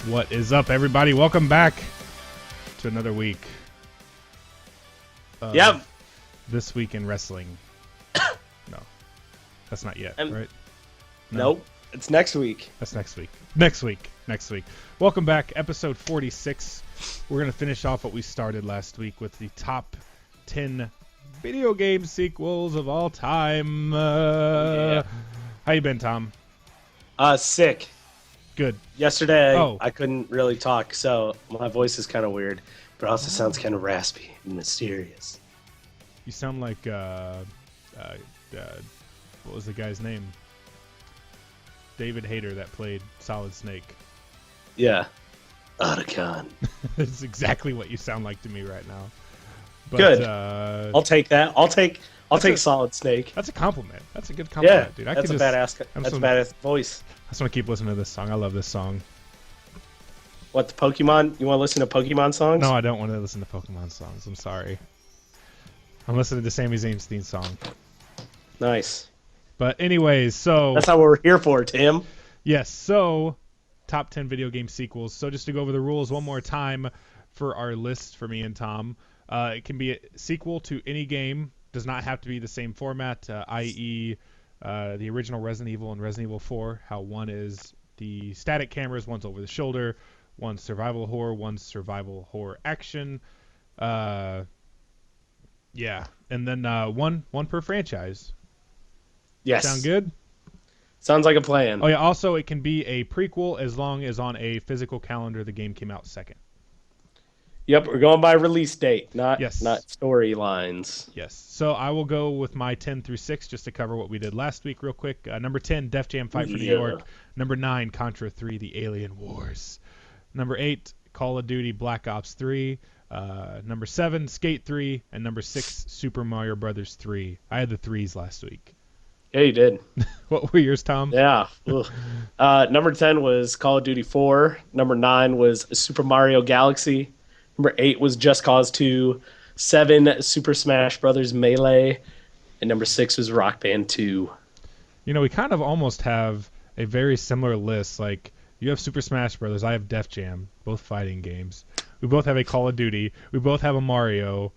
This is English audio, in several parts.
What is up, everybody? Welcome back to another week. Yep. This week in wrestling. No, that's not yet, right? No. Nope. It's next week. That's next week. Next week. Welcome back, episode 46. We're going to finish off what we started last week with the top 10 video game sequels of all time. How you been, Tom? Sick. Good. Yesterday, I couldn't really talk, so my voice is kind of weird, but also sounds kind of raspy and mysterious. You sound like, what was the guy's name? David Hayter that played Solid Snake. Yeah. Otacon. That's exactly what you sound like to me right now. But, good. I'll take that. I'll take Solid Snake. That's a compliment. That's a good compliment, dude. That's a badass voice. I just want to keep listening to this song. I love this song. What, the Pokemon? You want to listen to Pokemon songs? No, I don't want to listen to Pokemon songs. I'm sorry. I'm listening to Sami Zayn's theme song. Nice. But anyways, so... That's not what we're here for, Tim. Yes, so top 10 video game sequels. So just to go over the rules one more time for our list for me and Tom. It can be a sequel to any game. Does not have to be the same format, i.e. The original Resident Evil and Resident Evil 4, how one is the static cameras, one's over the shoulder, one's survival horror, one's survival horror action. And then one per franchise. Yes. Sound good? Sounds like a plan. Oh yeah, also it can be a prequel as long as on a physical calendar the game came out second. Yep, we're going by release date, not Yes. storylines. Yes. So I will go with my 10 through 6 just to cover what we did last week real quick. Number 10, Def Jam Fight for New York. Number 9, Contra 3, The Alien Wars. Number 8, Call of Duty Black Ops 3. Number 7, Skate 3. And number 6, Super Mario Brothers 3. I had the 3s last week. Yeah, you did. What were yours, Tom? Yeah. Number 10 was Call of Duty 4. Number 9 was Super Mario Galaxy. Number 8 was Just Cause 2. 7, Super Smash Brothers Melee. And number 6 was Rock Band 2. You know, we kind of almost have a very similar list. Like, you have Super Smash Brothers. I have Def Jam, both fighting games. We both have a Call of Duty. We both have a Mario.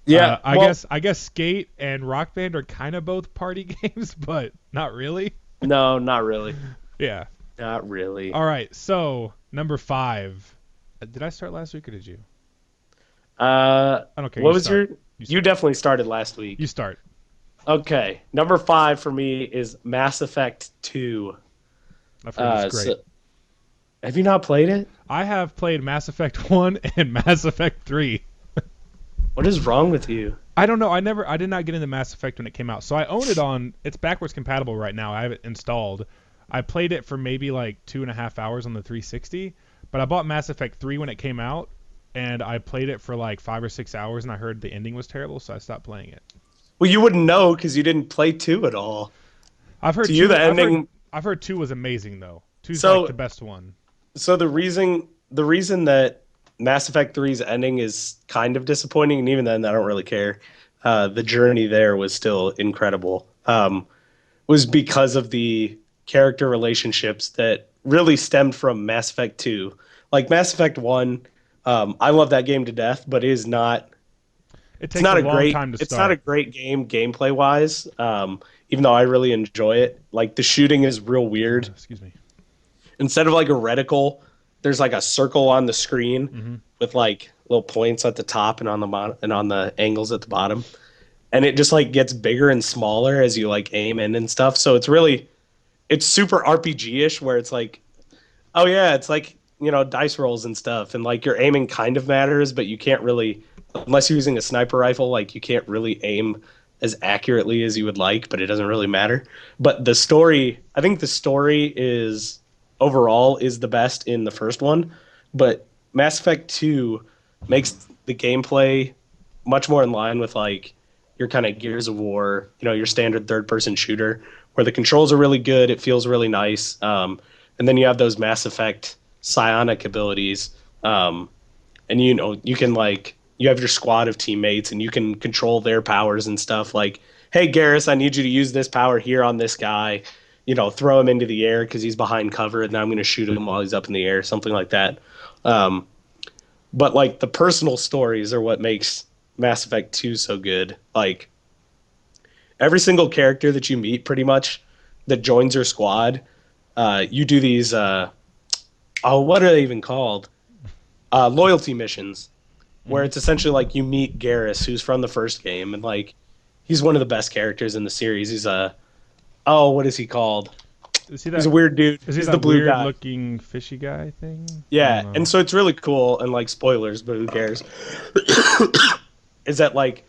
Yeah, I guess Skate and Rock Band are kind of both party games, but not really. No, not really. Yeah. Not really. All right, so number 5. Did I start last week or did you? I don't care. What was You definitely started last week. You start. Okay. Number 5 for me is Mass Effect 2. I've heard it's great. Have you not played it? I have played Mass Effect 1 and Mass Effect 3. What is wrong with you? I don't know. I did not get into Mass Effect when it came out. So I own it on, it's backwards compatible right now. I have it installed. I played it for maybe like 2.5 hours on the 360, but I bought Mass Effect 3 when it came out, and I played it for like 5 or 6 hours, and I heard the ending was terrible, so I stopped playing it. Well, you wouldn't know because you didn't play 2 at all. I've heard to you, the ending. I've heard 2 was amazing though. 2's like the best one. So the reason that Mass Effect 3's ending is kind of disappointing, and even then, I don't really care. The journey there was still incredible. Was because of the character relationships that really stemmed from Mass Effect 2. Like Mass Effect 1, I love that game to death, but it is not. It's not a long time to start. It's not a great game gameplay wise. Even though I really enjoy it, like the shooting is real weird. Excuse me. Instead of like a reticle, there's like a circle on the screen with like little points at the top and on the bottom and on the angles at the bottom, and it just like gets bigger and smaller as you like aim in and stuff. So it's super RPG-ish where it's like, oh yeah, it's like, you know, dice rolls and stuff, and like your aiming kind of matters, but you can't really, unless you're using a sniper rifle, like you can't really aim as accurately as you would like, but it doesn't really matter. But the story, I think the story is overall is the best in the first one, but Mass Effect 2 makes the gameplay much more in line with like your kind of Gears of War, you know, your standard third-person shooter, where the controls are really good, it feels really nice, and then you have those Mass Effect psionic abilities, and you know, you can like, you have your squad of teammates and you can control their powers and stuff, like, hey Garrus, I need you to use this power here on this guy, throw him into the air because he's behind cover, and then I'm going to shoot him while he's up in the air, something like that. But like the personal stories are what makes Mass Effect 2 so good. Like every single character that you meet, pretty much that joins your squad, you do these. What are they even called? Loyalty missions, where it's essentially like you meet Garrus, who's from the first game, and like he's one of the best characters in the series. He's what is he called? Is he that, He's a weird dude. Is he He's that the blue guy. weird-looking fishy guy thing? Yeah, and so it's really cool, and like spoilers, but who cares? Is that like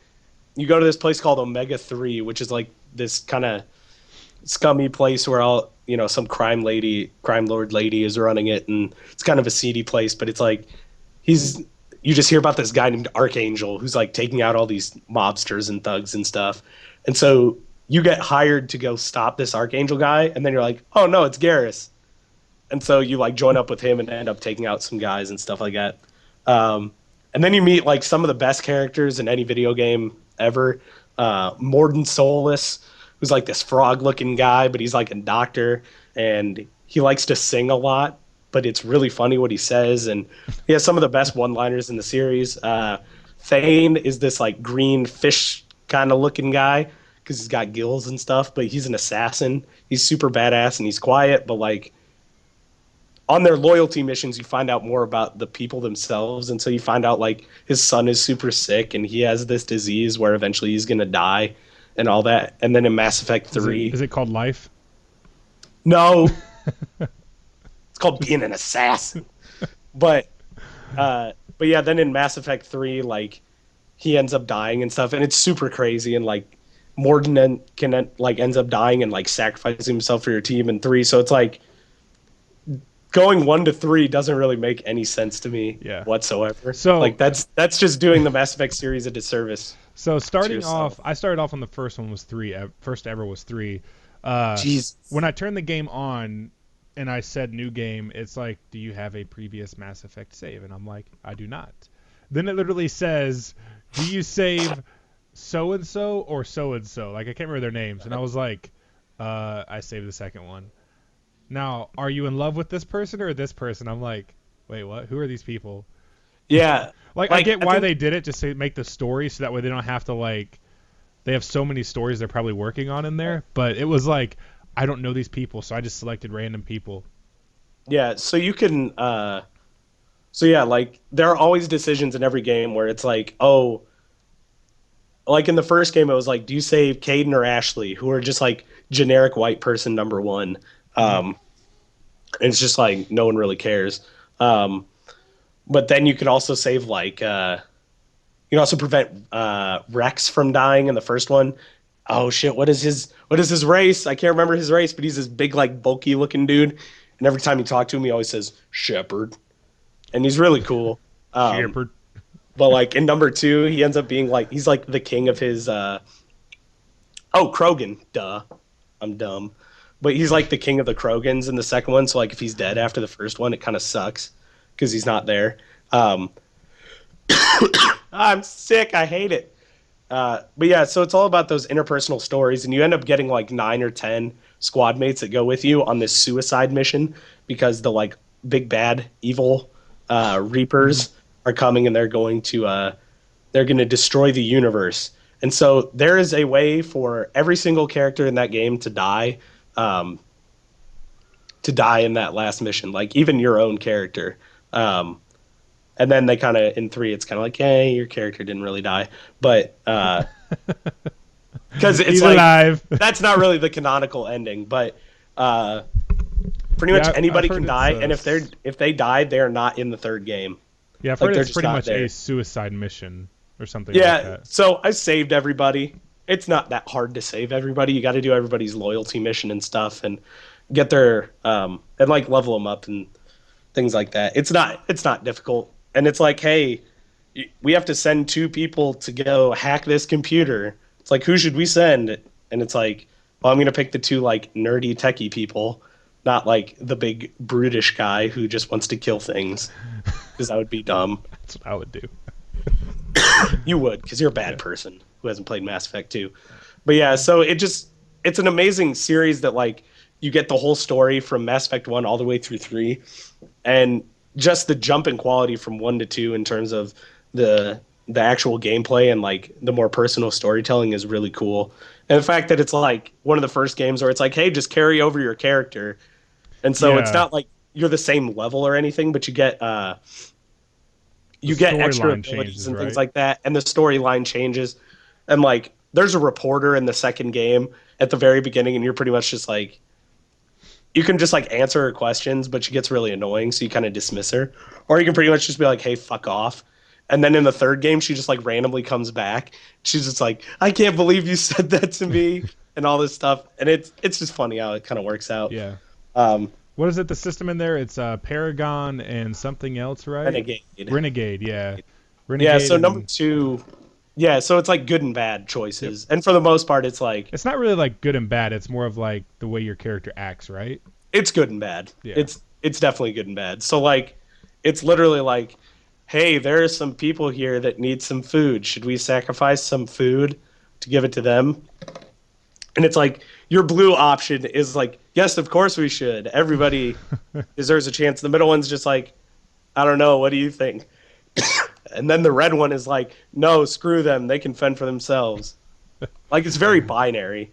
you go to this place called Omega 3, which is like this kind of scummy place where some crime lord lady is running it, and it's kind of a seedy place, but it's like you just hear about this guy named Archangel who's like taking out all these mobsters and thugs and stuff. And so you get hired to go stop this Archangel guy, and then you're like, oh no, it's Garrus. And so you like join up with him and end up taking out some guys and stuff like that. And then you meet like some of the best characters in any video game ever. Mordin Solus, who's like this frog-looking guy, but he's like a doctor, and he likes to sing a lot, but it's really funny what he says, and he has some of the best one-liners in the series. Thane is this like green fish kind of looking guy because he's got gills and stuff, but he's an assassin. He's super badass, and he's quiet, but like on their loyalty missions, you find out more about the people themselves, and so you find out like his son is super sick, and he has this disease where eventually he's gonna die, and all that. And then in Mass Effect 3, is it called Life? No, it's called being an assassin. But yeah, then in Mass Effect 3, like he ends up dying and stuff, and it's super crazy, and like Mordin ends up dying and like sacrificing himself for your team in 3, so it's like going 1 to 3 doesn't really make any sense to me whatsoever. So like that's just doing the Mass Effect series a disservice. So starting off, I started off on the first one was 3. First ever was 3. Jeez. When I turned the game on and I said new game, it's like, do you have a previous Mass Effect save? And I'm like, I do not. Then it literally says, do you save so and so or so and so? Like I can't remember their names, and I was like, I saved the second one. Now, are you in love with this person or this person? I'm like, wait, what? Who are these people? Yeah. like I get why they did it, just to make the story so that way they don't have to like, they have so many stories they're probably working on in there. But it was like, I don't know these people, so I just selected random people. Yeah, so you can, like there are always decisions in every game where it's like, oh, like in the first game it was like, do you save Caden or Ashley, who are just like generic white person number 1? And it's just like no one really cares. But then you could also save like you can also prevent Rex from dying in the first one. Oh shit, what is his race? I can't remember his race, but he's this big like bulky looking dude, and every time you talk to him he always says Shepard, and he's really cool. Shepard. But like in number 2 he ends up being like, he's like the king of his Krogan, duh, I'm dumb. But he's like the king of the Krogans in the second one, so like if he's dead after the first one, it kind of sucks because he's not there. I'm sick. I hate it. But yeah, so it's all about those interpersonal stories, and you end up getting like 9 or 10 squad mates that go with you on this suicide mission because the like big bad evil Reapers are coming, and they're going to destroy the universe. And so there is a way for every single character in that game to die. In that last mission, like even your own character. And then they kind of, in 3, it's kind of like, hey, your character didn't really die. But, because it's he's like, alive. That's not really the canonical ending, but, pretty much anybody can die. And if they die, they're not in the third game. Yeah, I've heard it's pretty much a suicide mission or something like that. Yeah, so I saved everybody. It's not that hard to save everybody. You got to do everybody's loyalty mission and stuff, and get their and like level them up and things like that. It's not difficult, and it's like, hey, we have to send 2 people to go hack this computer. It's like, who should we send? And it's like, well, I'm gonna pick the 2 like nerdy techie people, not like the big brutish guy who just wants to kill things, because that would be dumb. That's what I would do. You would, because you're a bad person who hasn't played Mass Effect 2. But yeah, so it's an amazing series that like you get the whole story from Mass Effect 1 all the way through 3, and just the jump in quality from 1 to 2 in terms of the actual gameplay and like the more personal storytelling is really cool. And the fact that it's like one of the first games where it's like, hey, just carry over your character. And so it's Yeah. not like you're the same level or anything, but The you get extra storyline abilities changes, and things right? like that, and the storyline changes. And like, there's a reporter in the second game at the very beginning, and you're pretty much just like, you can just like answer her questions, but she gets really annoying, so you kind of dismiss her. Or you can pretty much just be like, hey, fuck off. And then in the third game, she just like randomly comes back. She's just like, I can't believe you said that to me, and all this stuff. And it's just funny how it kind of works out. Yeah. Um, What is it? The system in there? It's Paragon and something else, right? Renegade. Renegade, yeah. Yeah, Renegade, so number and two, yeah, so it's like good and bad yep. choices. And for the most part, it's like It's not really like good and bad. It's more of like the way your character acts, right? it's good and bad. Yeah. It's definitely good and bad. So like it's literally like, hey, there are some people here that need some food. Should we sacrifice some food to give it to them? And it's like your blue option is like, yes, of course we should. Everybody deserves a chance. The middle one's just like, I don't know, what do you think? And then the red one is like, no, screw them. They can fend for themselves. Like it's very binary.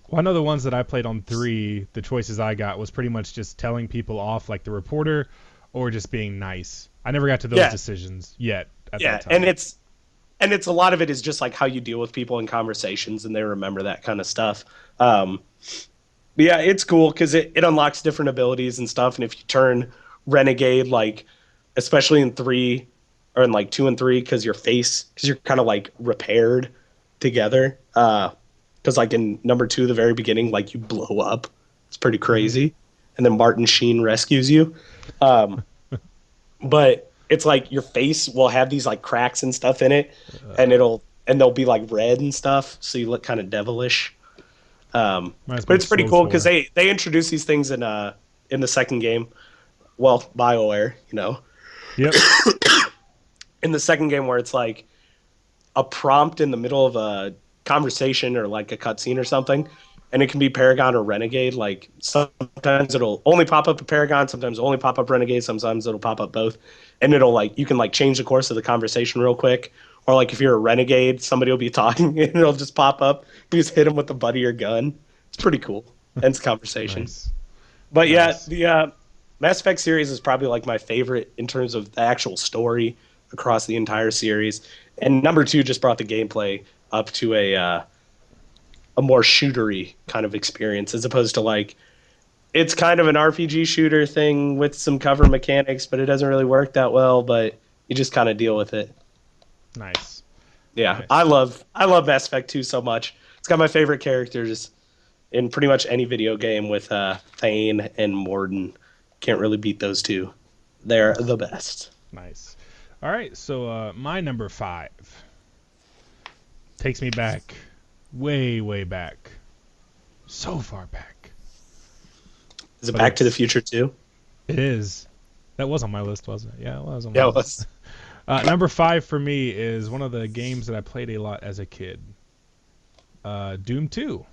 One of the ones that I played on 3, the choices I got was pretty much just telling people off, like the reporter, or just being nice. I never got to those Yeah, decisions yet at yeah, that time. and it's a lot of it is just like how you deal with people in conversations, and they remember that kind of stuff. Um, but yeah, it's cool because it unlocks different abilities and stuff. And if you turn renegade, like especially in 3 or in like 2 and 3, because you're kind of like repaired together. Because like in number 2, the very beginning, like you blow up. It's pretty Hmm. crazy. And then Martin Sheen rescues you. Um, but it's like your face will have these like cracks and stuff in it, and Uh, they'll be like red and stuff, so you look kind of devilish. Reminds me But of it's pretty cool because SWTOR. they introduce these things in the second game. Well, BioWare, Yep. in the second game where it's like a prompt in the middle of a conversation or like a cutscene or something, and it can be Paragon or Renegade. Like sometimes it'll only pop up a Paragon, sometimes it'll only pop up Renegade, sometimes it'll pop up both, and it'll like you can like change the course of the conversation real quick. Or like if you're a Renegade, somebody will be talking and it'll just pop up. You just hit them with the butt of your gun. It's pretty cool. Ends conversation. Nice. But yeah, Nice. the Mass Effect series is probably like my favorite in terms of the actual story across the entire series. And number 2 just brought the gameplay up to a more shootery kind of experience as opposed to like it's kind of an RPG shooter thing with some cover mechanics, but it doesn't really work that well. But you just kind of deal with it. Nice. Yeah, Nice. I love Mass Effect 2 so much. It's got my favorite characters in pretty much any video game with Thane and Morden. Can't really beat those two. They're the best. Nice. All right. So my number 5 takes me back, way, way back, so far back. Is it But Back to the Future 2? it is. That was on my list, wasn't it? Yeah, it was on my Yeah, it list. was. Number 5 for me is one of the games that I played a lot as a kid. Doom 2.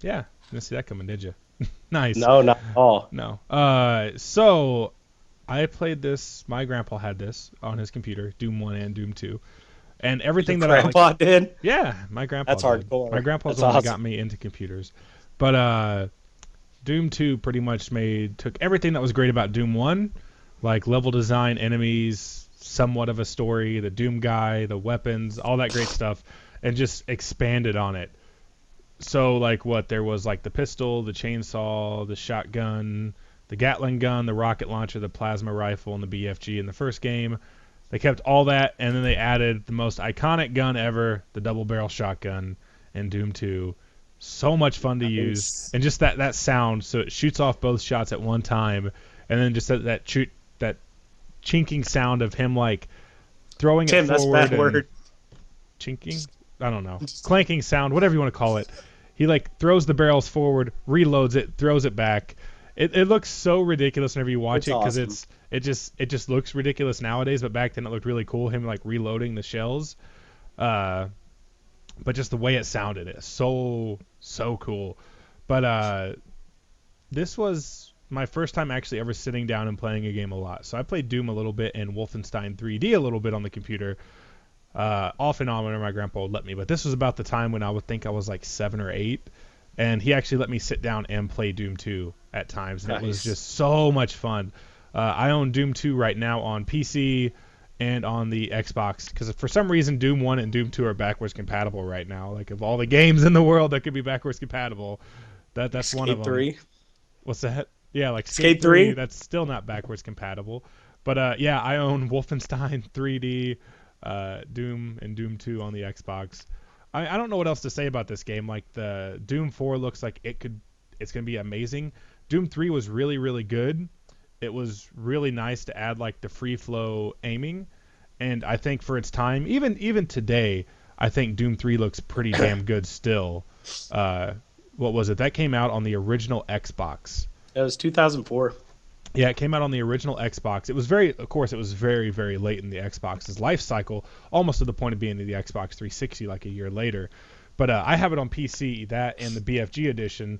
Yeah, didn't see that coming, did you? Nice. No, not at all. No. So I played this. My grandpa had this on his computer, Doom 1 and Doom 2, and Your everything that I like. grandpa did? Yeah, my grandpa That's did. My hardcore. grandpa's That's the one that got awesome. me into computers. But Doom 2 pretty much took everything that was great about Doom 1, like level design, enemies, somewhat of a story, the Doom guy, the weapons, all that great stuff, and just expanded on it. So like what there was like the pistol, the chainsaw, the shotgun, the Gatling gun, the rocket launcher, the plasma rifle, and the BFG in the first game. They kept all that, and then they added the most iconic gun ever, the double barrel shotgun in Doom 2. So much fun to use, Nice. and just that sound. So it shoots off both shots at one time, and then just that chinking sound of him like throwing it Tim, that's a forward bad and word. chinking. I don't know, clanking sound, whatever you want to call it. He like throws the barrels forward, reloads it, throws it back. It looks so ridiculous whenever you watch It's it because awesome. it just looks ridiculous nowadays, but back then it looked really cool. Him like reloading the shells, uh, but just the way it sounded is so cool. But this was my first time actually ever sitting down and playing a game a lot. So I played Doom a little bit and Wolfenstein 3D a little bit on the computer, off and on whenever my grandpa would let me. But this was about the time when I would think I was like 7 or 8, and he actually let me sit down and play Doom 2 at times, and it was just so much fun. I own Doom 2 right now on PC and on the Xbox, because for some reason Doom 1 and Doom 2 are backwards compatible right now. Like, of all the games in the world that could be backwards compatible, that's Skate one of them. 3? What's that? Yeah, like Skate 3? That's still not backwards compatible. But yeah, I own Wolfenstein 3D, Doom, and Doom 2 on the Xbox. I don't know what else to say about this game. Like, the Doom 4 looks like it's gonna be amazing. Doom 3 was really, really good. It was really nice to add like the free flow aiming, and I think for its time, even today, I think Doom 3 looks pretty damn good still. What was it? That came out on the original Xbox. It was 2004. Yeah, it came out on the original Xbox. It was very, very late in the Xbox's life cycle, almost to the point of being in the Xbox 360 like a year later. But I have it on PC, that and the BFG edition.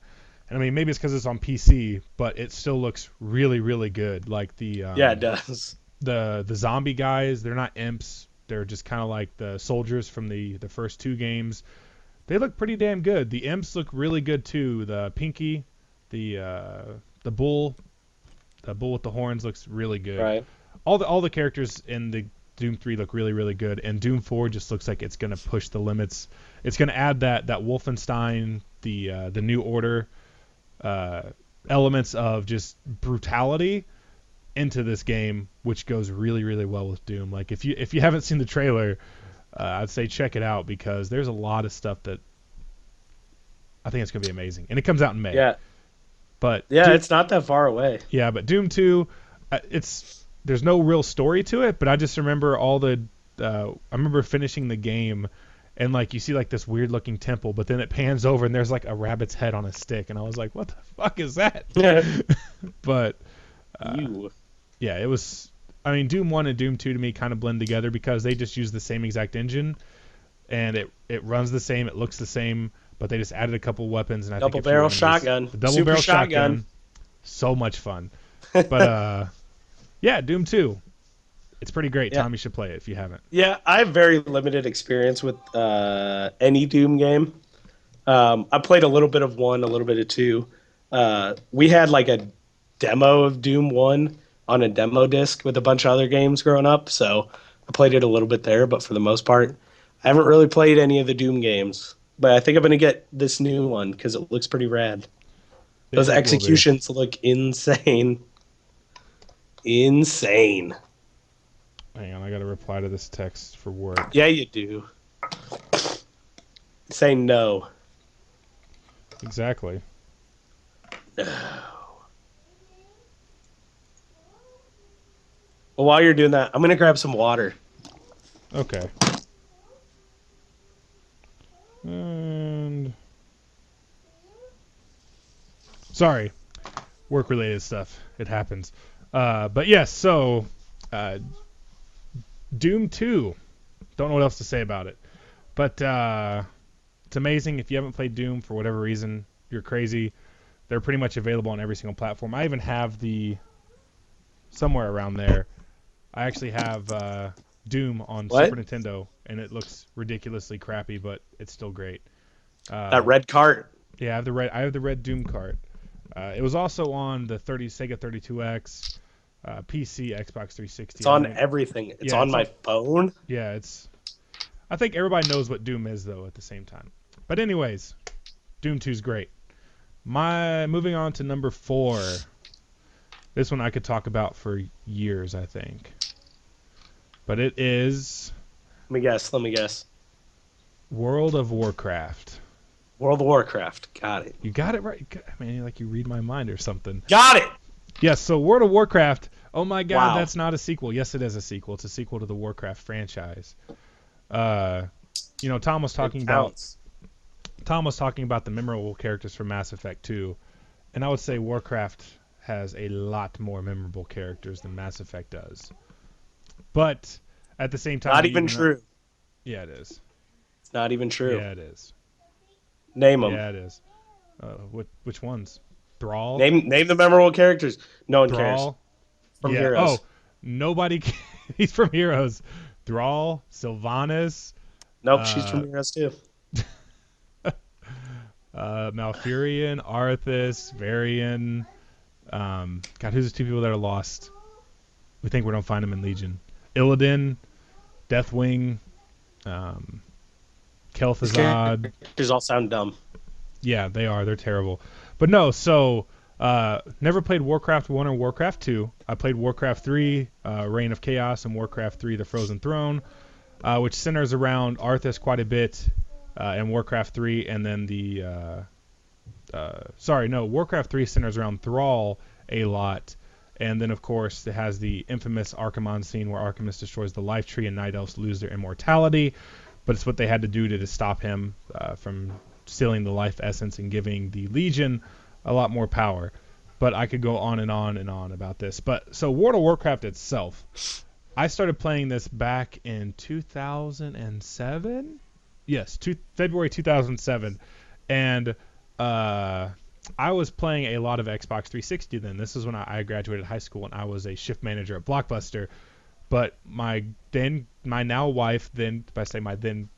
And I mean, maybe it's because it's on PC, but it still looks really, really good. Like Yeah, it does. The zombie guys, they're not imps. They're just kind of like the soldiers from the first 2 games. They look pretty damn good. The imps look really good too. The Pinky, the bull with the horns looks really good. Right. All the characters in the Doom 3 look really, really good, and Doom 4 just looks like it's gonna push the limits. It's gonna add that Wolfenstein, the New Order elements of just brutality into this game, which goes really, really well with Doom. Like, if you haven't seen the trailer, I'd say check it out, because there's a lot of stuff that I think it's gonna be amazing, and it comes out in May. Yeah. But yeah, it's not that far away. Yeah, but Doom 2, there's no real story to it, but I just remember I remember finishing the game, and like you see like this weird looking temple, but then it pans over and there's like a rabbit's head on a stick, and I was like, what the fuck is that? But yeah, it was. I mean, Doom 1 and Doom 2 to me kind of blend together because they just use the same exact engine, and it runs the same, it looks the same, but they just added a couple weapons, and I think double barrel shotgun. The double barrel shotgun. So much fun. But yeah, Doom 2. It's pretty great. Yeah. Tom, you should play it if you haven't. Yeah, I have very limited experience with any Doom game. I played a little bit of 1, a little bit of 2. We had like a demo of Doom 1 on a demo disc with a bunch of other games growing up, so I played it a little bit there, but for the most part, I haven't really played any of the Doom games. But I think I'm going to get this new one because it looks pretty rad. Those executions look insane. Insane. Hang on, I got to reply to this text for work. Yeah, you do. Say no. Exactly. No. Well, while you're doing that, I'm going to grab some water. Okay. And sorry, work-related stuff. It happens. But yes, so Doom 2. Don't know what else to say about it. But it's amazing. If you haven't played Doom for whatever reason, you're crazy. They're pretty much available on every single platform. I even have somewhere around there, I actually have Doom on Super Nintendo, and it looks ridiculously crappy, but it's still great. That red cart. Yeah, I have the red Doom cart. It was also on the Sega 32X, PC, Xbox 360. It's on everything. It's on my phone. Yeah, I think everybody knows what Doom is, though, at the same time. But anyways, Doom 2 is great. Moving on to number 4. This one I could talk about for years, I think. But it is... Let me guess. World of Warcraft. World of Warcraft. Got it. You got it right. Man, like you read my mind or something. Got it! Yes, so World of Warcraft. Oh my god, wow. That's not a sequel. Yes, it is a sequel. It's a sequel to the Warcraft franchise. Tom was talking about the memorable characters from Mass Effect 2, and I would say Warcraft has a lot more memorable characters than Mass Effect does. But at the same time, not even true. Yeah, it is. It's not even true. Yeah, it is. Name them. Yeah, it is. Which ones? Thrall. Name the memorable characters. No one cares. Thrall. From Yeah. Heroes. Oh, nobody. He's from Heroes. Thrall, Sylvanas, Nope, she's from Heroes too. Malfurion, Arthas, Varian. God, who's the two people that are lost? We think we don't find them in Legion. Illidan, Deathwing, Kel'Thuzad. These characters all sound dumb. Yeah, they are. They're terrible. But no, so never played Warcraft 1 or Warcraft 2. I played Warcraft 3, Reign of Chaos, and Warcraft 3, The Frozen Throne, which centers around Arthas quite a bit, and Warcraft 3, and then Warcraft 3 centers around Thrall a lot. And then, of course, it has the infamous Archimonde scene where Archimonde destroys the life tree and Night Elves lose their immortality. But it's what they had to do to stop him from stealing the life essence and giving the Legion a lot more power. But I could go on and on and on about this. But so World of Warcraft itself, I started playing this back in 2007. Yes, February 2007, and I was playing a lot of Xbox 360 then. This is when I graduated high school and I was a shift manager at Blockbuster. But my now wife, then if I say my then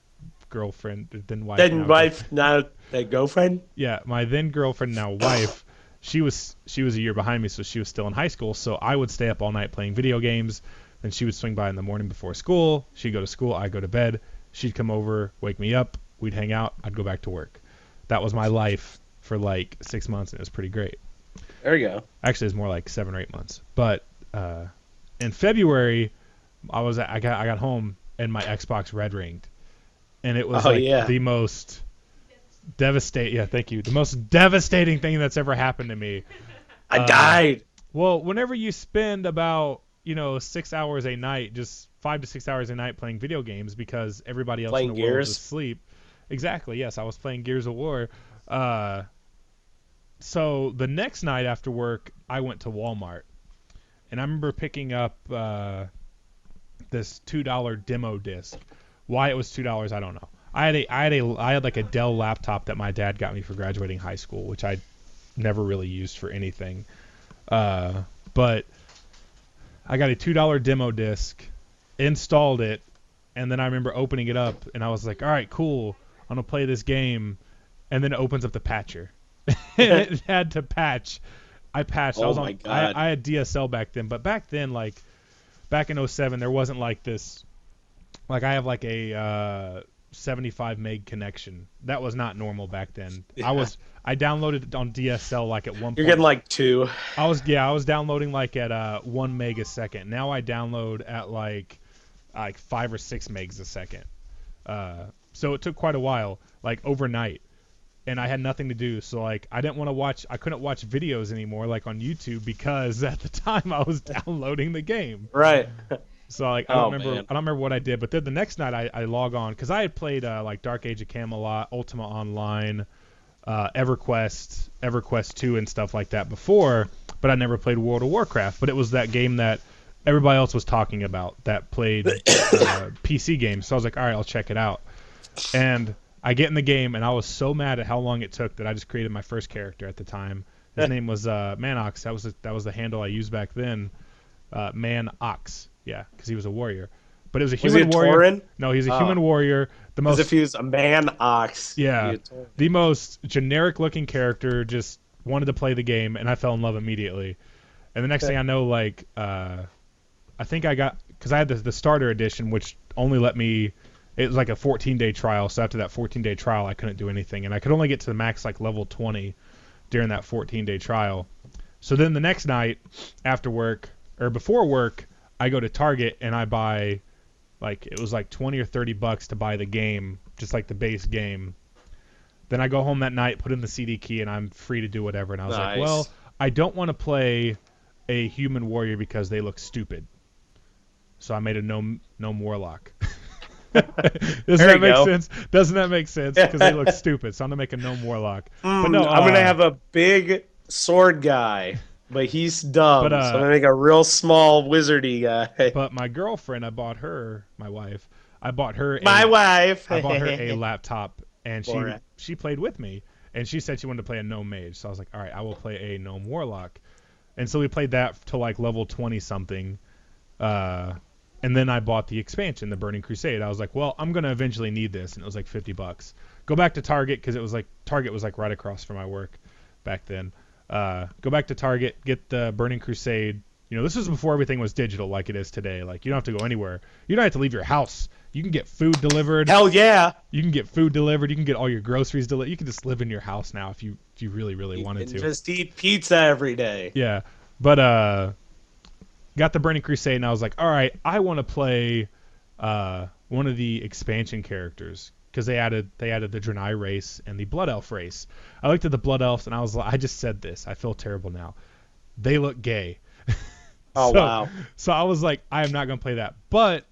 girlfriend, then wife, now that girlfriend. Yeah, my then girlfriend, now wife. She was a year behind me, so she was still in high school. So I would stay up all night playing video games. Then she would swing by in the morning before school. She'd go to school. I'd go to bed. She'd come over, wake me up. We'd hang out. I'd go back to work. That was my life for like 6 months, and it was pretty great. There you go. Actually, it's more like 7 or 8 months. But in February, I got home and my Xbox red ringed, and it was the most devastating. Yeah, thank you. The most devastating thing that's ever happened to me. I died. Well, whenever you spend about 6 hours a night, just 5 to 6 hours a night playing video games because everybody else playing in the world Gears? is asleep. Exactly. Yes, I was playing Gears of War. So the next night after work, I went to Walmart, and I remember picking up this $2 demo disc. Why it was $2, I don't know. I had like a Dell laptop that my dad got me for graduating high school, which I never really used for anything. But I got a $2 demo disc, installed it, and then I remember opening it up, and I was like, all right, cool, I'm going to play this game. And then it opens up the patcher. And it had to patch. I patched. Oh my God. I had DSL back then, but back then, like, back in 07, there wasn't like this. Like, I have like a 75 meg connection. That was not normal back then. Yeah. I downloaded it on DSL like at one point. You're getting like 2. I was downloading like at 1 meg a second. Now I download at like 5 or 6 megs a second. So it took quite a while, like overnight. And I had nothing to do, so like I couldn't watch videos anymore like on YouTube because at the time I was downloading the game. Right. So like I don't remember what I did, but then the next night I log on because I had played like Dark Age of Camelot, Ultima Online, EverQuest 2 and stuff like that before, but I never played World of Warcraft. But it was that game that everybody else was talking about that played PC games. So I was like, all right, I'll check it out. And I get in the game, and I was so mad at how long it took that I just created my first character at the time. His name was Manox. That was the handle I used back then. Manox, yeah, because he was a warrior. But it was a human warrior. Tauren? No, he's a human warrior. As if he was a man-ox. Yeah, the most generic-looking character. Just wanted to play the game, and I fell in love immediately. And the next thing I know, like, I think I got because I had the starter edition, which only let me. It was like a 14-day trial, so after that 14-day trial, I couldn't do anything, and I could only get to the max like level 20 during that 14-day trial. So then the next night, after work or before work, I go to Target and I buy, like it was like $20 or $30 to buy the game, just like the base game. Then I go home that night, put in the CD key, and I'm free to do whatever. And I was like, well, I don't want to play a human warrior because they look stupid. So I made a gnome warlock. Doesn't that make sense? Doesn't that make sense? Because they look stupid. So I'm gonna make a gnome warlock. But no, I'm gonna have a big sword guy, but he's dumb. So I'm gonna make a real small wizardy guy. But my girlfriend, I bought her a laptop, and she played with me, And she said she wanted to play a gnome mage, so I was like, all right, I will play a gnome warlock. And so we played that to like level 20 something. And then I bought the expansion, the Burning Crusade. I was like, well, I'm gonna eventually need this, and it was like $50. Go back to Target because it was like Target was like right across from my work back then. Go back to Target, get the Burning Crusade. You know, this was before everything was digital like it is today. Like, you don't have to go anywhere. You don't have to leave your house. You can get food delivered. Hell yeah! You can get food delivered. You can get all your groceries delivered. You can just live in your house now if you really, really wanted to. Just eat pizza every day. Yeah. But, got the Burning Crusade, and I was like, all right, I want to play one of the expansion characters. Because they added the Draenei race and the Blood Elf race. I looked at the Blood Elves, and I just said this. I feel terrible now. They look gay. Oh, wow. So I was like, I am not going to play that. But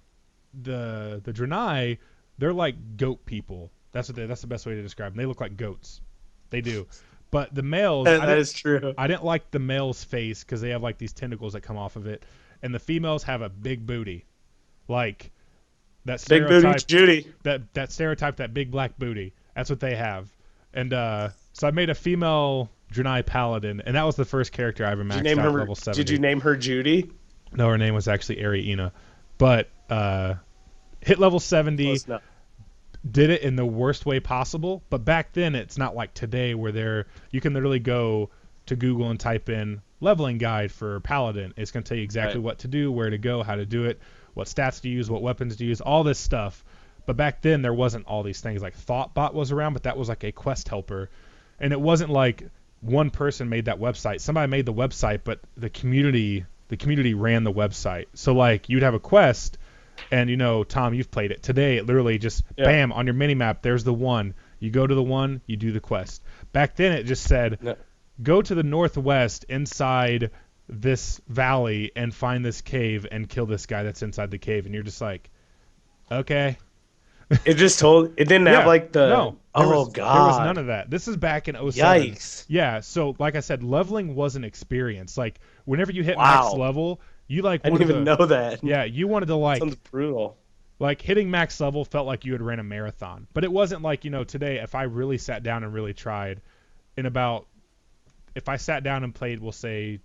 the Draenei, they're like goat people. That's the best way to describe them. They look like goats. They do. But the males, that is true. I didn't like the male's face because they have like these tentacles that come off of it, and the females have a big booty, like that Big stereotype. booty Judy. That stereotype, that big black booty. That's what they have. And so I made a female Draenei paladin, and that was the first character I ever maxed out at level 70. Did you name her Judy? No, her name was actually Ariina. But hit level 70. Did it in the worst way possible, but back then it's not like today where you can literally go to Google and type in leveling guide for Paladin. It's going to tell you exactly what to do, where to go, how to do it, what stats to use, what weapons to use, all this stuff. But back then there wasn't all these things. Like Thoughtbot was around, but that was like a quest helper, and it wasn't like one person made that website. Somebody made the website, but the community ran the website. So like you'd have a quest. And, you know, Tom, you've played it. Today, it literally just, bam, on your mini-map, there's the one. You go to the one, you do the quest. Back then, it just said, go to the northwest inside this valley and find this cave and kill this guy that's inside the cave. And you're just like, okay. It didn't have like the... No. God. There was none of that. This is back in 07. Yikes. Yeah, so like I said, leveling was an experience. Like, whenever you hit max level... I didn't even know that. Yeah, you wanted to like... Sounds brutal. Like, hitting max level felt like you had ran a marathon. But it wasn't like, you know, today, if I really sat down and really tried, if I sat down and played, we'll say,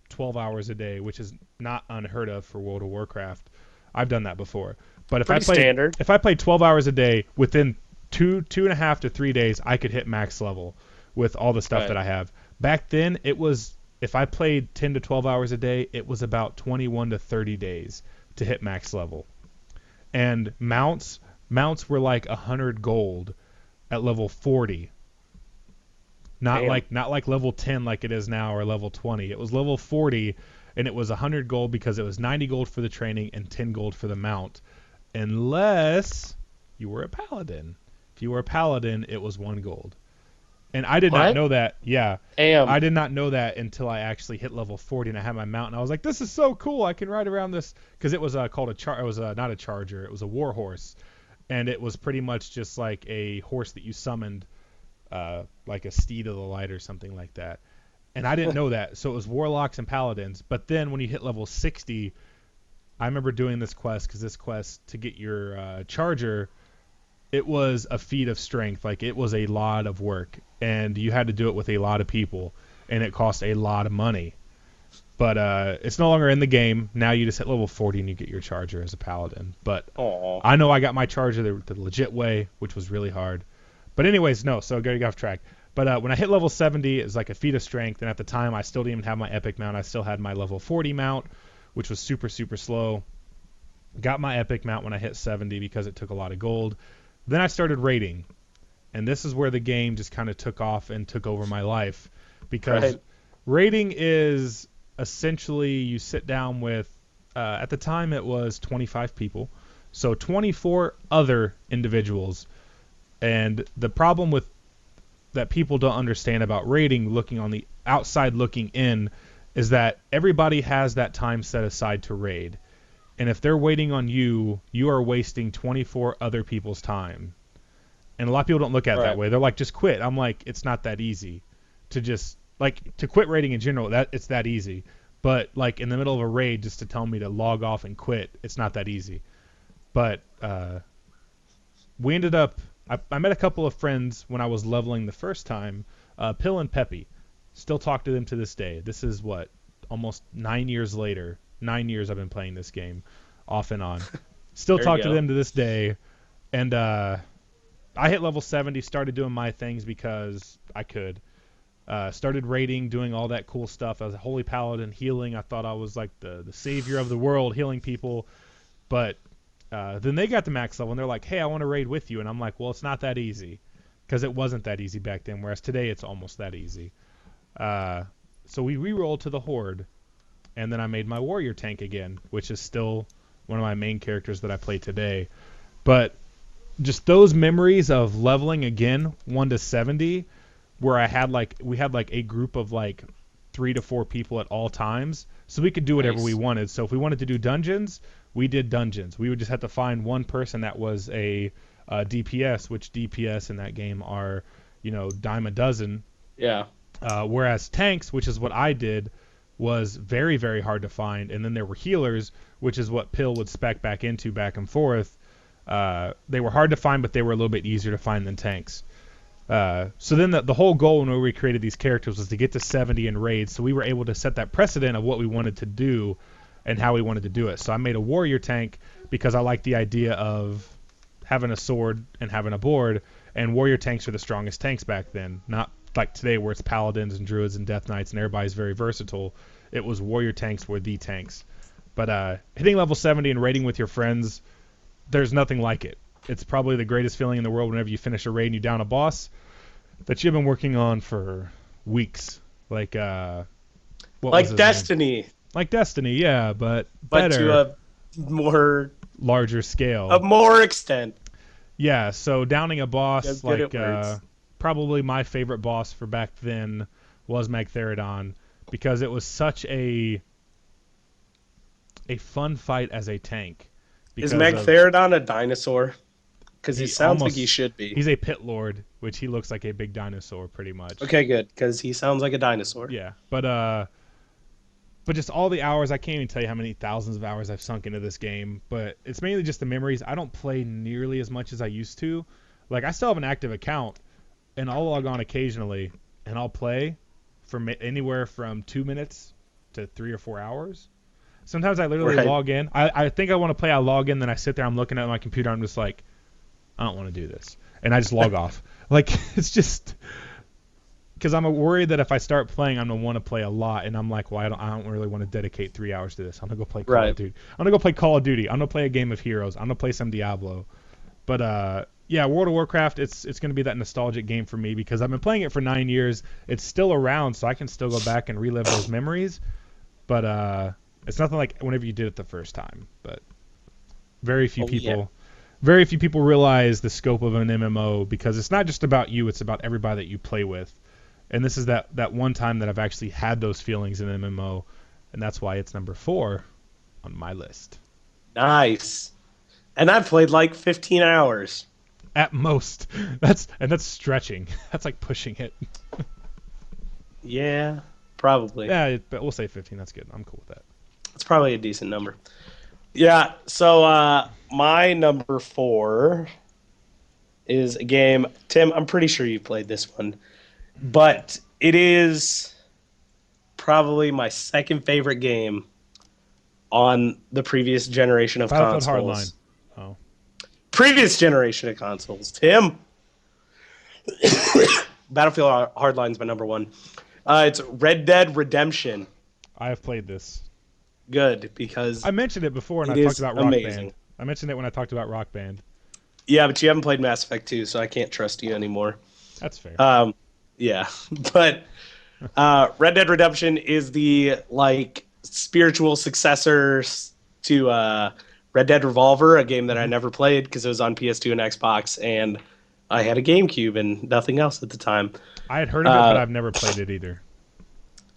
12 hours a day, which is not unheard of for World of Warcraft. I've done that before. But if I played 12 hours a day, within 2.5 to 3 days, I could hit max level with all the stuff that I have. Back then, it was... If I played 10 to 12 hours a day, it was about 21 to 30 days to hit max level. And mounts were like 100 gold at level 40. Not like level 10 like it is now or level 20. It was level 40, and it was 100 gold because it was 90 gold for the training and 10 gold for the mount. Unless you were a paladin. If you were a paladin, it was 1 gold. And I did not know that. Yeah. I did not know that until I actually hit level 40 and I had my mount. And I was like, this is so cool. I can ride around this. Because it was called it was not a charger. It was a war horse. And it was pretty much just like a horse that you summoned, like a steed of the light or something like that. And I didn't know that. So it was warlocks and paladins. But then when you hit level 60, I remember doing this quest because this quest to get your charger, it was a feat of strength. Like, it was a lot of work. And you had to do it with a lot of people, and it cost a lot of money. But it's no longer in the game. Now you just hit level 40 and you get your charger as a paladin. But I know I got my charger the legit way, which was really hard. But anyways, no, so getting off track. But when I hit level 70, it was like a feat of strength, and at the time I still didn't even have my epic mount. I still had my level 40 mount, which was super, super slow. Got my epic mount when I hit 70 because it took a lot of gold. Then I started raiding. And this is where the game just kind of took off and took over my life. Because raiding is essentially you sit down with, at the time it was 25 people. So 24 other individuals. And the problem with that people don't understand about raiding, looking on the outside looking in, is that everybody has that time set aside to raid. And if they're waiting on you, you are wasting 24 other people's time. And a lot of people don't look at it that way. They're like, just quit. I'm like, it's not that easy to just, like, to quit raiding in general. It's that easy. But, like, in the middle of a raid, just to tell me to log off and quit, it's not that easy. But we ended up I met a couple of friends when I was leveling the first time, Pill and Peppy. Still talk to them to this day. This is what, almost 9 years later. 9 years I've been playing this game, off and on. Still talk to them to this day. And I hit level 70, started doing my things because I could. Started raiding, doing all that cool stuff. I was a holy paladin, healing. I thought I was like the savior of the world, healing people. But then they got to max level, and they're like, hey, I want to raid with you. And I'm like, well, it's not that easy. Because it wasn't that easy back then, whereas today it's almost that easy. So we re-rolled to the Horde, and then I made my warrior tank again, which is still one of my main characters that I play today. But just those memories of leveling again 1 to 70, where we had like a group of like 3 to 4 people at all times, so we could do whatever we wanted. So if we wanted to do dungeons, we did dungeons. We would just have to find one person that was a DPS, which DPS in that game are, dime a dozen. Yeah. Whereas tanks, which is what I did, was very, very hard to find. And then there were healers, which is what Pill would spec back into back and forth. They were hard to find, but they were a little bit easier to find than tanks. So then the whole goal when we created these characters was to get to 70 in raids, so we were able to set that precedent of what we wanted to do and how we wanted to do it. So I made a warrior tank because I like the idea of having a sword and having a board, and warrior tanks are the strongest tanks back then, not like today where it's paladins and druids and death knights and everybody's very versatile. It was warrior tanks were the tanks. But hitting level 70 and raiding with your friends, there's nothing like it. It's probably the greatest feeling in the world whenever you finish a raid and you down a boss that you've been working on for weeks. Like Destiny. Like Destiny, yeah, but better. To a more larger scale. A more extent. Yeah, so downing a boss, probably my favorite boss for back then was Magtheridon, because it was such a fun fight as a tank. Is Magtheridon a dinosaur? Because he sounds like he should be. He's a pit lord, which he looks like a big dinosaur pretty much. Okay, good, because he sounds like a dinosaur. Yeah, but just all the hours, I can't even tell you how many thousands of hours I've sunk into this game, but it's mainly just the memories. I don't play nearly as much as I used to. Like, I still have an active account, and I'll log on occasionally, and I'll play for anywhere from 2 minutes to 3 or 4 hours. Sometimes I literally log in. I think I want to play, I log in, then I sit there, I'm looking at my computer, I'm just like, I don't want to do this. And I just log off. Like, it's just... Because I'm worried that if I start playing, I'm going to want to play a lot, and I'm like, well, I don't really want to dedicate 3 hours to this. I'm going to go play Call of Duty. I'm going to go play Call of Duty. I'm going to play a game of Heroes. I'm going to play some Diablo. But, yeah, World of Warcraft, it's going to be that nostalgic game for me because I've been playing it for 9 years. It's still around, so I can still go back and relive those memories. But it's nothing like whenever you did it the first time. But very few people realize the scope of an MMO because it's not just about you. It's about everybody that you play with. And this is that one time that I've actually had those feelings in MMO, and that's why it's number 4 on my list. Nice. And I've played like 15 hours. At most. That's stretching. That's like pushing it. Yeah, probably. Yeah, but we'll say 15. That's good. I'm cool with that. It's probably a decent number. Yeah, so my number 4 is a game. Tim, I'm pretty sure you played this one. But it is probably my second favorite game on the previous generation of consoles. Hardline. Oh. Previous generation of consoles. Tim. Battlefield Hardline is my number 1. It's Red Dead Redemption. I have played this. Good, because I mentioned it before and I talked about Rock Band. I mentioned it when I talked about Rock Band. Yeah, but you haven't played Mass Effect 2, so I can't trust you anymore. That's fair. Yeah, but Red Dead Redemption is the spiritual successor to Red Dead Revolver, a game that I never played because it was on PS2 and Xbox, and I had a GameCube and nothing else at the time. I had heard of it, but I've never played it either.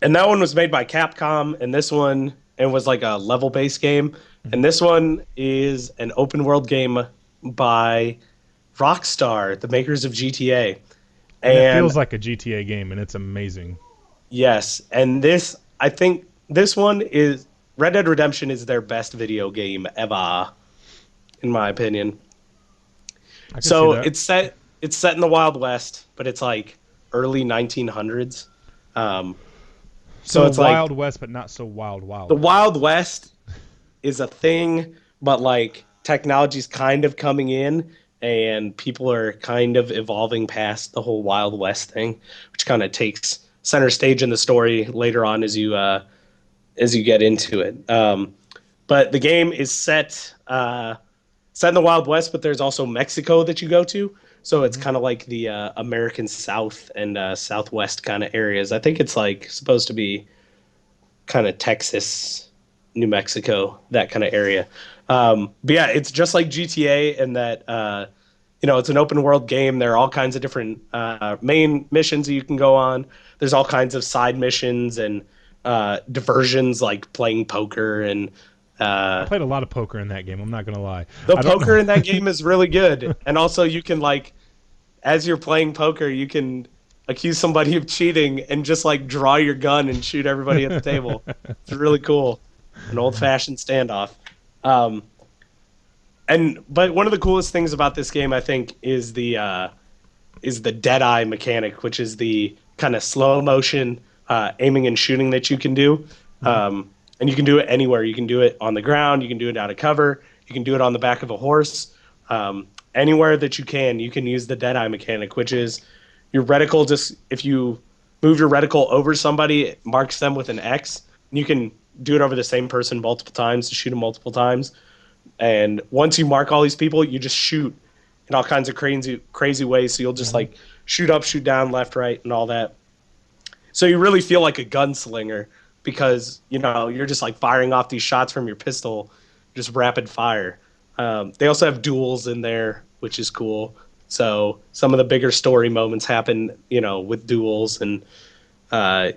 And that one was made by Capcom, and this one was like a level-based game, and this one is an open-world game by Rockstar, the makers of GTA. And it feels like a GTA game, and it's amazing. Yes, and I think this one is Red Dead Redemption is their best video game ever, in my opinion. So it's set it's set in the Wild West, but it's like early 1900s. Um, so So it's like Wild West, but not so Wild the Wild West. Wild West is a thing, but like technology's kind of coming in and people are kind of evolving past the whole Wild West thing, which kind of takes center stage in the story later on as you get into it. But the game is set in the Wild West, but there's also Mexico that you go to. So it's Hmm. kind of like the American South and Southwest kind of areas. I think it's like supposed to be kind of Texas, New Mexico, that kind of area. But yeah, it's just like GTA in that it's an open world game. There are all kinds of different main missions that you can go on. There's all kinds of side missions and diversions like playing poker and I uh, played a lot of poker in that game. I'm not gonna lie. the I don't poker know. in that game is really good. And also you can like as you're playing poker, you can accuse somebody of cheating and just like draw your gun and shoot everybody at the table. It's really cool. An old fashioned standoff. Um, and but one of the coolest things about this game, I think, is the dead eye mechanic, which is the kind of slow motion aiming and shooting that you can do. Hmm. And you can do it anywhere. You can do it on the ground. You can do it out of cover. You can do it on the back of a horse. Anywhere that you can use the dead eye mechanic, which is your reticle. Just if you move your reticle over somebody, it marks them with an X. You can do it over the same person multiple times to shoot them multiple times. And once you mark all these people, you just shoot in all kinds of crazy ways. So you'll just Hmm. like shoot up, shoot down, left, right, and all that. So you really feel like a gunslinger because you're just like firing off these shots from your pistol, just rapid fire. They also have duels in there, which is cool. So some of the bigger story moments happen, with duels, and uh,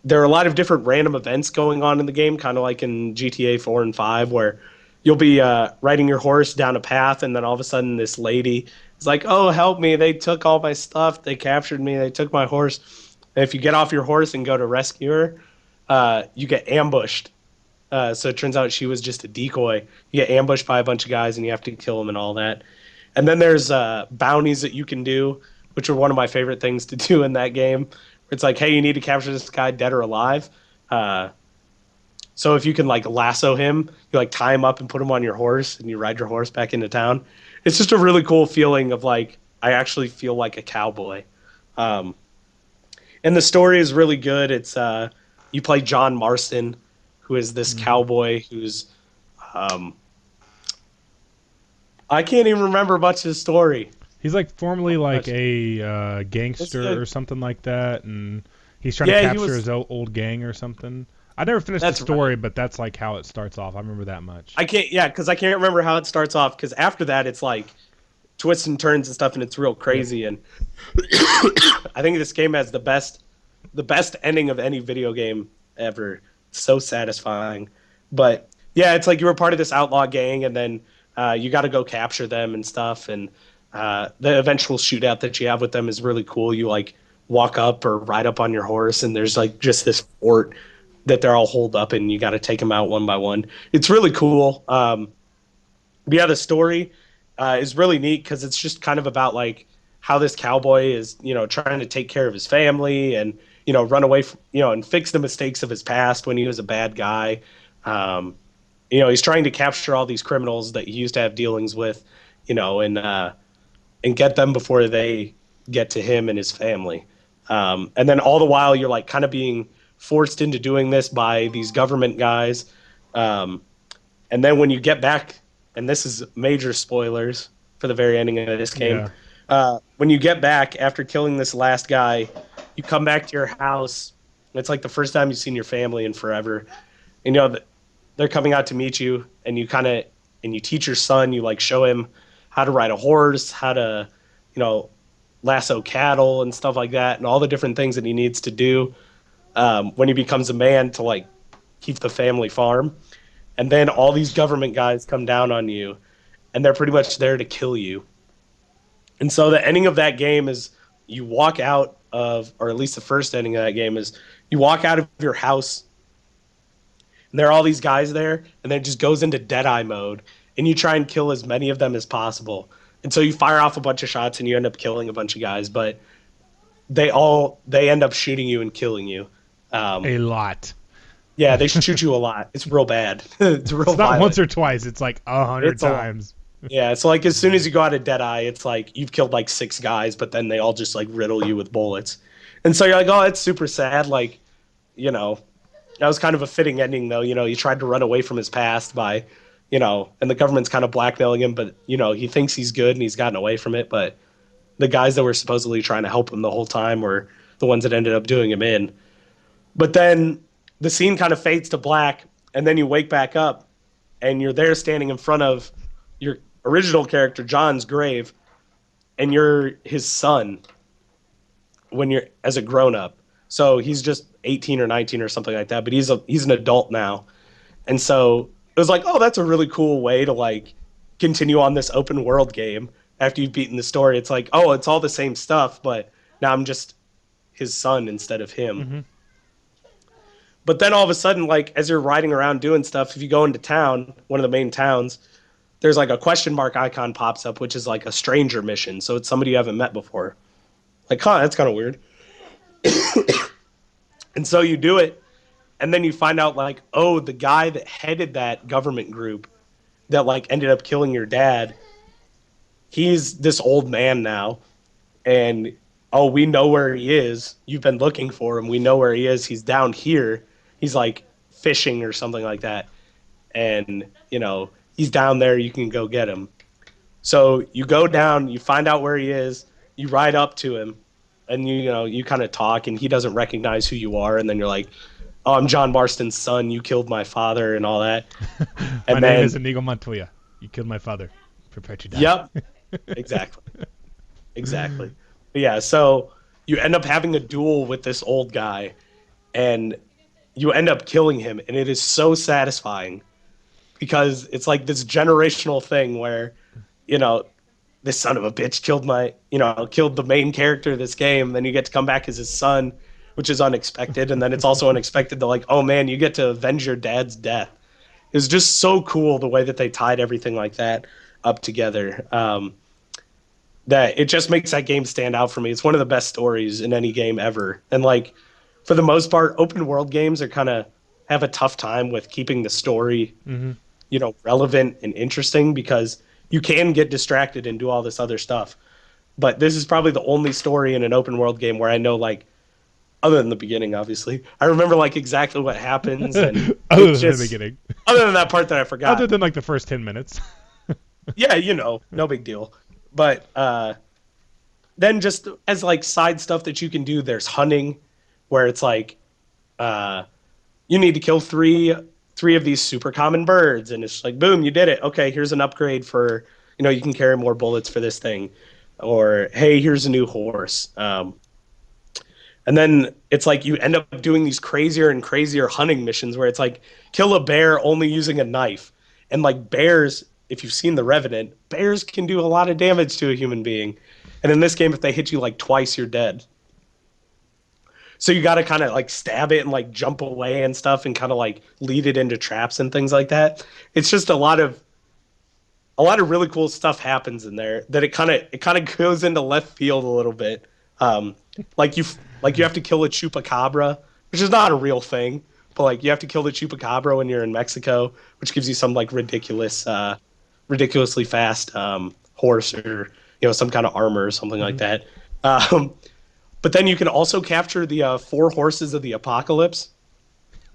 there are a lot of different random events going on in the game, kind of like in GTA 4 and 5, where you'll be riding your horse down a path, and then all of a sudden this lady is like, "Oh, help me! They took all my stuff. They captured me. They took my horse." And if you get off your horse and go to rescue her, you get ambushed. So it turns out she was just a decoy. You get ambushed by a bunch of guys, and you have to kill them and all that. And then there's bounties that you can do, which are one of my favorite things to do in that game. It's like, hey, you need to capture this guy dead or alive. Uh, so if you can like lasso him, you like tie him up and put him on your horse, and you ride your horse back into town. It's just a really cool feeling of like I actually feel like a cowboy. Um, and the story is really good. It's you play John Marston, who is this Hmm. cowboy who's um, I can't even remember much of his story. He's like formerly like Much. a Was he gangster or something like that, and he's trying to Yeah, he capture was. his old gang or something. I never finished the That's right. story, but that's like how it starts off. I remember that much. I can't. Yeah, because I can't remember how it starts off. Because after that, it's like twists and turns and stuff, and it's real Yep. crazy. And I think this game has the best ending of any video game ever. It's so satisfying. But yeah, it's like you were part of this outlaw gang, and then you got to go capture them and stuff. And the eventual shootout that you have with them is really cool. You like walk up or ride up on your horse, and there's like just this fort that they're all holed up, and you got to take them out one by one. It's really cool. But yeah, the story is really neat because it's just kind of about like how this cowboy is, trying to take care of his family and run away, and fix the mistakes of his past when he was a bad guy. Um, he's trying to capture all these criminals that he used to have dealings with, and get them before they get to him and his family. And then all the while, you're like kind of being forced into doing this by these government guys. Um, and then when you get back, and this is major spoilers for the very ending of this game, Yeah. when you get back after killing this last guy, you come back to your house. It's like the first time you've seen your family in forever. And, they're coming out to meet you, and you teach your son. You like show him how to ride a horse, how to, you know, lasso cattle and stuff like that, and all the different things that he needs to do when he becomes a man to like keep the family farm. And then all these government guys come down on you, and they're pretty much there to kill you. And so the ending of that game is you walk out of, or at least the first ending of that game is you walk out of your house, and there are all these guys there, and then it just goes into Deadeye mode, and you try and kill as many of them as possible. And so you fire off a bunch of shots and you end up killing a bunch of guys, but they end up shooting you and killing you. A lot. Yeah, they shoot you a lot. It's real bad. It's real It's not violent. once or twice. It's like 100 It's a lot. times. Yeah, so like as soon as you go out of Deadeye, it's like you've killed like 6 guys, but then they all just like riddle you with bullets. And so you're like, oh, it's super sad. Like, you know, that was kind of a fitting ending though. You know, he tried to run away from his past by, and the government's kind of blackmailing him, but he thinks he's good and he's gotten away from it. But the guys that were supposedly trying to help him the whole time were the ones that ended up doing him in. But then the scene kind of fades to black, and then you wake back up, and you're there standing in front of your original character John's grave, and you're his son when you're as a grown up. So he's just 18 or 19 or something like that, but he's an adult now. And so it was like, oh, that's a really cool way to like continue on this open world game after you've beaten the story. It's like, oh, it's all the same stuff, but now I'm just his son instead of him. Mm-hmm. But then all of a sudden, like as you're riding around doing stuff, if you go into town, one of the main towns, there's like a question mark icon pops up, which is like a stranger mission. So it's somebody you haven't met before. Like, huh, that's kind of weird. And so you do it, and then you find out like, oh, the guy that headed that government group that like ended up killing your dad, he's this old man now, and oh, we know where he is. You've been looking for him. We know where he is. He's down here. He's like fishing or something like that, and he's down there. You can go get him. So you go down, you find out where he is, you ride up to him, and you kind of talk, and he doesn't recognize who you are, and then you're like, oh, I'm John Marston's son. You killed my father and all that. My name is Inigo Montoya. You killed my father. Prepare to die. Yep. Exactly. Yeah, so you end up having a duel with this old guy, and you end up killing him, and it is so satisfying because it's like this generational thing where, this son of a bitch killed the main character of this game. Then you get to come back as his son, which is unexpected. And then it's also unexpected that like, oh man, you get to avenge your dad's death. It's just so cool the way that they tied everything like that up together. That it just makes that game stand out for me. It's one of the best stories in any game ever. And like, for the most part, open world games are kind of have a tough time with keeping the story, relevant and interesting because you can get distracted and do all this other stuff. But this is probably the only story in an open world game where I know, like, other than the beginning, obviously, I remember like exactly what happens. And other than the beginning, other than that part that I forgot, other than like the first 10 minutes. Yeah, no big deal. But then just as like side stuff that you can do, there's hunting, where it's like you need to kill three of these super common birds, and it's like boom, you did it. Okay, here's an upgrade for you can carry more bullets for this thing, or hey, here's a new horse. And then it's like you end up doing these crazier and crazier hunting missions where it's like kill a bear only using a knife, and like bears. If you've seen The Revenant, bears can do a lot of damage to a human being. And in this game, if they hit you like twice, you're dead. So you got to kind of like stab it and like jump away and stuff and kind of like lead it into traps and things like that. It's just a lot of really cool stuff happens in there that it kind of goes into left field a little bit. Like you have to kill a chupacabra, which is not a real thing, but like you have to kill the chupacabra when you're in Mexico, which gives you some like ridiculously fast horse or some kind of armor or something like that. But then you can also capture the 4 horses of the apocalypse,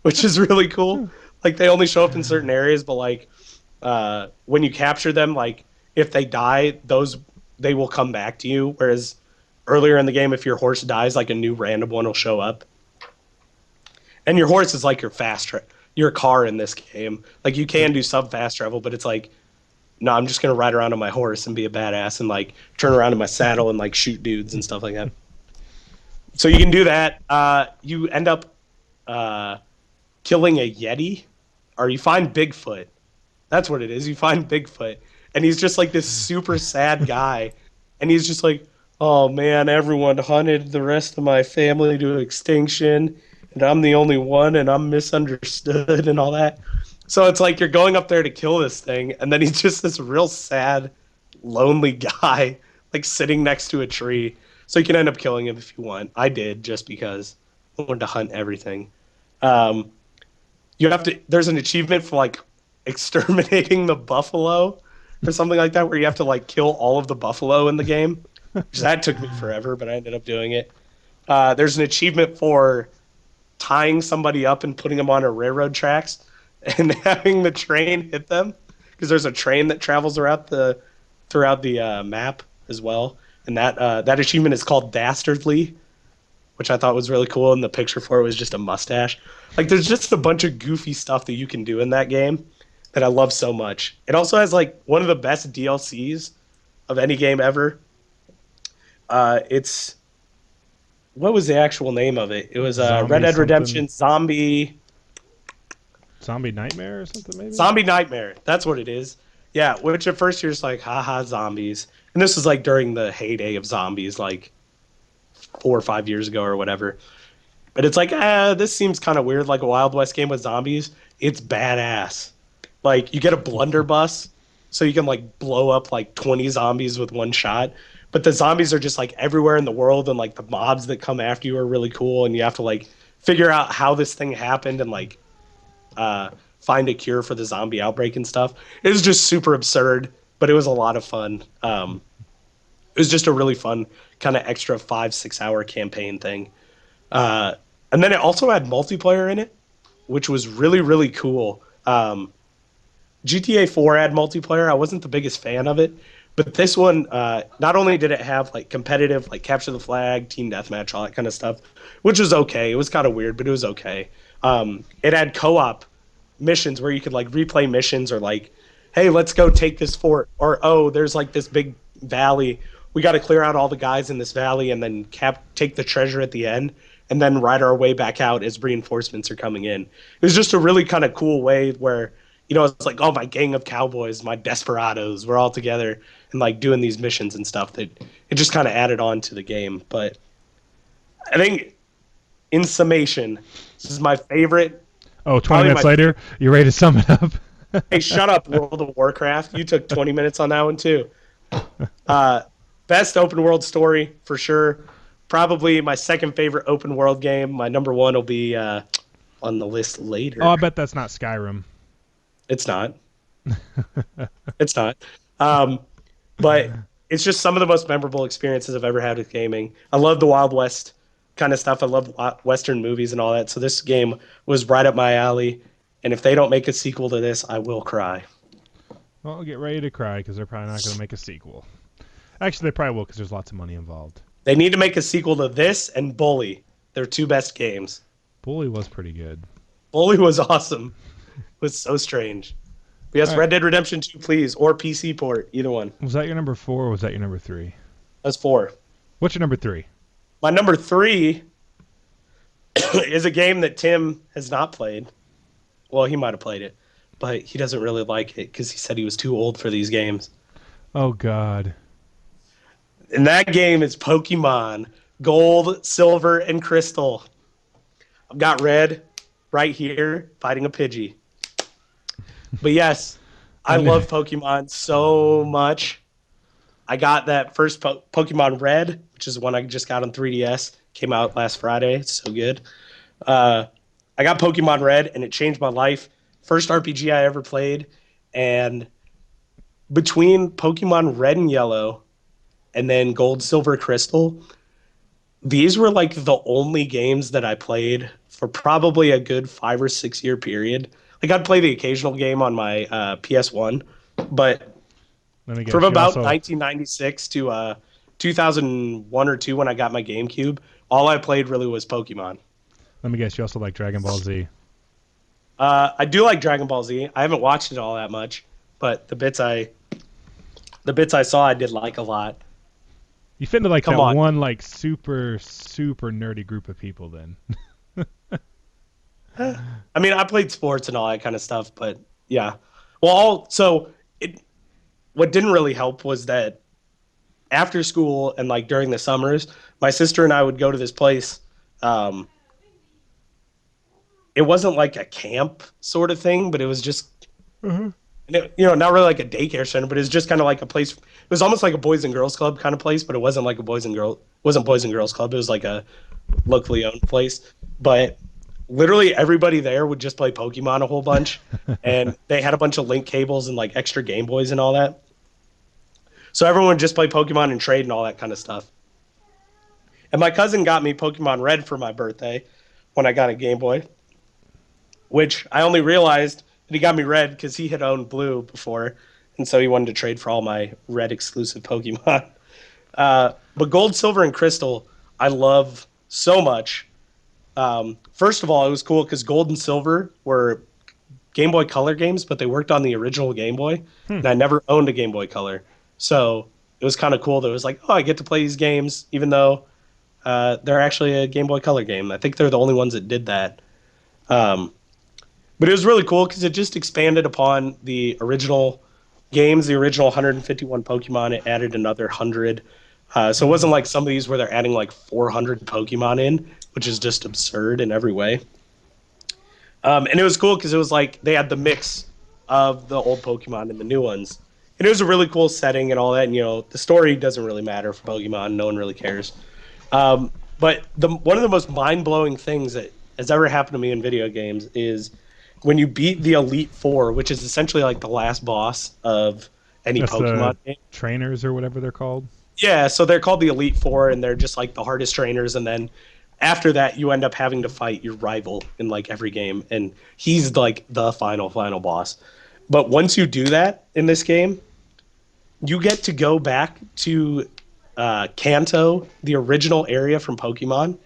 which is really cool. Like they only show up in certain areas, but like when you capture them, like if they die, they will come back to you. Whereas earlier in the game, if your horse dies, like a new random one will show up. And your horse is like your car in this game. Like you can do sub fast travel, but it's like, no, I'm just gonna ride around on my horse and be a badass and like turn around in my saddle and like shoot dudes and stuff like that. So you can do that. You end up killing a Yeti, or you find Bigfoot. That's what it is. You find Bigfoot, and he's just like this super sad guy, and he's just like, oh man, everyone hunted the rest of my family to extinction, and I'm the only one, and I'm misunderstood and all that. So it's like you're going up there to kill this thing, and then he's just this real sad, lonely guy like sitting next to a tree. So you can end up killing him if you want. I did just because I wanted to hunt everything. Um, you have to. There's an achievement for like exterminating the buffalo or something like that, where you have to like kill all of the buffalo in the game. Which that took me forever, but I ended up doing it. There's an achievement for tying somebody up and putting them on a railroad tracks and having the train hit them because there's a train that travels throughout the map as well. And that achievement is called Dastardly, which I thought was really cool. And the picture for it was just a mustache. Like there's just a bunch of goofy stuff that you can do in that game that I love so much. It also has like one of the best DLCs of any game ever. It's what was the actual name of it? It was Red Zombie Dead something. Redemption Zombie Nightmare or something maybe. Zombie Nightmare. That's what it is. Yeah, which at first you're just like, haha, zombies. And this was like during the heyday of zombies, like 4 or 5 years ago or whatever. But it's like, this seems kind of weird, like a Wild West game with zombies. It's badass. Like you get a blunderbuss, so you can like blow up like 20 zombies with one shot. But the zombies are just like everywhere in the world, and like the mobs that come after you are really cool, and you have to like figure out how this thing happened and like find a cure for the zombie outbreak and stuff. It was just super absurd, but it was a lot of fun. It was just a really fun kind of extra 5-6 hour campaign thing. And then it also had multiplayer in it, which was really, really cool. GTA 4 had multiplayer. I wasn't the biggest fan of it, but this one, not only did it have like competitive, like capture the flag, team deathmatch, all that kind of stuff, which was okay. It was kind of weird, but it was okay. It had co-op missions where you could like replay missions or like, hey, let's go take this fort, or oh, there's like this big valley. We got to clear out all the guys in this valley and then take the treasure at the end and then ride our way back out as reinforcements are coming in. It was just a really kind of cool way where, you know, it's like, oh, my gang of cowboys, my desperados, we're all together and like doing these missions and stuff that it just kind of added on to the game. But I think in summation, this is my favorite. Oh, 20 minutes later, you ready to sum it up? Hey, shut up, World of Warcraft. You took 20 minutes on that one, too. Best open world story, for sure. Probably my second favorite open world game. My number one will be on the list later. Oh, I bet that's not Skyrim. It's not. It's not. But it's just some of the most memorable experiences I've ever had with gaming. I love the Wild West kind of stuff. I love Western movies and all that. So this game was right up my alley. And if they don't make a sequel to this, I will cry. Well, get ready to cry because they're probably not going to make a sequel. Actually, they probably will because there's lots of money involved. They need to make a sequel to this and Bully. Their two best games. Bully was pretty good. Bully was awesome. It was so strange. But yes, right. Red Dead Redemption 2, please, or PC port, either one. Was that your number 4 or was that your number 3? That's 4. What's your number 3? My number 3 is a game that Tim has not played. Well, he might have played it, but he doesn't really like it because he said he was too old for these games. Oh, God. And that game is Pokemon Gold, Silver, and Crystal. I've got Red right here fighting a Pidgey. But yes, I love Pokemon so much. I got that first Pokemon Red, which is the one I just got on 3DS. Came out last Friday. It's so good. I got Pokemon Red, and it changed my life. First RPG I ever played. And between Pokemon Red and Yellow and then Gold, Silver, Crystal, these were like the only games that I played for probably a good 5 or 6 year period. Like I'd play the occasional game on my PS1, but from about 1996 to 2001 or 2 when I got my GameCube, all I played really was Pokemon. Let me guess, you also like Dragon Ball Z. I do like Dragon Ball Z. I haven't watched it all that much, but the bits I saw I did like a lot. You fit into like that one like super nerdy group of people then. I mean, I played sports and all that kind of stuff, but yeah. Well, what didn't really help was that after school and like during the summers, my sister and I would go to this place. It wasn't like a camp sort of thing, but it was just And it, not really like a daycare center, but it's just kind of like a place. It was almost like a boys and girls club kind of place, but it wasn't like a boys and girls club. It was like a locally owned place. But literally everybody there would just play Pokemon a whole bunch, and they had a bunch of link cables and like extra Game Boys and all that. So everyone would just play Pokemon and trade and all that kind of stuff. And my cousin got me Pokemon Red for my birthday when I got a Game Boy, which I only realized that he got me Red because he had owned Blue before, and so he wanted to trade for all my Red exclusive Pokemon. But Gold, Silver, and Crystal, I love so much. First of all, it was cool because Gold and Silver were Game Boy Color games, but they worked on the original Game Boy, and I never owned a Game Boy Color. So it was kind of cool that it was like, oh, I get to play these games, even though they're actually a Game Boy Color game. I think they're the only ones that did that. But it was really cool because it just expanded upon the original games, the original 151 Pokemon. It added another 100. So it wasn't like some of these where they're adding like 400 Pokemon in, which is just absurd in every way. And it was cool because it was like they had the mix of the old Pokemon and the new ones. And it was a really cool setting and all that. And, the story doesn't really matter for Pokemon. No one really cares. But one of the most mind-blowing things that has ever happened to me in video games is when you beat the Elite Four, which is essentially like the last boss of any That's Pokemon the game. trainers or whatever they're called. Yeah, so they're called the Elite Four, and they're just like the hardest trainers. And then after that, you end up having to fight your rival in like every game, and he's like the final boss. But once you do that in this game, you get to go back to Kanto, the original area from Pokemon,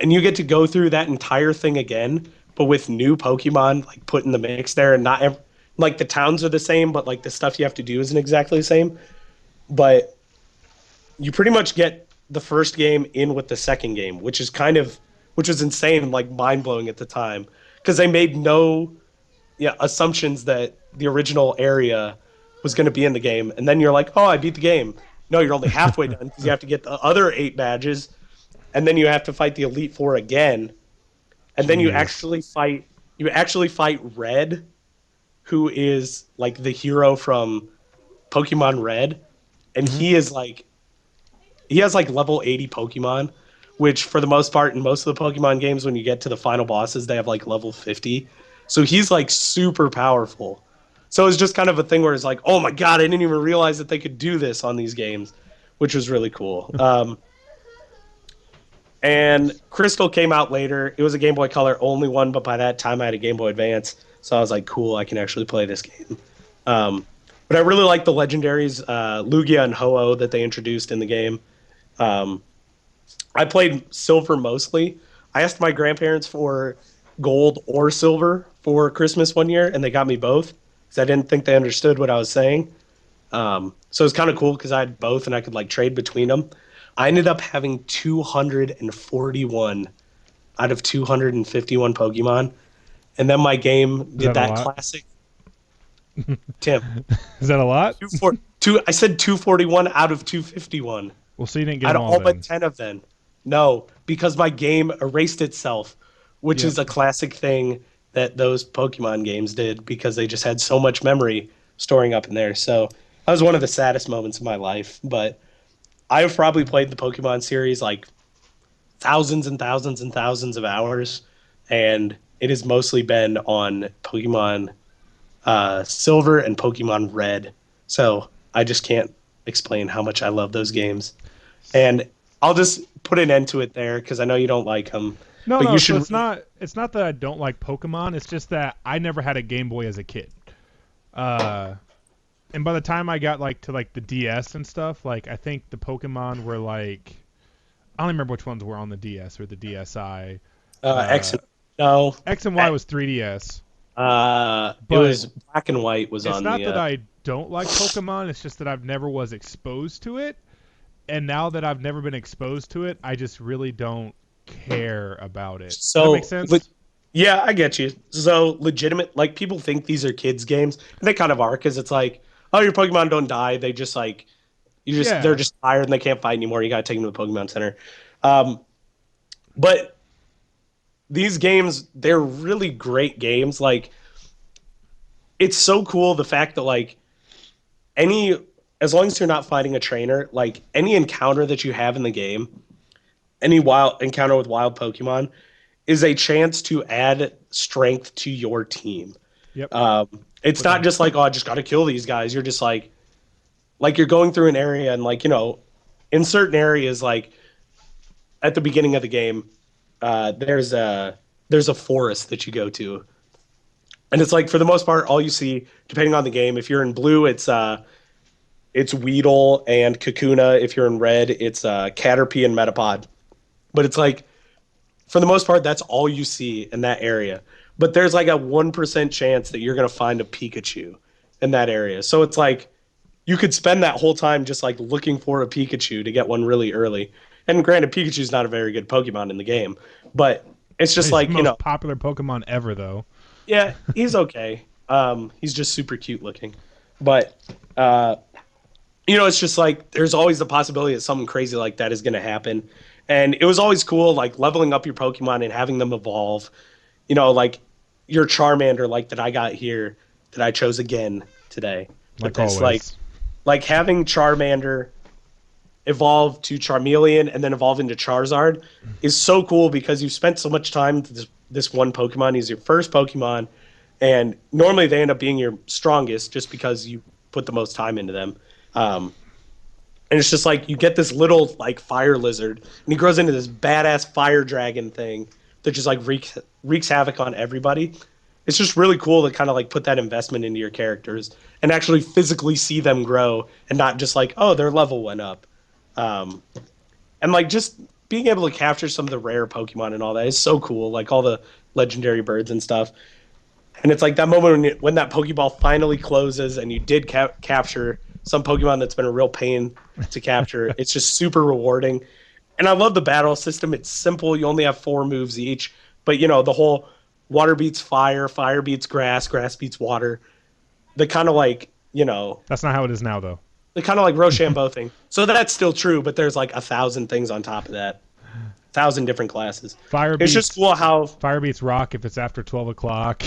and you get to go through that entire thing again, but with new Pokemon like put in the mix there, and not like the towns are the same, but like the stuff you have to do isn't exactly the same. But you pretty much get the first game in with the second game, which was insane and like mind blowing at the time because they made no assumptions that the original area was going to be in the game, and then you're like, oh, I beat the game. No, you're only halfway done because you have to get the other 8 badges, and then you have to fight the Elite Four again, and then you actually fight Red, who is like the hero from Pokemon Red, and he has like level 80 Pokemon, which for the most part in most of the Pokemon games, when you get to the final bosses, they have like level 50. So he's like super powerful. So it's just kind of a thing where it's like, oh my god, I didn't even realize that they could do this on these games, which was really cool. And Crystal came out later. It was a Game Boy Color only one, but by that time I had a Game Boy Advance, so I was like, cool, I can actually play this game. But I really like the legendaries, Lugia and Ho-Oh, that they introduced in the game. I played Silver mostly. I asked my grandparents for Gold or Silver for Christmas one year, and they got me both because I didn't think they understood what I was saying. So it was kind of cool because I had both and I could like trade between them. I ended up having 241 out of 251 Pokemon, and then my game did that classic. Tim, is that a lot? I said 241 out of 251. Well, so you didn't get out them of all but 10 of them. No, because my game erased itself, which is a classic thing that those Pokemon games did because they just had so much memory storing up in there. So that was one of the saddest moments of my life. But I've probably played the Pokemon series like thousands and thousands and thousands of hours, and it has mostly been on Pokemon Silver and Pokemon Red. So I just can't explain how much I love those games. And I'll just put an end to it there because I know you don't like them. No, but you should... so it's not that I don't like Pokemon. It's just that I never had a Game Boy as a kid. And by the time I got like to like the DS and stuff, like I think the Pokemon were like, I don't remember which ones were on the DS or the DSi. X and Y was 3DS. It was Black and White was on the... It's not that I don't like Pokemon, it's just that I've never was exposed to it. And now that I've never been exposed to it, I just really don't care about it. So, does that make sense? Yeah, I get you. So legitimate, like people think these are kids games, and they kind of are because it's like, oh, your Pokemon don't die. They just like, they're just tired and they can't fight anymore. You got to take them to the Pokemon Center. But these games, they're really great games. Like it's so cool the fact that like any as long as you're not fighting a trainer, like any encounter that you have in the game, any wild encounter with wild Pokemon is a chance to add strength to your team. Yep. It's not just like, oh, I just got to kill these guys. You're just like you're going through an area and like, in certain areas, like at the beginning of the game, there's a forest that you go to. And it's like, for the most part, all you see, depending on the game, if you're in blue, it's Weedle and Kakuna. If you're in red, it's Caterpie and Metapod. But it's like, for the most part, that's all you see in that area. But there's like a 1% chance that you're going to find a Pikachu in that area. So it's like, you could spend that whole time just like looking for a Pikachu to get one really early. And granted, Pikachu's not a very good Pokemon in the game, but it's just He's like, the most popular Pokemon ever, though. yeah, he's okay. He's just super cute looking. But, it's just like there's always the possibility that something crazy like that is going to happen. And it was always cool, like leveling up your Pokemon and having them evolve. Like your Charmander, like that I got here, that I chose again today. Like always. Like having Charmander evolve to Charmeleon and then evolve into Charizard is so cool because you've spent so much time with this one Pokemon. He's your first Pokemon, and normally they end up being your strongest just because you put the most time into them. And it's just like you get this little like fire lizard, and he grows into this badass fire dragon thing that just like wreaks havoc on everybody. It's just really cool to kind of like put that investment into your characters and actually physically see them grow and not just like, oh, their level went up. And like just being able to capture some of the rare Pokemon and all that is so cool. Like all the legendary birds and stuff. And it's like that moment when that Pokeball finally closes and you did capture some Pokemon that's been a real pain to capture. It's just super rewarding. And I love the battle system. It's simple. You only have 4 moves each. But, the whole water beats fire, fire beats grass, grass beats water. The kind of like, That's not how it is now, though. The kind of like Rochambeau thing. So that's still true, but there's like 1,000 things on top of that. 1,000 different classes. It's just cool how... Fire beats rock if it's after 12 o'clock.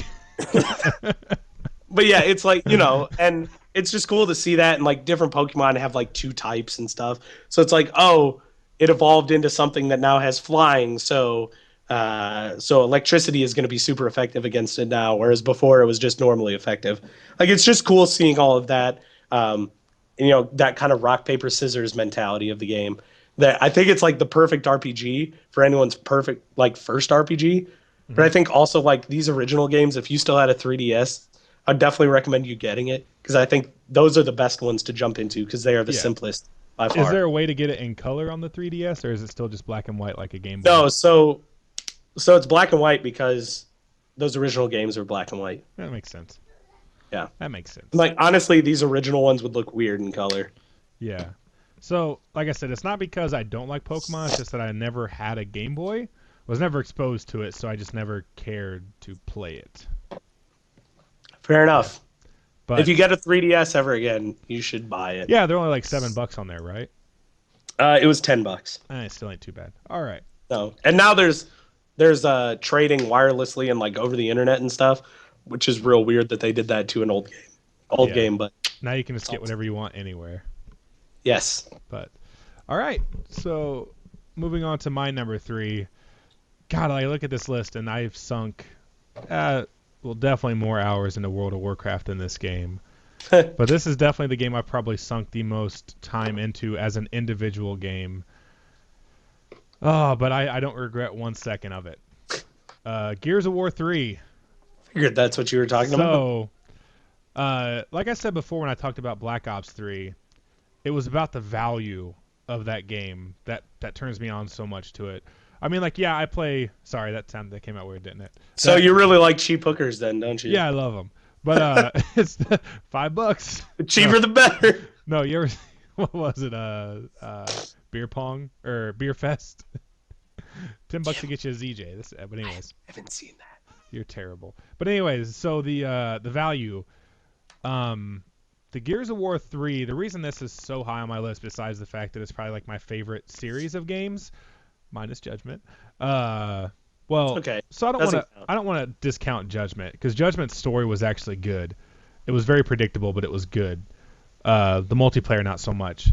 But yeah, it's like, and it's just cool to see that, and like different Pokemon have like 2 types and stuff. So it's like, oh, it evolved into something that now has flying, so electricity is going to be super effective against it now, whereas before it was just normally effective. Like, it's just cool seeing all of that, that kind of rock, paper, scissors mentality of the game. That I think it's like the perfect RPG for anyone's perfect like first RPG. Mm-hmm. But I think also like these original games, if you still had a 3DS, I'd definitely recommend you getting it because I think those are the best ones to jump into because they are the simplest by far. Is there a way to get it in color on the 3DS, or is it still just black and white like a Game Boy? No, so it's black and white because those original games are black and white. That makes sense. Yeah. That makes sense. Like, honestly, these original ones would look weird in color. Yeah. So, like I said, it's not because I don't like Pokemon, it's just that I never had a Game Boy, was never exposed to it, so I just never cared to play it. Fair enough. But if you get a 3DS ever again, you should buy it. Yeah, they're only like $7 on there, right? It was $10. It still ain't too bad. All right. No, and now there's trading wirelessly and like over the internet and stuff, which is real weird that they did that to an old game. But now you can just get whatever you want anywhere. Yes. But all right. So moving on to my number 3. God, I look at this list and I've sunk definitely more hours into World of Warcraft than this game. But this is definitely the game I've probably sunk the most time into as an individual game. Oh, but I don't regret 1 second of it. Gears of War 3. Figured that's what you were talking about. So, like I said before when I talked about Black Ops 3, it was about the value of that game that turns me on so much to it. I mean, like, yeah, I play... Sorry, that came out weird, didn't it? So you really like cheap hookers then, don't you? Yeah, I love them. But it's $5. The cheaper the better. No, you ever... What was it? Beer pong? Or Beer Fest? $10 to get you a ZJ. But anyways. I haven't seen that. You're terrible. But anyways, so the value... The Gears of War 3, the reason this is so high on my list, besides the fact that it's probably like my favorite series of games, minus Judgment. Okay. So I don't want to discount Judgment because Judgment's story was actually good. It was very predictable, but it was good. The multiplayer not so much.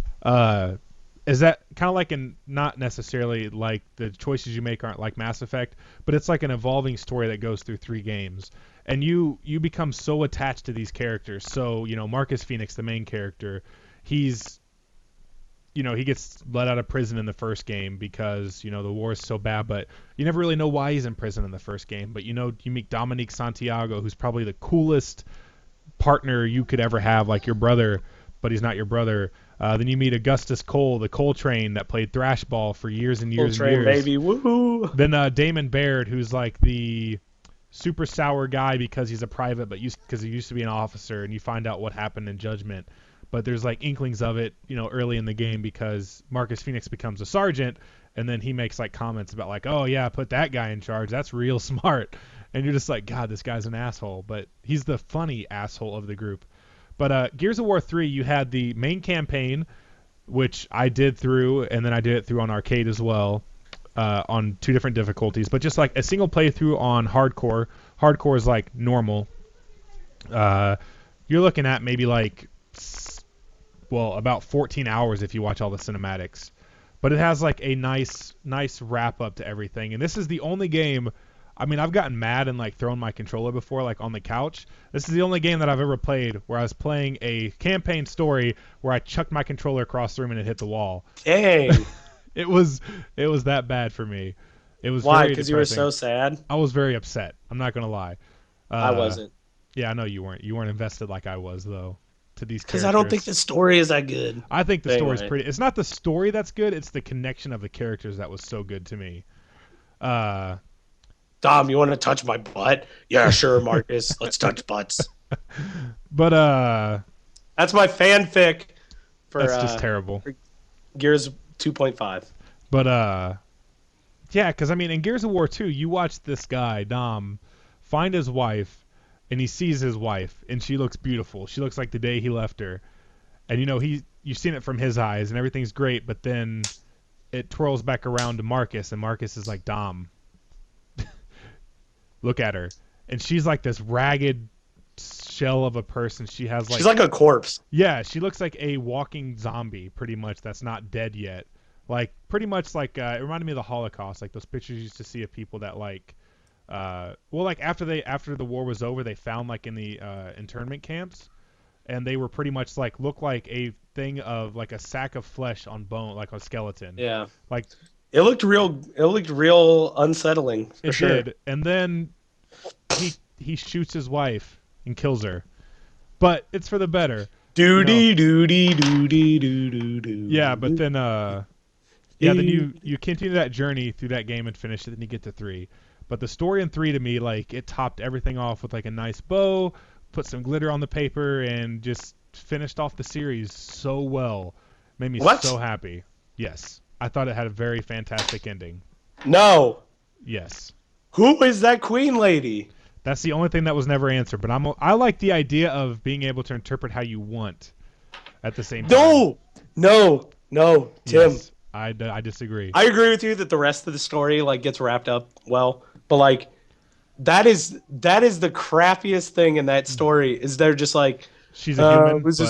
Is that kind of like not necessarily like the choices you make aren't like Mass Effect, but it's like an evolving story that goes through 3 games, and you become so attached to these characters. So Marcus Phoenix, the main character, he's he gets let out of prison in the first game because the war is so bad, but you never really know why he's in prison in the first game. But you meet Dominique Santiago, who's probably the coolest partner you could ever have, like your brother, but he's not your brother. Then you meet Augustus Cole, the Coltrane that played thrashball for years and years Coltrane, and years. baby, woohoo! Then Damon Baird, who's like the super sour guy because he's a private, but because he used to be an officer, and you find out what happened in Judgment. But there's like inklings of it, early in the game because Marcus Phoenix becomes a sergeant, and then he makes like comments about like, oh yeah, put that guy in charge. That's real smart. And you're just like, God, this guy's an asshole, but he's the funny asshole of the group. But Gears of War 3, you had the main campaign, which I did through, and then I did it through on arcade as well, on 2 different difficulties. But just like a single playthrough on hardcore. Hardcore is like normal. You're looking at maybe like, about 14 hours if you watch all the cinematics. But it has like a nice wrap up to everything. And this is the only game. I mean, I've gotten mad and like thrown my controller before, like on the couch. This is the only game that I've ever played where I was playing a campaign story where I chucked my controller across the room and it hit the wall. Dang. It was that bad for me. It was Why? Because you were so sad? I was very upset. I'm not gonna lie. I wasn't. Yeah, I know you weren't. You weren't invested like I was though to these characters. Because I don't think the story is that good. I think the story's pretty. It's not the story that's good. It's the connection of the characters that was so good to me. Dom, you want to touch my butt? Yeah, sure, Marcus. Let's touch butts. But that's my fanfic for that's just terrible. For Gears 2.5. But yeah, because I mean, in Gears of War 2, you watch this guy Dom find his wife, and he sees his wife, and she looks beautiful. She looks like the day he left her, and you've seen it from his eyes, and everything's great. But then it twirls back around to Marcus, and Marcus is like, Dom, look at her, and she's like this ragged shell of a person. She's like a corpse. Yeah, she looks like a walking zombie, pretty much. That's not dead yet. Like pretty much like it reminded me of the Holocaust, like those pictures you used to see of people that like, like after the war was over, they found like in the internment camps, and they were pretty much like look like a thing of like a sack of flesh on bone, like a skeleton. Yeah, like. It looked real unsettling. For sure. Did. And then he shoots his wife and kills her, but it's for the better. Doody. Yeah, but then then you continue that journey through that game and finish it, and you get to 3. But the story in 3 to me, like, it topped everything off with like a nice bow, put some glitter on the paper, and just finished off the series so well. Made me so happy. Yes. I thought it had a very fantastic ending. No. Yes. Who is that queen lady? That's the only thing that was never answered. But I like the idea of being able to interpret how you want at the same time. No, Tim. Yes, I disagree. I agree with you that the rest of the story like gets wrapped up well, but like that is the crappiest thing in that story. Is they're just like she's a human. It was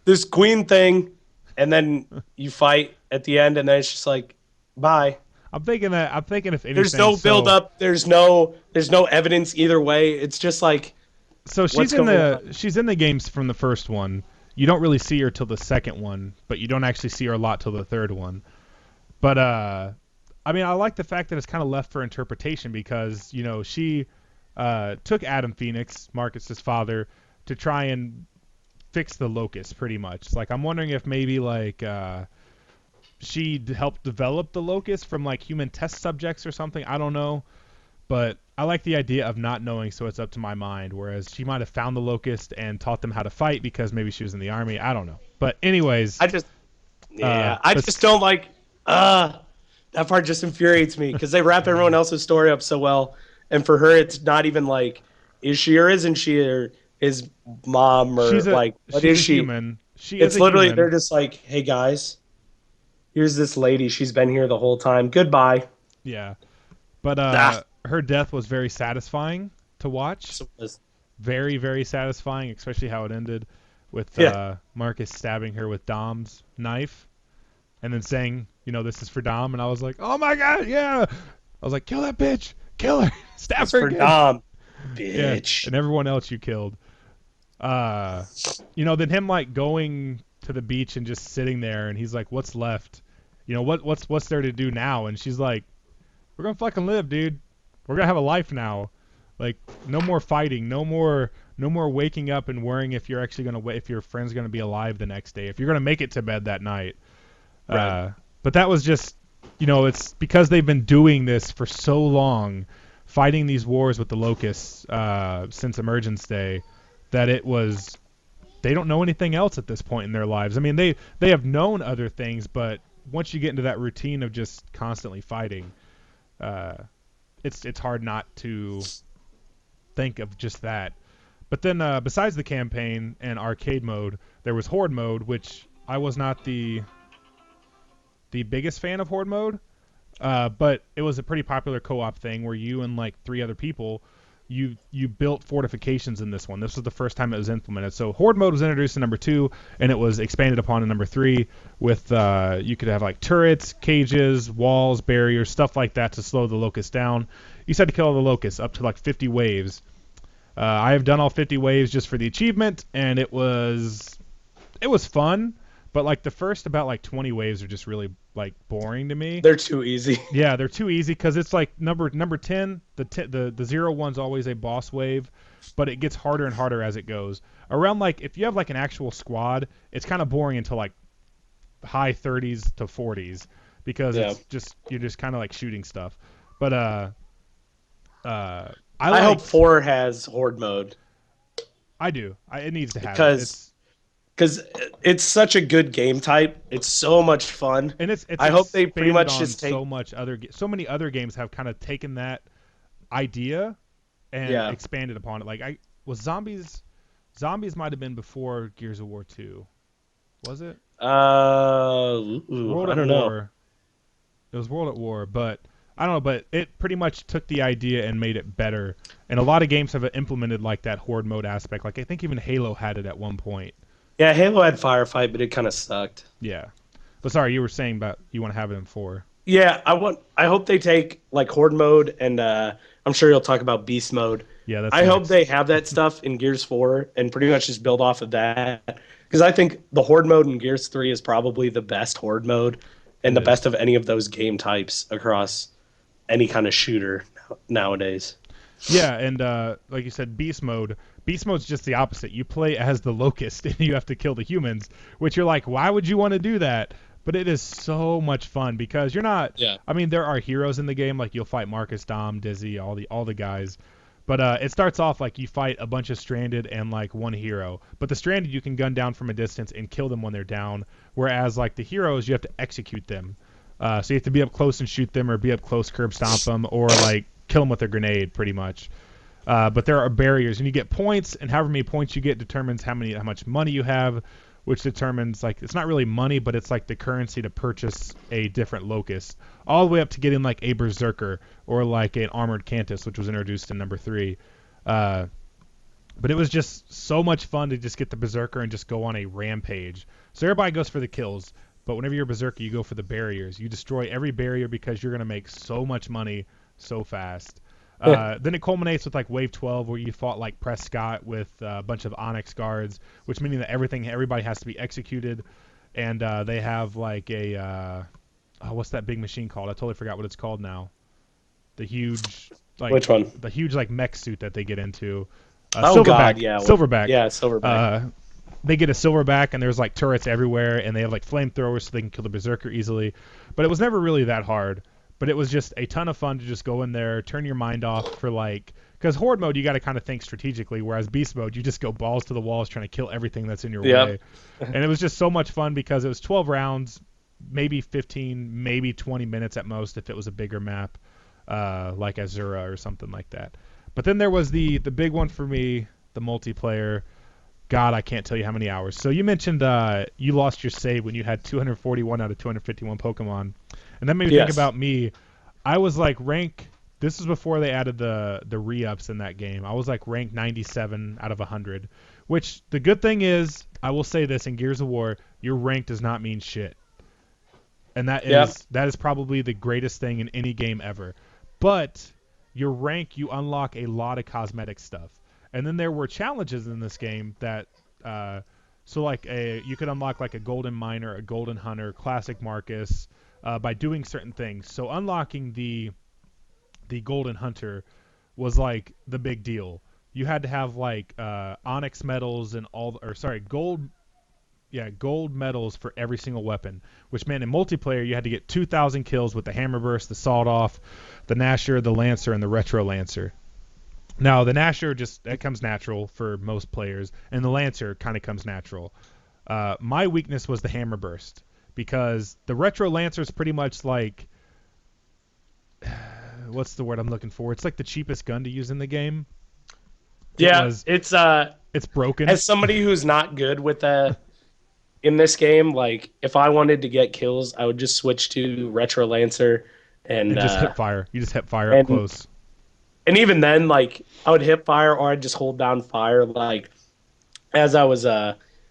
this queen thing, and then you fight at the end, and then it's just like, bye. I'm thinking if anything, there's no build up. There's no evidence either way. It's just like. So she's in the games from the first one. You don't really see her till the second one, but you don't actually see her a lot till the third one. But I mean, I like the fact that it's kind of left for interpretation because she took Adam Phoenix, Marcus's father, to try and fix the locust, pretty much. Like I'm wondering if maybe like. She helped develop the locust from like human test subjects or something. I don't know, but I like the idea of not knowing, so it's up to my mind. Whereas she might have found the locust and taught them how to fight because maybe she was in the army. I don't know. But anyways, I just don't like. That part just infuriates me because they wrap everyone else's story up so well, and for her, it's not even like, is she or isn't she his mom or what is she? Human. It's literally they're just like, hey guys. Here's this lady. She's been here the whole time. Goodbye. Yeah. But her death was very satisfying to watch. very, very satisfying, especially how it ended with Yeah. Marcus stabbing her with Dom's knife and then saying, this is for Dom. And I was like, oh my God, yeah. I was like, kill that bitch. Kill her. Stab It's her for again. Dom, Yeah. bitch. And everyone else you killed. Then him like going to the beach and just sitting there and he's like, what's left? What's there to do now? And she's like, we're going to fucking live, dude. We're going to have a life now. Like, no more fighting, no more waking up and worrying if you're actually if your friend's gonna be alive the next day, if you're gonna make it to bed that night. Right. But that was just, it's because they've been doing this for so long, fighting these wars with the locusts since Emergence Day, that they don't know anything else at this point in their lives. I mean, they have known other things, but once you get into that routine of just constantly fighting, it's hard not to think of just that. But then besides the campaign and arcade mode, there was horde mode, which I was not the biggest fan of horde mode, but it was a pretty popular co-op thing where you and like 3 other people, you built fortifications in this one. This was the first time it was implemented. So horde mode was introduced in number 2, and it was expanded upon in number 3 with you could have like turrets, cages, walls, barriers, stuff like that to slow the locusts down. You just had to kill all the locusts up to like 50 waves. I have done all 50 waves just for the achievement, and it was fun, but like the first about like 20 waves are just really like boring to me. They're too easy. Yeah, they're too easy because it's like number 10, the 0-1's always a boss wave, but it gets harder and harder as it goes. Around like if you have like an actual squad, it's kind of boring until like high 30s to 40s because Yeah. it's just you're just kind of like shooting stuff. But I hope 4 has horde mode I do. It needs to have it. because it's such a good game type. It's so much fun. And it's I hope they pretty expanded much on just take so many other games have kind of taken that idea and Yeah. expanded upon it. Like zombies might have been before Gears of War 2. Was it? World I at don't know. War. It was World at War, but I don't know, but it pretty much took the idea and made it better. And a lot of games have implemented like that horde mode aspect. Like I think even Halo had it at one point. Yeah, Halo had Firefight, but it kind of sucked. Yeah. But sorry, you were saying about you want to have it in 4. Yeah, I hope they take like horde mode, and I'm sure you'll talk about beast mode. Yeah, that's I hope next. they have that stuff in Gears 4 and pretty much just build off of that, because I think the horde mode in Gears 3 is probably the best horde mode and It the is. best of any of those game types across any kind of shooter nowadays. Yeah, and like you said, beast mode. Beast mode's just the opposite. You play as the locust and you have to kill the humans, which you're like, why would you want to do that? But it is so much fun because you're not. Yeah. I mean, there are heroes in the game, like you'll fight Marcus, Dom, Dizzy, all the guys. But it starts off like you fight a bunch of stranded and like one hero. But the stranded you can gun down from a distance and kill them when they're down, whereas like the heroes you have to execute them. So you have to be up close and shoot them, or be up close, curb stomp them, or like kill them with a grenade, pretty much. But there are barriers, and you get points, and however many points you get determines how much money you have, which determines like it's not really money, but it's like the currency to purchase a different locust, all the way up to getting like a berserker or like an armored Cantus, which was introduced in number 3. But it was just so much fun to just get the berserker and just go on a rampage. So everybody goes for the kills. But whenever you're a berserker, you go for the barriers. You destroy every barrier because you're going to make so much money so fast. Then it culminates with like Wave 12, where you fought like Prescott with a bunch of Onyx guards, which meaning that everybody has to be executed. And they have like what's that big machine called? I totally forgot what it's called now. The huge, like Which one? The huge like mech suit that they get into. Oh Silverback. God, yeah, Silverback. Yeah, Silverback. They get a silverback, and there's like turrets everywhere, and they have like flamethrowers so they can kill the berserker easily. But it was never really that hard. But it was just a ton of fun to just go in there, turn your mind off for like, because horde mode you got to kind of think strategically, whereas beast mode you just go balls to the walls trying to kill everything that's in your way. And it was just so much fun because it was 12 rounds, maybe 15, maybe 20 minutes at most if it was a bigger map, like Azura or something like that. But then there was the big one for me, the multiplayer. God, I can't tell you how many hours. So you mentioned you lost your save when you had 241 out of 251 Pokemon. And that made me think about me. I was like rank this was before they added the re-ups in that game. I was like ranked 97 out of 100, which the good thing is, I will say this, in Gears of War, your rank does not mean shit. And that is probably the greatest thing in any game ever. But your rank, you unlock a lot of cosmetic stuff. And then there were challenges in this game that so like you could unlock like a golden miner, a golden hunter, classic Marcus by doing certain things. So unlocking the golden hunter was like the big deal. You had to have like onyx medals and gold medals for every single weapon, which meant in multiplayer you had to get 2,000 kills with the Hammerburst, the Sawed-Off, the Gnasher, the Lancer, and the Retro Lancer. Now, the Gnasher that comes natural for most players, and the Lancer kind of comes natural. My weakness was the Hammerburst, because the Retro Lancer is pretty much like... what's the word I'm looking for? It's like the cheapest gun to use in the game. It's broken. As somebody who's not good with in this game, like if I wanted to get kills, I would just switch to Retro Lancer and just hip fire. You just hip fire up close. And even then, like I would hip fire or I'd just hold down fire. Like as I was,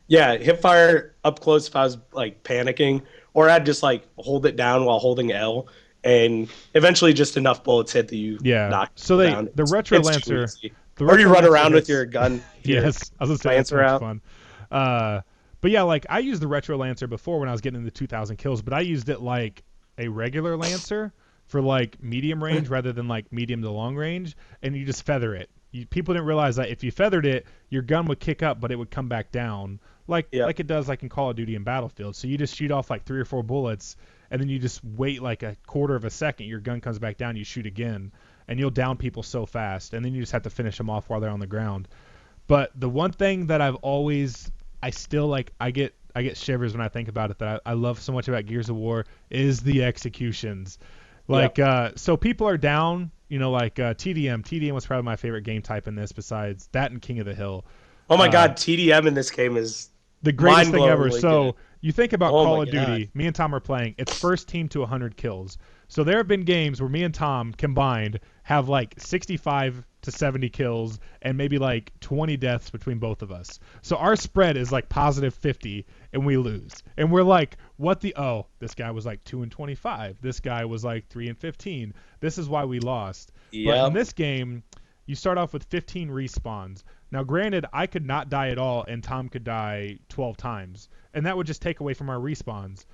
hip fire up close if I was like panicking, or I'd just like hold it down while holding L. And eventually, just enough bullets hit that you knock down. The Retro Lancer, or you run around with your gun. Yes, I was gonna say that's fun. But yeah, like I used the Retro Lancer before when I was getting into 2,000 kills, but I used it like a regular Lancer for like medium range rather than like medium to long range, and you just feather it. People didn't realize that if you feathered it, your gun would kick up, but it would come back down, like it does like in Call of Duty and Battlefield. So you just shoot off like 3 or 4 bullets, and then you just wait like a quarter of a second. Your gun comes back down, you shoot again, and you'll down people so fast, and then you just have to finish them off while they're on the ground. But the one thing that I get shivers when I think about it, that I love so much about Gears of War, is the executions. Like, so people are down, like TDM. TDM was probably my favorite game type in this, besides that and King of the Hill. Oh my God, TDM in this game is the greatest thing ever. So good. You think about Call of Duty, me and Tom are playing, it's first team to 100 kills. So there have been games where me and Tom combined have like 65 to 70 kills and maybe like 20 deaths between both of us. So our spread is like positive 50 and we lose. And we're like, this guy was like 2 and 25. This guy was like 3 and 15. This is why we lost. Yep. But in this game, you start off with 15 respawns. Now, granted, I could not die at all and Tom could die 12 times. And that would just take away from our respawns.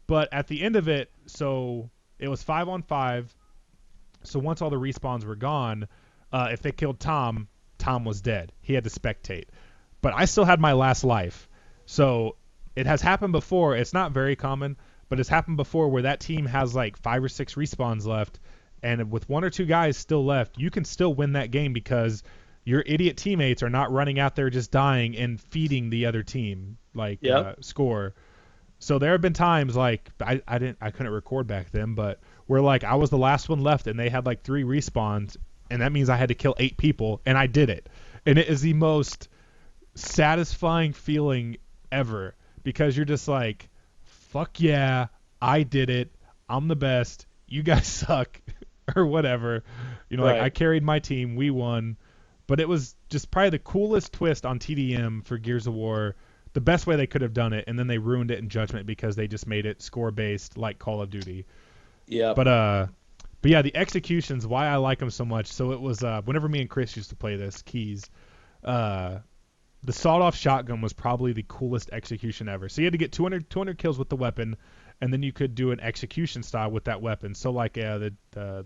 But at the end of it, so it was 5-on-5. So once all the respawns were gone, if they killed Tom, Tom was dead. He had to spectate. But I still had my last life. So it has happened before. It's not very common, but it's happened before where that team has like 5 or 6 respawns left. And with 1 or 2 guys still left, you can still win that game because your idiot teammates are not running out there just dying and feeding the other team score. So there have been times like I couldn't record back then, but where like I was the last one left and they had like 3 respawns, and that means I had to kill 8 people, and I did it. And it is the most satisfying feeling ever, because you're just like, fuck yeah, I did it. I'm the best. You guys suck or whatever. Like I carried my team. We won. But it was just probably the coolest twist on TDM for Gears of War. The best way they could have done it, and then they ruined it in Judgment because they just made it score-based like Call of Duty. Yeah. But yeah, the executions, why I like them so much. So it was whenever me and Chris used to play this, Keys, the sawed-off shotgun was probably the coolest execution ever. So you had to get 200 kills with the weapon, and then you could do an execution style with that weapon. So like the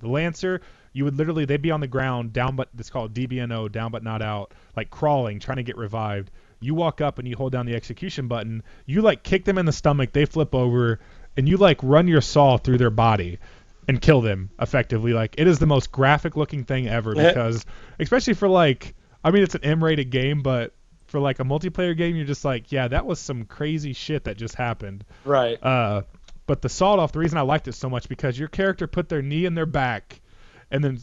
Lancer, you would literally, they'd be on the ground, down but, it's called DBNO, down but not out, like crawling, trying to get revived. You walk up and you hold down the execution button. You like kick them in the stomach, they flip over, and you like run your saw through their body and kill them effectively. Like, it is the most graphic looking thing ever, because especially for like, I mean, it's an M-rated game, but for like a multiplayer game, you're just like, yeah, that was some crazy shit that just happened. Right. But the sawed-off, the reason I liked it so much, because your character put their knee in their back and then,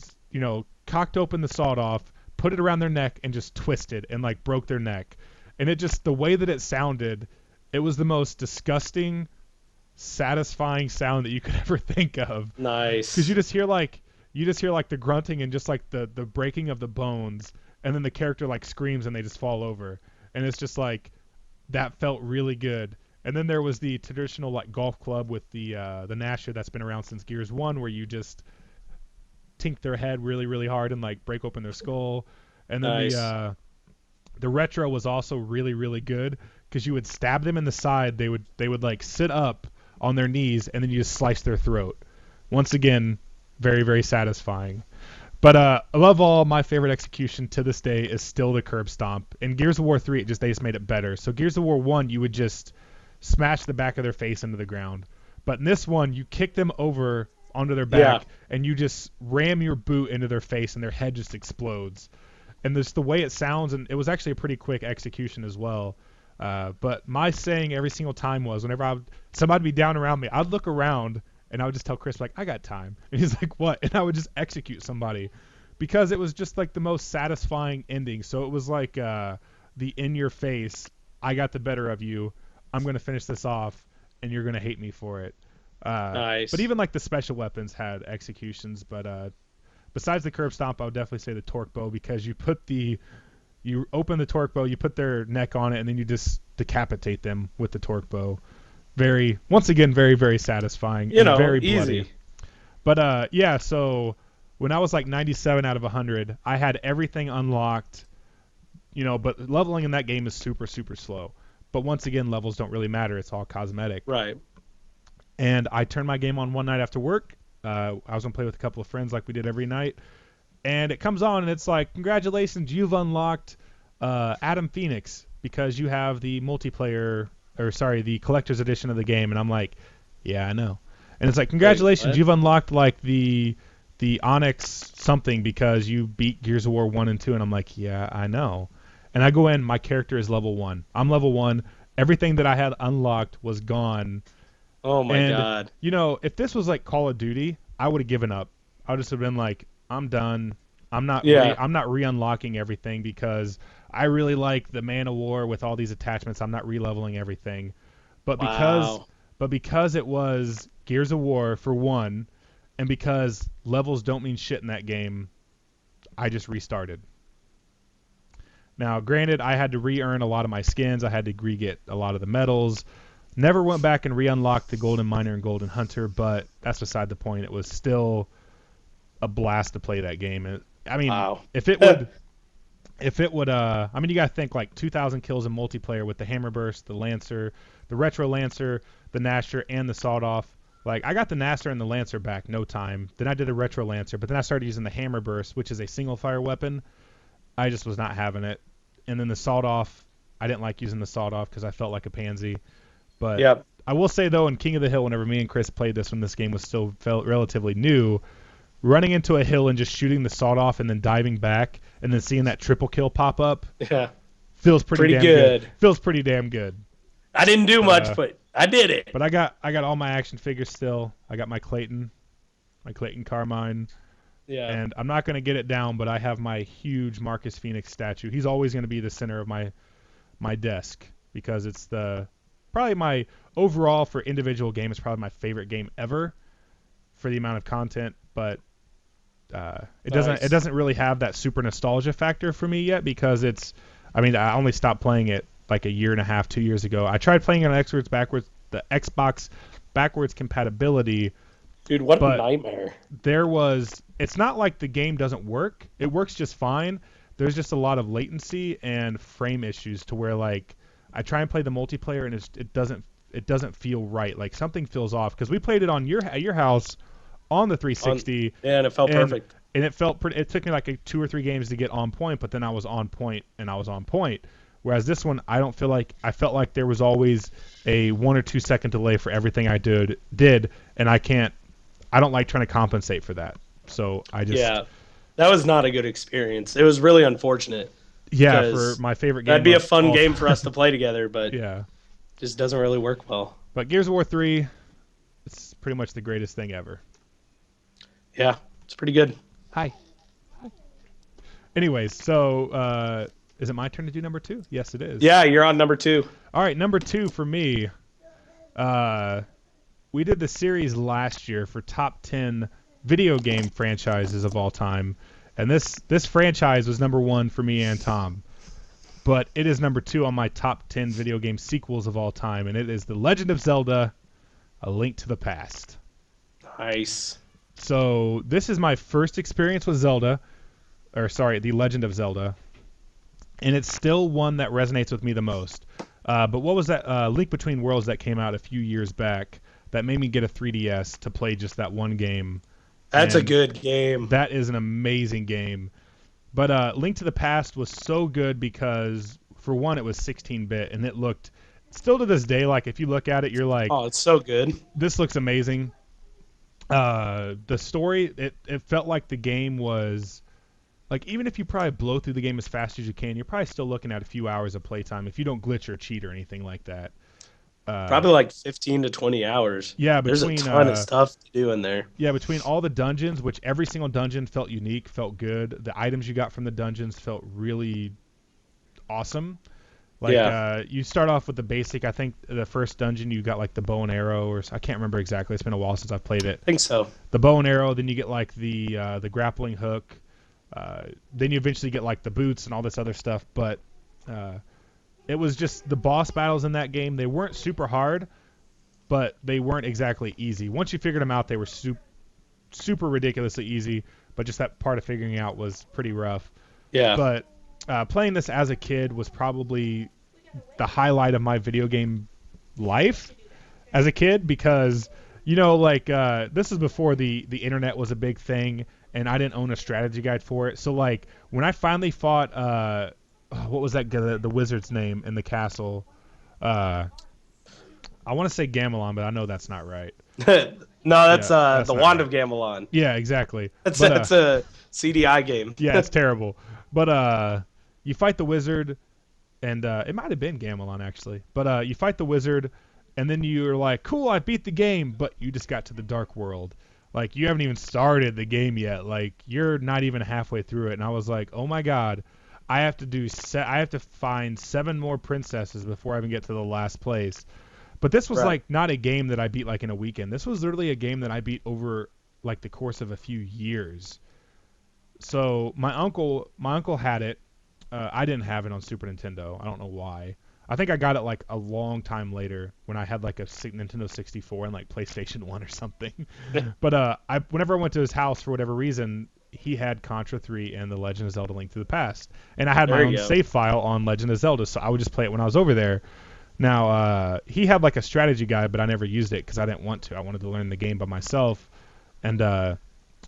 cocked open the sawed-off, put it around their neck, and just twisted and like broke their neck. And it just, the way that it sounded, it was the most disgusting, satisfying sound that you could ever think of. Nice. Because you just hear like, you just hear like the grunting and just like the breaking of the bones, and then the character like screams and they just fall over, and it's just like that felt really good. And then there was the traditional like golf club with the Nasher that's been around since Gears 1, where you just tink their head really really hard and like break open their skull. And then Nice. the retro was also really really good because you would stab them in the side, they would like sit up on their knees, and then you just slice their throat. Once again, very very satisfying. But above all, my favorite execution to this day is still the curb stomp. In Gears of War 3, they just made it better. So Gears of War 1, you would just smash the back of their face into the ground. But in this one, you kick them over onto their back, and you just ram your boot into their face, and their head just explodes. And just the way it sounds, and it was actually a pretty quick execution as well. But my saying every single time was, whenever somebody would be down around me, I'd look around, and I would just tell Chris, like, I got time. And he's like, what? And I would just execute somebody. Because it was just, like, the most satisfying ending. So it was like the in-your-face, I got the better of you, I'm going to finish this off, and you're going to hate me for it. Nice. But even, like, the special weapons had executions. But besides the curb stomp, I would definitely say the torque bow, because you open the torque bow, you put their neck on it, and then you just decapitate them with the torque bow. Once again, very, very satisfying. Very bloody. Easy. But yeah, so when I was like 97 out of 100, I had everything unlocked, but leveling in that game is super, super slow. But once again, levels don't really matter. It's all cosmetic. Right. And I turned my game on one night after work. I was going to play with a couple of friends like we did every night. And it comes on, and it's like, congratulations, you've unlocked Adam Phoenix because you have the the collector's edition of the game. And I'm like, yeah, I know. And it's like, congratulations, Wait, you've unlocked like the Onyx something because you beat Gears of War 1 and 2. And I'm like, yeah, I know. And I go in, my character is level 1. I'm level 1. Everything that I had unlocked was gone. Oh my god. If this was like Call of Duty, I would have given up. I would just have been like, I'm done. I'm not re-unlocking everything because I really like the Man of War with all these attachments. I'm not re-leveling everything. But because it was Gears of War for one, and because levels don't mean shit in that game, I just restarted. Now, granted, I had to re-earn a lot of my skins. I had to re-get a lot of the medals. Never went back and re-unlocked the Golden Miner and Golden Hunter, but that's beside the point. It was still a blast to play that game. I mean, wow. if it would, you gotta think like 2,000 kills in multiplayer with the Hammerburst, the Lancer, the Retro Lancer, the Nasher, and the Sawed-Off. Like, I got the Nasher and the Lancer back no time. Then I did a Retro Lancer, but then I started using the Hammerburst, which is a single-fire weapon. I just was not having it. And then the Sawed-Off, I didn't like using the Sawed-Off because I felt like a pansy. But yep. I will say, though, in King of the Hill, whenever me and Chris played this when this game was still felt relatively new, running into a hill and just shooting the Sawed-Off and then diving back and then seeing that triple kill pop up feels pretty damn good. Feels pretty damn good. I didn't do much, but I did it. But I got all my action figures still. I got my Clayton Carmine. Yeah. And I'm not going to get it down, but I have my huge Marcus Phoenix statue. He's always going to be the center of my desk because it's probably my overall for individual game. It's probably my favorite game ever for the amount of content, but it doesn't really have that super nostalgia factor for me yet because I only stopped playing it like a year and a half, 2 years ago. I tried playing it on the Xbox backwards compatibility. Dude, what a nightmare. It's not like the game doesn't work. It works just fine. There's just a lot of latency and frame issues to where like I try and play the multiplayer and it doesn't feel right. Like something feels off because we played it at your house on the 360. And it felt perfect. And it felt pretty. It took me like 2 or 3 games to get on point, but then I was on point and I was on point. Whereas this one, I felt like there was always a 1 or 2 second delay for everything I did, and I don't like trying to compensate for that. So that was not a good experience. It was really unfortunate. Yeah, for my favorite game. That'd be a fun game for us to play together, but just doesn't really work well. But Gears of War 3, it's pretty much the greatest thing ever. Yeah, it's pretty good. Hi. Anyways, so is it my turn to do number 2? Yes, it is. Yeah, you're on number 2. All right, number 2 for me. We did the series last year for top 10 video game franchises of all time, and this franchise was number 1 for me and Tom. But it is number 2 on my top 10 video game sequels of all time, and it is The Legend of Zelda: A Link to the Past. Nice. So this is my first experience with Zelda, The Legend of Zelda, and it's still one that resonates with me the most. But what was that Link Between Worlds that came out a few years back that made me get a 3DS to play just that one game? That's a And good game. that is an amazing game. But Link to the Past was so good because, for one, it was 16-bit, and it looked, still to this day, like if you look at it, you're like, Oh, it's so good. this looks amazing. The story, it felt like the game was, like, even if you probably blow through the game as fast as you can, you're probably still looking at a few hours of playtime if you don't glitch or cheat or anything like that. Probably like 15 to 20 hours. Yeah, There's a between ton of stuff to do in there. yeah, between all the dungeons, which every single dungeon felt unique, felt good. The items you got from the dungeons felt really awesome. Like, Yeah. you start off with the basic. I think the first dungeon you got like the bow and arrow, or I can't remember exactly. It's been a while since I've played it. I think so. The bow and arrow. Then you get like the grappling hook. Then you eventually get like the boots and all this other stuff. But it was just the boss battles in that game. They weren't super hard, but they weren't exactly easy. Once you figured them out, they were super ridiculously easy. But just that part of figuring out was pretty rough. Yeah. But playing this as a kid was probably the highlight of my video game life as a kid because, like, this is before the internet was a big thing, and I didn't own a strategy guide for it. So, like, when I finally fought, what was that guy, the wizard's name in the castle? I want to say Gamelon, but I know that's not right. No, that's that's the not Wand right. of Gamelon. Yeah, exactly. That's But, that's a CDI game. yeah, it's terrible. But you fight the wizard, and it might have been Gamelon actually. But you fight the wizard, and then you're like, "Cool, I beat the game," but you just got to the Dark World. Like, you haven't even started the game yet. Like, you're not even halfway through it. And I was like, "Oh my god, I have to find 7 more princesses before I even get to the last place." But this was Right. like not a game that I beat like in a weekend. This was literally a game that I beat over like the course of a few years. So my uncle had it. I didn't have it on Super Nintendo. I don't know why. I think I got it like a long time later when I had like a Nintendo 64 and like PlayStation 1 or something. But whenever I went to his house for whatever reason, he had Contra 3 and The Legend of Zelda: Link to the Past, and I had my There own you go. save file on Legend of Zelda, so I would just play it when I was over there. Now, he had like a strategy guide, but I never used it because I didn't want to. I wanted to learn the game by myself, and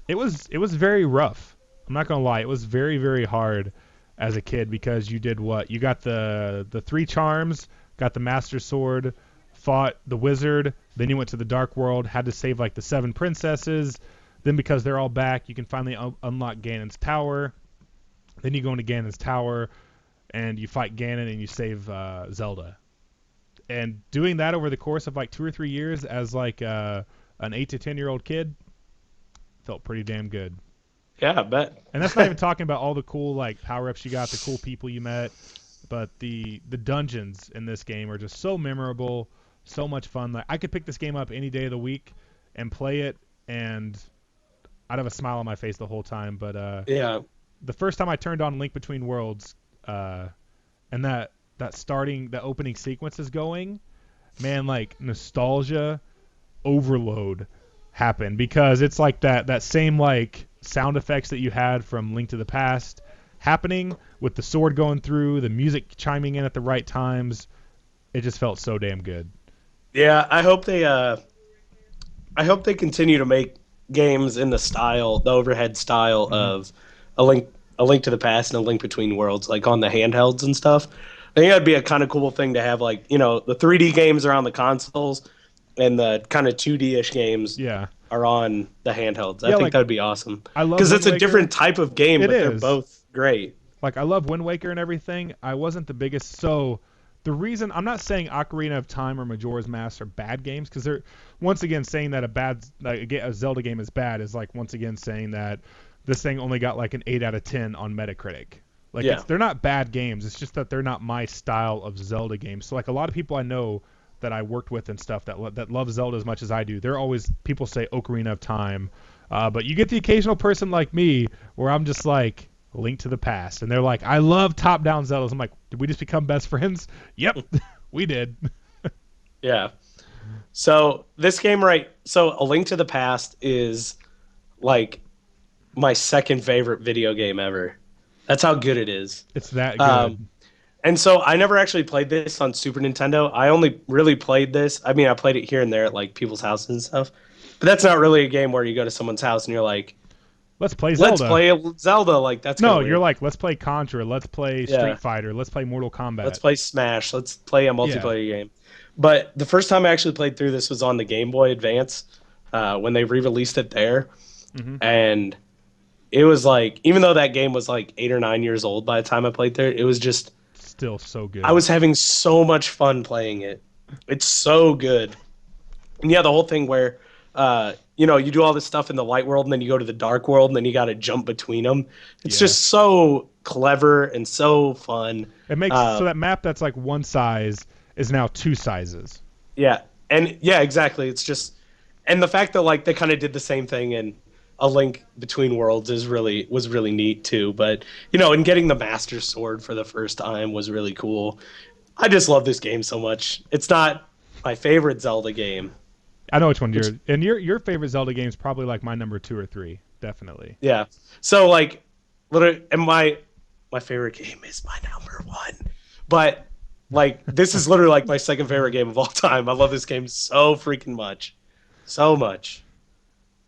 it was very rough. I'm not gonna lie, it was very very hard as a kid because you did what? You got the 3 charms, got the Master Sword, fought the wizard, then you went to the Dark World, had to save like the 7 princesses. Then because they're all back, you can finally unlock Ganon's tower. Then you go into Ganon's tower, and you fight Ganon and you save Zelda. And doing that over the course of like 2 or 3 years as like an 8 to 10-year-old kid felt pretty damn good. Yeah, I bet. And that's not even talking about all the cool like power-ups you got, the cool people you met, but the dungeons in this game are just so memorable, so much fun. Like, I could pick this game up any day of the week and play it, and I'd have a smile on my face the whole time. But Yeah. the first time I turned on Link Between Worlds, and that opening sequence is going, man, like nostalgia overload happened because it's like that same like sound effects that you had from Link to the Past happening with the sword going through, the music chiming in at the right times. It just felt so damn good. Yeah, I hope they continue to make games in the overhead style of a link to the past and a link between worlds, like on the handhelds and stuff. I think that'd be a kind of cool thing to have, like, the 3D games are on the consoles and the kind of 2D-ish games Yeah. are on the handhelds. I Yeah, think like, that'd be awesome. I love Because Wind it's a Waker. different type of game, It but they're is. both great. Like, I love Wind Waker and everything. I wasn't the biggest. So the reason I'm not saying Ocarina of Time or Majora's Mask are bad games, because they're once again saying that a Zelda game is bad is like once again saying that this thing only got like an 8 out of 10 on Metacritic. Like, Yeah. they're not bad games. It's just that they're not my style of Zelda games. So like a lot of people I know that I worked with and stuff that love Zelda as much as I do, they're always, people say Ocarina of Time, But you get the occasional person like me where I'm just like, Link to the Past. And they're like, I love top-down Zeldas. I'm like, did we just become best friends? Yep, we did. Yeah. So this game, right? So A Link to the Past is like my second favorite video game ever. That's how good it is. It's that good. And so I never actually played this on Super Nintendo. I only really played this. I mean, I played it here and there at like people's houses and stuff. But that's not really a game where you go to someone's house and you're like, let's play Zelda. let's play Zelda. Like that's No, weird. you're like, let's play Contra, let's play Yeah. Street Fighter, let's play Mortal Kombat. Let's play Smash. Let's play a multiplayer game. But the first time I actually played through this was on the Game Boy Advance when they re-released it there. Mhm. And it was like, even though that game was like 8 or 9 years old by the time I played there, it was just, Still so good. I was having so much fun playing it. It's so good. And yeah, the whole thing where, you do all this stuff in the light world and then you go to the dark world and then you got to jump between them. It's just so clever and so fun. It makes so that map that's like one size is now two sizes. Yeah. And yeah, exactly. It's just, and the fact that like they kind of did the same thing in A Link Between Worlds was really neat too. But and getting the Master Sword for the first time was really cool. I just love this game so much. It's not my favorite Zelda game. I know which one your favorite Zelda game is probably like my number 2 or 3, definitely. Yeah. So like, literally, and my favorite game is my number 1. But like, this is literally like my second favorite game of all time. I love this game so freaking much, so much.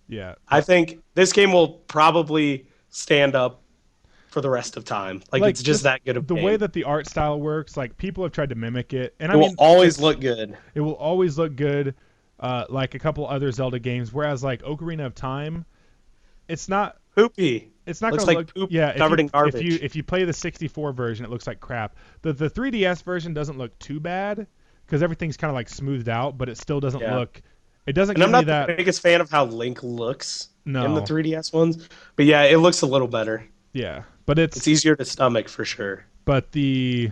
Yeah. I think this game will probably stand up for the rest of time. Like it's just that good of a the game. way that the art style works, like people have tried to mimic it, and it will always look good. It will always look good, like a couple other Zelda games. Whereas like Ocarina of Time, it's not poopy. It's not looks gonna like look poop covered in garbage. If you play the 64 version, it looks like crap. The 3DS version doesn't look too bad because everything's kind of like smoothed out, but it still doesn't look. It doesn't and give I'm me not that. the biggest fan of how Link looks in the No. 3DS ones, but yeah, it looks a little better. Yeah, but It's easier to stomach for sure. But the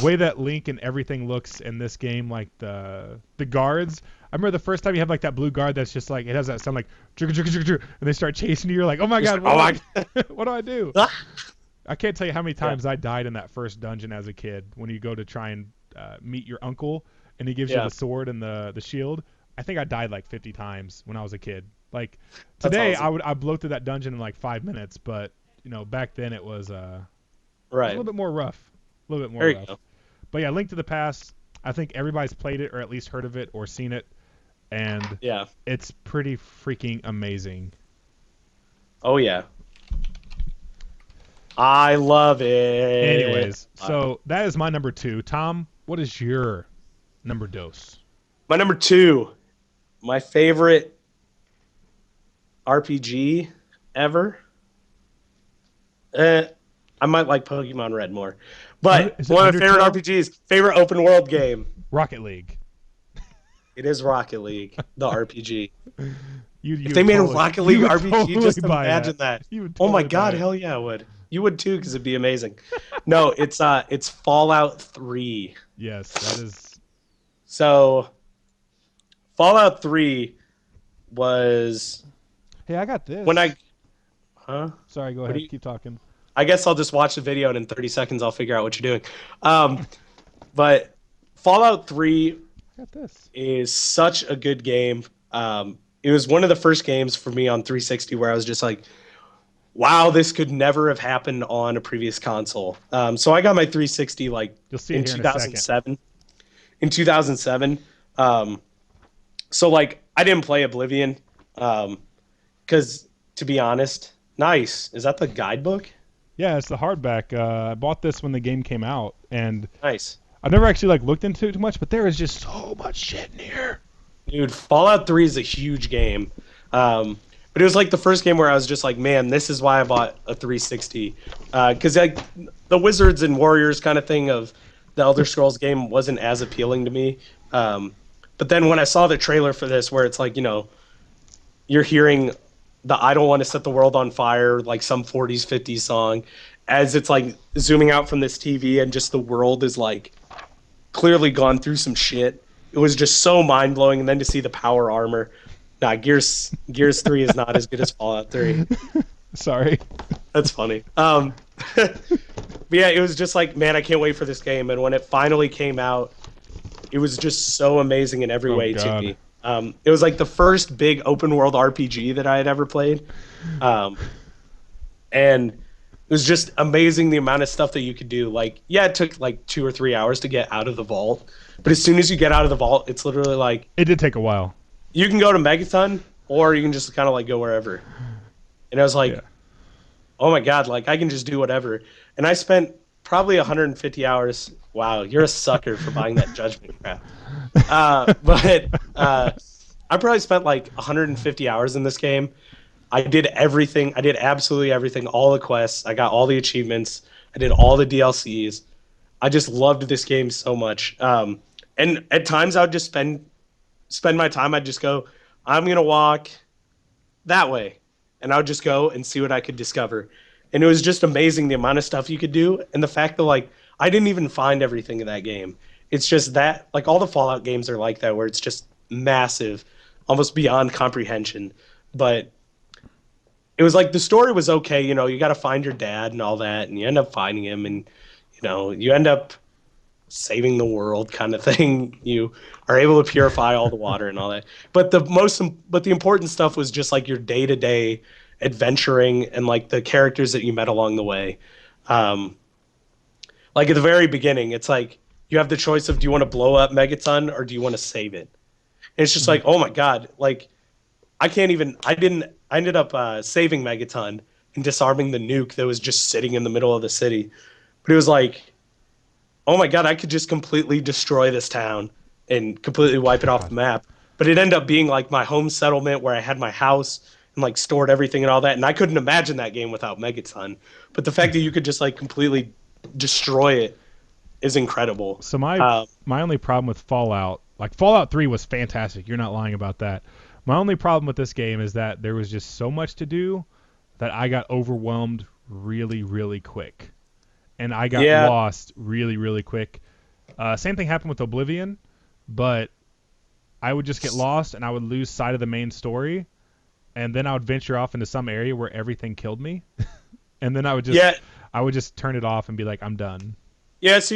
way that Link and everything looks in this game, like the guards. I remember the first time you have like that blue guard that's just like it has that sound like and they start chasing you. You're like, oh my god, what do I do? I can't tell you how many times I died in that first dungeon as a kid when you go to try and meet your uncle and he gives you the sword and the shield. I think I died like 50 times when I was a kid. Like today, awesome. I blow through that dungeon in like 5 minutes, but back then it was a little bit more rough. A little bit more rough. Go. But yeah, Link to the Past, I think everybody's played it or at least heard of it or seen it, and it's pretty freaking amazing. Oh yeah. I love it. Anyways, so that is my number 2. Tom, what is your number dos? My number 2, my favorite RPG ever. I might like Pokemon Red more, but one of my favorite RPGs, favorite open world game, Rocket League. It is Rocket League, the RPG. If they made a Rocket League RPG, totally just imagine that. Oh my god, hell yeah, I would. You would too, because it'd be amazing. No, it's Fallout 3. Yes, that is. So, Fallout 3 was. Hey, I got this. Sorry, go ahead. Keep talking. I guess I'll just watch the video and in 30 seconds I'll figure out what you're doing. But Fallout 3 is such a good game. It was one of the first games for me on 360 where I was just like, wow, this could never have happened on a previous console. So I got my 360 like in 2007. In 2007. So like I didn't play Oblivion because to be honest, nice. Is that the guidebook? Yeah, it's the hardback. I bought this when the game came out, and nice. I've never actually like looked into it too much, but there is just so much shit in here. Dude, Fallout 3 is a huge game. But it was like the first game where I was just like, man, this is why I bought a 360. Because like the Wizards and Warriors kind of thing of the Elder Scrolls game wasn't as appealing to me. But then when I saw the trailer for this, where it's like, you're hearing the I Don't Want to Set the World on Fire, like some 40s, 50s song, as it's like zooming out from this TV and just the world is like clearly gone through some shit. It was just so mind blowing. And then to see the power armor, Nah, Gears 3 is not as good as Fallout 3. Sorry. That's funny. But yeah, it was just like, man, I can't wait for this game. And when it finally came out, it was just so amazing in every Oh way to God. me. It was like the first big open world RPG that I had ever played. Um, and it was just amazing the amount of stuff that you could do. Like, yeah, it took like 2 or 3 hours to get out of the vault. But as soon as you get out of the vault, it's literally like It did take a while. you can go to Megaton or you can just kind of like go wherever. And I was like, Yeah. oh my God, like I can just do whatever. And I spent probably 150 hours. Wow, you're a sucker for buying that Judgment crap. But I probably spent like 150 hours in this game. I did everything. I did absolutely everything. All the quests. I got all the achievements. I did all the DLCs. I just loved this game so much. And at times I would just spend my time. I'd just go, I'm gonna walk that way, and I would just go and see what I could discover. And it was just amazing the amount of stuff you could do, and the fact that like I didn't even find everything in that game. It's just that like all the Fallout games are like that, where it's just massive, almost beyond comprehension. But it was like the story was okay. You know, you got to find your dad and all that, and you end up finding him, and you end up saving the world kind of thing. You are able to purify all the water and all that. But the important stuff was just like your day to day adventuring and like the characters that you met along the way. Um, like at the very beginning, it's like you have the choice of do you want to blow up Megaton or do you want to save it? And it's just like, oh my God, like I ended up saving Megaton and disarming the nuke that was just sitting in the middle of the city. But it was like, oh my God, I could just completely destroy this town and completely wipe it off the map. But it ended up being like my home settlement where I had my house and like stored everything and all that. And I couldn't imagine that game without Megaton. But the fact that you could just like completely destroy it is incredible. So my Um, my only problem with Fallout, like Fallout 3 was fantastic. You're not lying about that. My only problem with this game is that there was just so much to do that I got overwhelmed really, really quick. And I got yeah, lost really, really quick. Same thing happened with Oblivion, but I would just get lost and I would lose sight of the main story, and then I would venture off into some area where everything killed me, and then yeah, I would just turn it off and be like, I'm done. yeah. So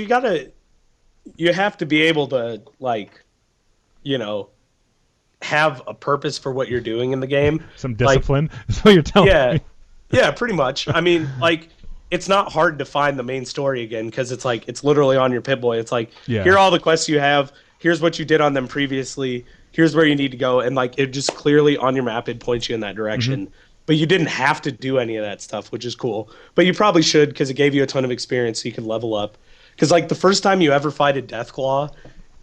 you have to be able to like, you know, have a purpose for what you're doing in the game. Some Like, discipline. That's what you're telling yeah, me. yeah, pretty much. I mean, like, it's not hard to find the main story again because it's like it's literally on your Pip-Boy. It's like here Yeah. are all the quests you have. Here's what you did on them previously. Here's where you need to go, and like it just clearly on your map it points you in that direction. But you didn't have to do any of that stuff, which is cool. But you probably should because it gave you a ton of experience so you could level up. Because like the first time you ever fight a Deathclaw,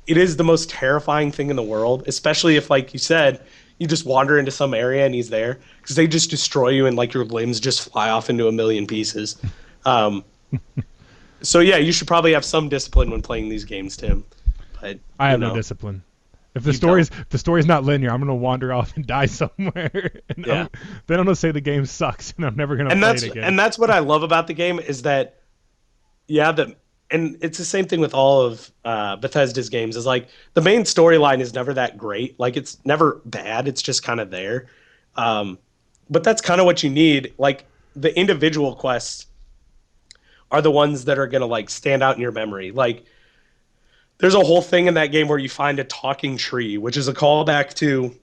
it is the most terrifying thing in the world, especially if, like you said, you just wander into some area and he's there, because they just destroy you and like your limbs just fly off into a million pieces. Um, so yeah, you should probably have some discipline when playing these games, Tim. But I you have no know, discipline. you don't. If the story's not linear, I'm gonna wander off and die somewhere. And Yeah, then I'm gonna say the game sucks, and I'm never gonna and play it again. that's what I love about the game is that yeah, and it's the same thing with all of Bethesda's games. Is like the main storyline is never that great. Like it's never bad. It's just kind of there. Um, but that's kind of what you need. Like the individual quests are the ones that are gonna like stand out in your memory. Like there's a whole thing in that game where you find a talking tree, which is a callback to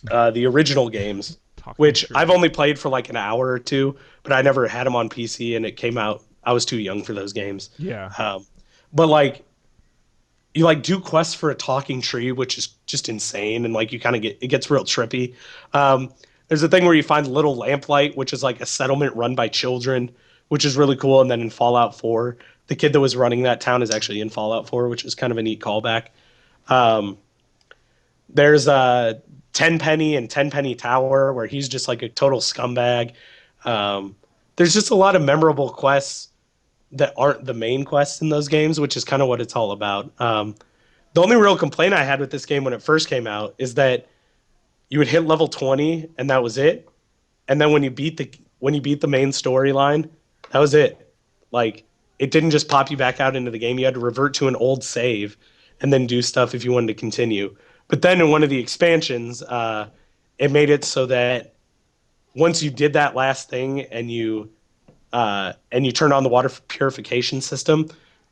the original games, Talking which tree. I've only played for like an hour or two, but I never had them on PC, and it came out. I was too young for those games. Yeah. But like you like do quests for a talking tree, which is just insane, and like you kind of get it gets real trippy. There's a thing where you find Little Lamplight, which is like a settlement run by children, which is really cool. And then in Fallout 4, the kid that was running that town is actually in Fallout 4, which is kind of a neat callback. Um, there's a Tenpenny and Tenpenny Tower, where he's just like a total scumbag. There's just a lot of memorable quests that aren't the main quests in those games, which is kind of what it's all about. The only real complaint I had with this game when it first came out is that you would hit level 20 and that was it. And then when you beat the main storyline, that was it. Like it didn't just pop you back out into the game. You had to revert to an old save and then do stuff if you wanted to continue. But then in one of the expansions, it made it so that once you did that last thing and you turned on the water purification system,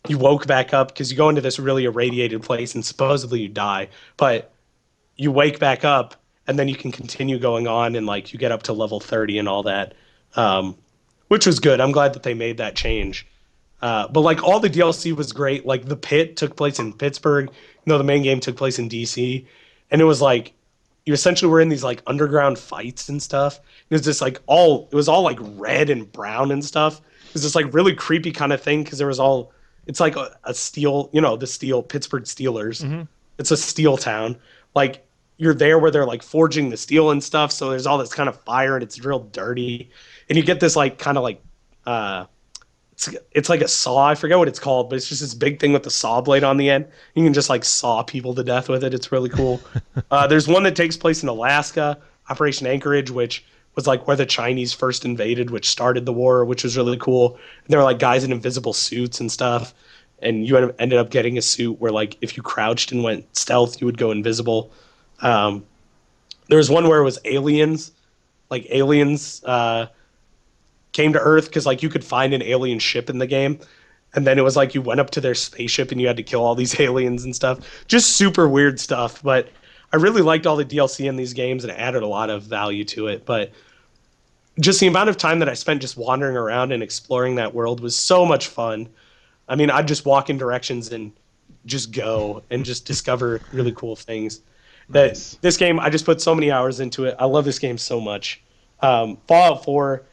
you woke back up because you go into this really irradiated place and supposedly you die, but you wake back up and then you can continue going on and like you get up to level 30 and all that, which was good. I'm glad that they made that change. But like all the DLC was great. Like the pit took place in Pittsburgh, the main game took place in DC, and it was like you essentially were in these like underground fights and stuff. It was just like it was all like red and brown and stuff. It was just like really creepy kind of thing because there was all it's like a steel, the steel Pittsburgh Steelers. Mm-hmm. It's a steel town. Like you're there where they're like forging the steel and stuff. So there's all this kind of fire and it's real dirty, and you get this like kind of like it's like a saw. I forget what it's called, but it's just this big thing with the saw blade on the end. You can just like saw people to death with it. It's really cool. There's one that takes place in Alaska, Operation Anchorage, which was like where the Chinese first invaded, which started the war, which was really cool. And there were like guys in invisible suits and stuff. And you ended up getting a suit where like if you crouched and went stealth, you would go invisible. There was one where it was aliens, like aliens came to Earth because like you could find an alien ship in the game, and then it was like you went up to their spaceship and you had to kill all these aliens and stuff. Just super weird stuff. But I really liked all the DLC in these games and it added a lot of value to it. But just the amount of time that I spent just wandering around and exploring that world was so much fun. I mean, I'd just walk in directions and just go and just discover really cool things. Nice. That this game, I just put so many hours into it. I love this game so much. Fallout 4,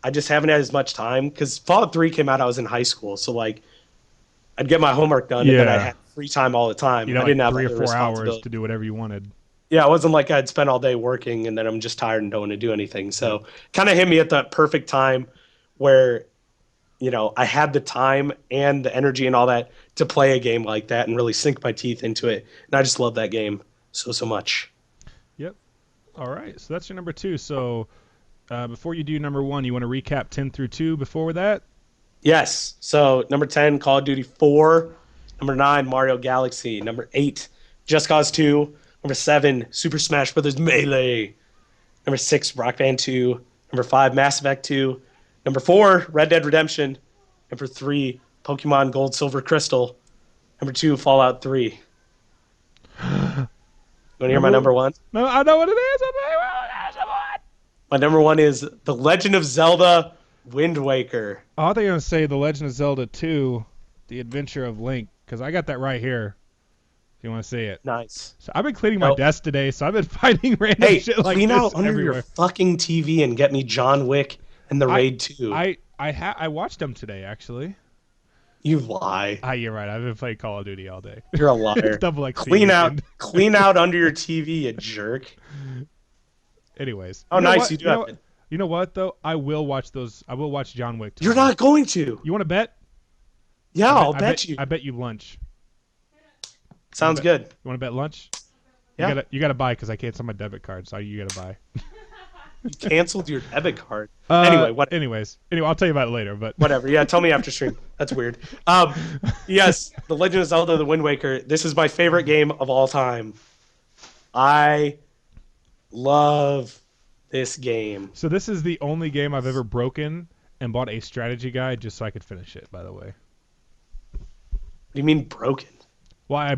I just haven't had as much time because Fallout 3 came out, I was in high school. So, like, I'd get my homework done and then I had free time all the time. You know, I didn't like have 3 other or 4 hours responsibility. to do whatever you wanted. Yeah, it wasn't like I'd spend all day working and then I'm just tired and don't want to do anything. So, kind of hit me at that perfect time where, I had the time and the energy and all that to play a game like that and really sink my teeth into it. And I just love that game so much. Yep. All right. So that's your number 2. So before you do number 1, you want to recap 10 through 2 before that? Yes. So number 10, Call of Duty 4. Number 9, Mario Galaxy. Number 8, Just Cause 2. Number 7, Super Smash Bros. Melee. Number 6, Rock Band 2. Number 5, Mass Effect 2. Number 4, Red Dead Redemption. Number 3, Pokemon Gold, Silver, Crystal. Number 2, Fallout 3. You want to hear my number 1? No, I know what it is. My number 1 is The Legend of Zelda Wind Waker. Oh, I thought you were going to say The Legend of Zelda 2, The Adventure of Link, because I got that right here. If you want to see it. Nice. So I've been cleaning my desk today, so I've been finding random shit like this clean out under everywhere. your fucking TV and get me John Wick and the Raid 2. I watched them today, actually. You lie. You're right. I've been playing Call of Duty all day. You're a liar. It's double XP Clean out under your TV, you jerk. Anyways. Oh, nice. You do have it. You know what, though? I will watch those. I will watch John Wick tomorrow. You're not going to. You want to bet? Yeah, I'll bet you. I bet you lunch. Sounds good. You want to bet lunch? Yeah. You gotta buy because I canceled my debit card, so you gotta buy. You canceled your debit card. Anyway, I'll tell you about it later. But whatever. Yeah, tell me after stream. That's weird. Yes, The Legend of Zelda: The Wind Waker. This is my favorite game of all time. I love this game. So this is the only game I've ever broken and bought a strategy guide just so I could finish it. By the way. What do you mean broken? Well,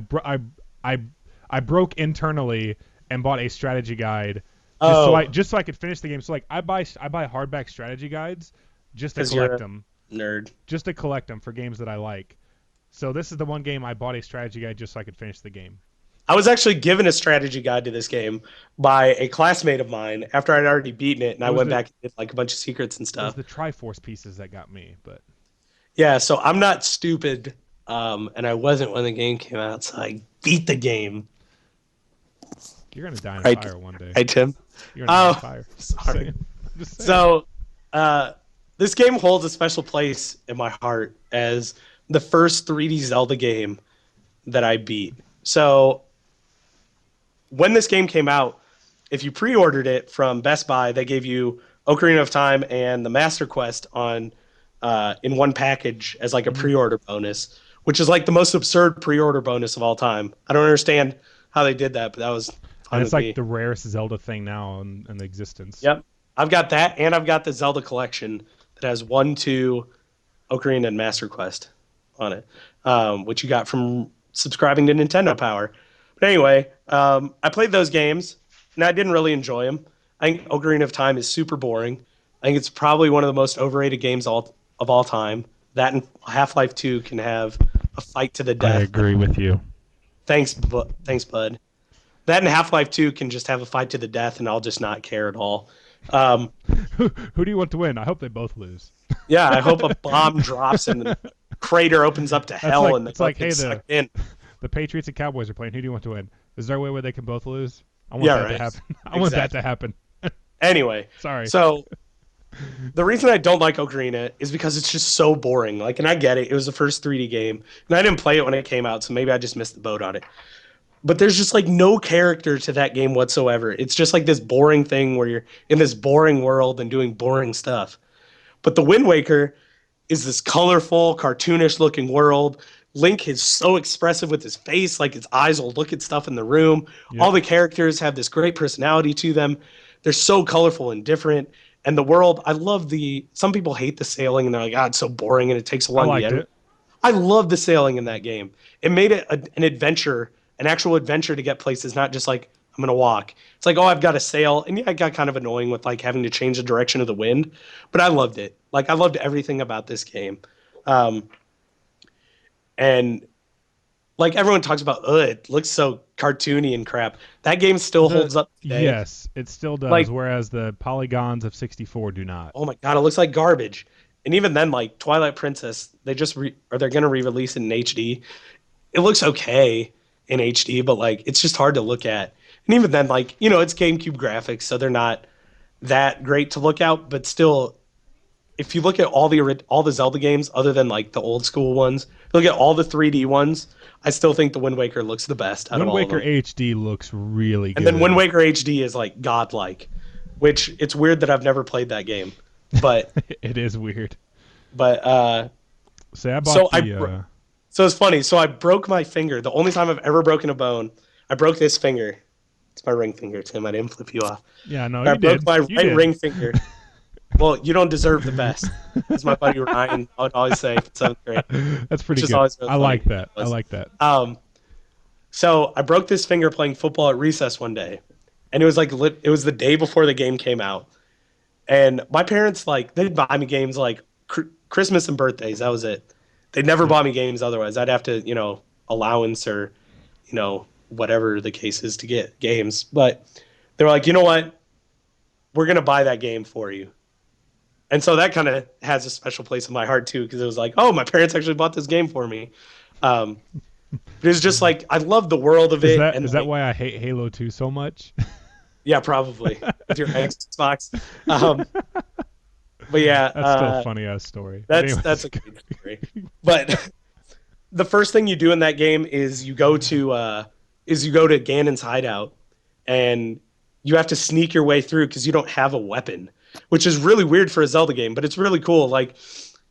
I broke internally and bought a strategy guide just so I could finish the game. So like I buy hardback strategy guides just to collect them. Nerd. Just to collect them for games that I like. So this is the one game I bought a strategy guide just so I could finish the game. I was actually given a strategy guide to this game by a classmate of mine after I'd already beaten it, and I went back and did like a bunch of secrets and stuff. It was the Triforce pieces that got me, but yeah. So I'm not stupid, and I wasn't when the game came out, so I beat the game. You're gonna die in a fire one day. Hey Tim. You're gonna die in a fire. Sorry. Just saying. So, this game holds a special place in my heart as the first 3D Zelda game that I beat. So, when this game came out, if you pre-ordered it from Best Buy, they gave you Ocarina of Time and the Master Quest in one package as like a pre-order bonus, which is like the most absurd pre-order bonus of all time. I don't understand how they did that, but that was fun. And it's like the rarest Zelda thing now in existence. Yep. I've got that, and I've got the Zelda collection that has 1, 2, Ocarina, and Master Quest on it, which you got from subscribing to Nintendo Power. But anyway, I played those games, and I didn't really enjoy them. I think Ocarina of Time is super boring. I think it's probably one of the most overrated games of all time. That and Half-Life 2 can have a fight to the death. I agree with you. Thanks, bud. That and Half-Life 2 can just have a fight to the death, and I'll just not care at all. Who do you want to win? I hope they both lose. Yeah, I hope a bomb drops and the crater opens up to hell and it's like, hey, in. The Patriots and Cowboys are playing. Who do you want to win? Is there a way where they can both lose? I want that to happen. I want that to happen. Anyway, sorry. So the reason I don't like Ocarina is because it's just so boring. Like, and I get it. It was the first 3D game, and I didn't play it when it came out, so maybe I just missed the boat on it. But there's just like no character to that game whatsoever. It's just like this boring thing where you're in this boring world and doing boring stuff. But the Wind Waker is this colorful, cartoonish looking world. Link is so expressive with his face, like his eyes will look at stuff in the room. Yep. All the characters have this great personality to them. They're so colorful and different. And the world, I love some people hate the sailing and they're like, it's so boring and it takes so long to get it. I love the sailing in that game. It made it an adventure, an actual adventure to get places, not just like, I'm going to walk. It's like, I've got to sail. And yeah, it got kind of annoying with like having to change the direction of the wind, but I loved it. Like, I loved everything about this game. And like everyone talks about, it looks so cartoony and crap. That game still holds up today. Yes, it still does, whereas the polygons of 64 do not. Oh my God, it looks like garbage. And even then, like Twilight Princess, they're going to re-release it in HD. It looks okay in HD, but like it's just hard to look at. And even then, like, it's GameCube graphics, so they're not that great to look at, but still, if you look at all the Zelda games other than like the old school ones, look at all the 3D ones, I still think the Wind Waker looks the best out of all of them. Wind Waker HD looks really good. And then Wind Waker HD is like godlike, which it's weird that I've never played that game, but it is weird. But I bought so it's funny. So I broke my finger. The only time I've ever broken a bone, I broke this finger. It's my ring finger, Tim. I didn't flip you off. Yeah, no, I broke my right ring finger. Well, you don't deserve the best. As my buddy Ryan would always say, 7th grade. That's pretty good. Really I like that. I like that. So I broke this finger playing football at recess one day, and it was like it was the day before the game came out, and my parents they'd buy me games like Christmas and birthdays. That was it. They'd never buy me games otherwise. I'd have to allowance or whatever the case is to get games. But they were like, you know what? We're gonna buy that game for you. And so that kind of has a special place in my heart too, because it was like, my parents actually bought this game for me. It was just like, I love the world of it. Is that why I hate Halo 2 so much? Yeah, probably with your Xbox. But yeah, that's still a funny ass story. That's a great story. But the first thing you do in that game is you go to Ganon's hideout, and you have to sneak your way through because you don't have a weapon, which is really weird for a Zelda game, but it's really cool. Like,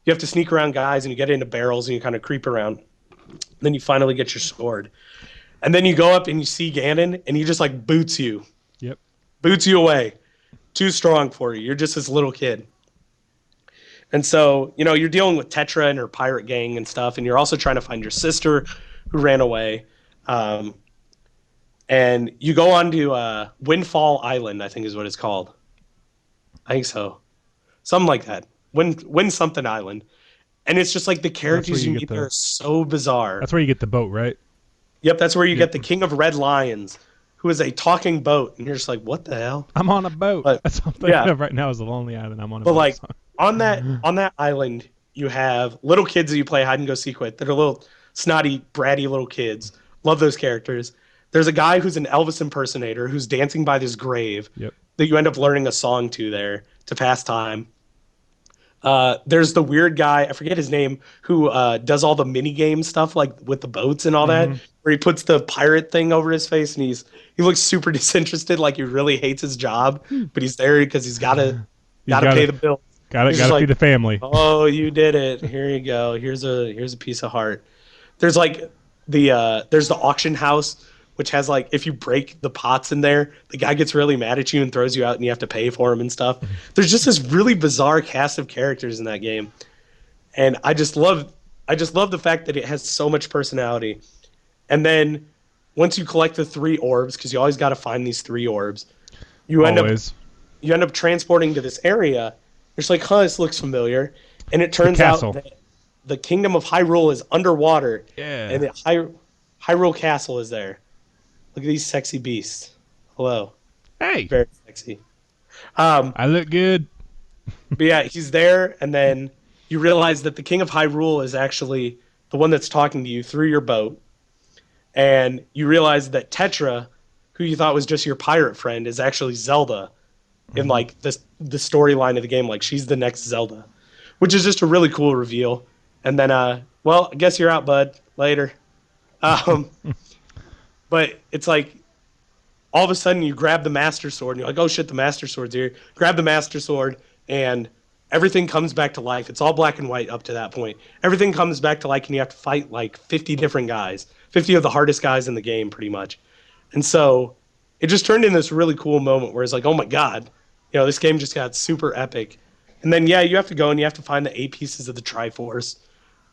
you have to sneak around guys and you get into barrels and you kind of creep around. Then you finally get your sword. And then you go up and you see Ganon and he just like boots you. Yep. Boots you away. Too strong for you. You're just this little kid. And so, you're dealing with Tetra and her pirate gang and stuff, and you're also trying to find your sister who ran away. And you go on to Windfall Island, I think is what it's called. I think so. Something like that. Wind something island. And it's just like the characters you meet there are so bizarre. That's where you get the boat, right? Yep, that's where you get the King of Red Lions, who is a talking boat. And you're just like, what the hell? I'm on a boat. But, that's what I'm thinking of right now is the Lonely Island. I'm on a boat. But like on that island, you have little kids that you play hide and go seek with that are little snotty, bratty little kids. Love those characters. There's a guy who's an Elvis impersonator who's dancing by this grave that you end up learning a song to there to pass time. There's the weird guy, I forget his name, who does all the mini game stuff like with the boats and all that, where he puts the pirate thing over his face and he looks super disinterested, like he really hates his job, but he's there because he's gotta pay the bill. Gotta feed the family. Oh, you did it. Here you go. Here's a piece of heart. There's like there's the auction house which has like if you break the pots in there, the guy gets really mad at you and throws you out, and you have to pay for him and stuff. There's just this really bizarre cast of characters in that game, and I just love the fact that it has so much personality. And then once you collect the 3 orbs, because you always got to find these 3 orbs, you end up Always. you end up transporting to this area. It's like, huh, this looks familiar, and it turns out castle. that the kingdom of Hyrule is underwater, Yeah. and the Hyrule Castle is there. Look at these sexy beasts. Hello, Hey, very sexy. Um, I look good. but yeah, he's there, and then you realize that the king of Hyrule is actually the one that's talking to you through your boat, and you realize that Tetra, who you thought was just your pirate friend, is actually Zelda in like the storyline of the game. Like she's the next Zelda, which is just a really cool reveal. And then, well, I guess you're out, bud. Later. Um, but it's like all of a sudden you grab the Master Sword and you're like, oh shit, the Master Sword's here. Grab the Master Sword and everything comes back to life. It's all black and white up to that point. Everything comes back to life and you have to fight like 50 different guys, 50 of the hardest guys in the game pretty much. And so it just turned into this really cool moment where it's like, oh my God, this game just got super epic. And then, yeah, you have to go and you have to find the 8 pieces of the Triforce,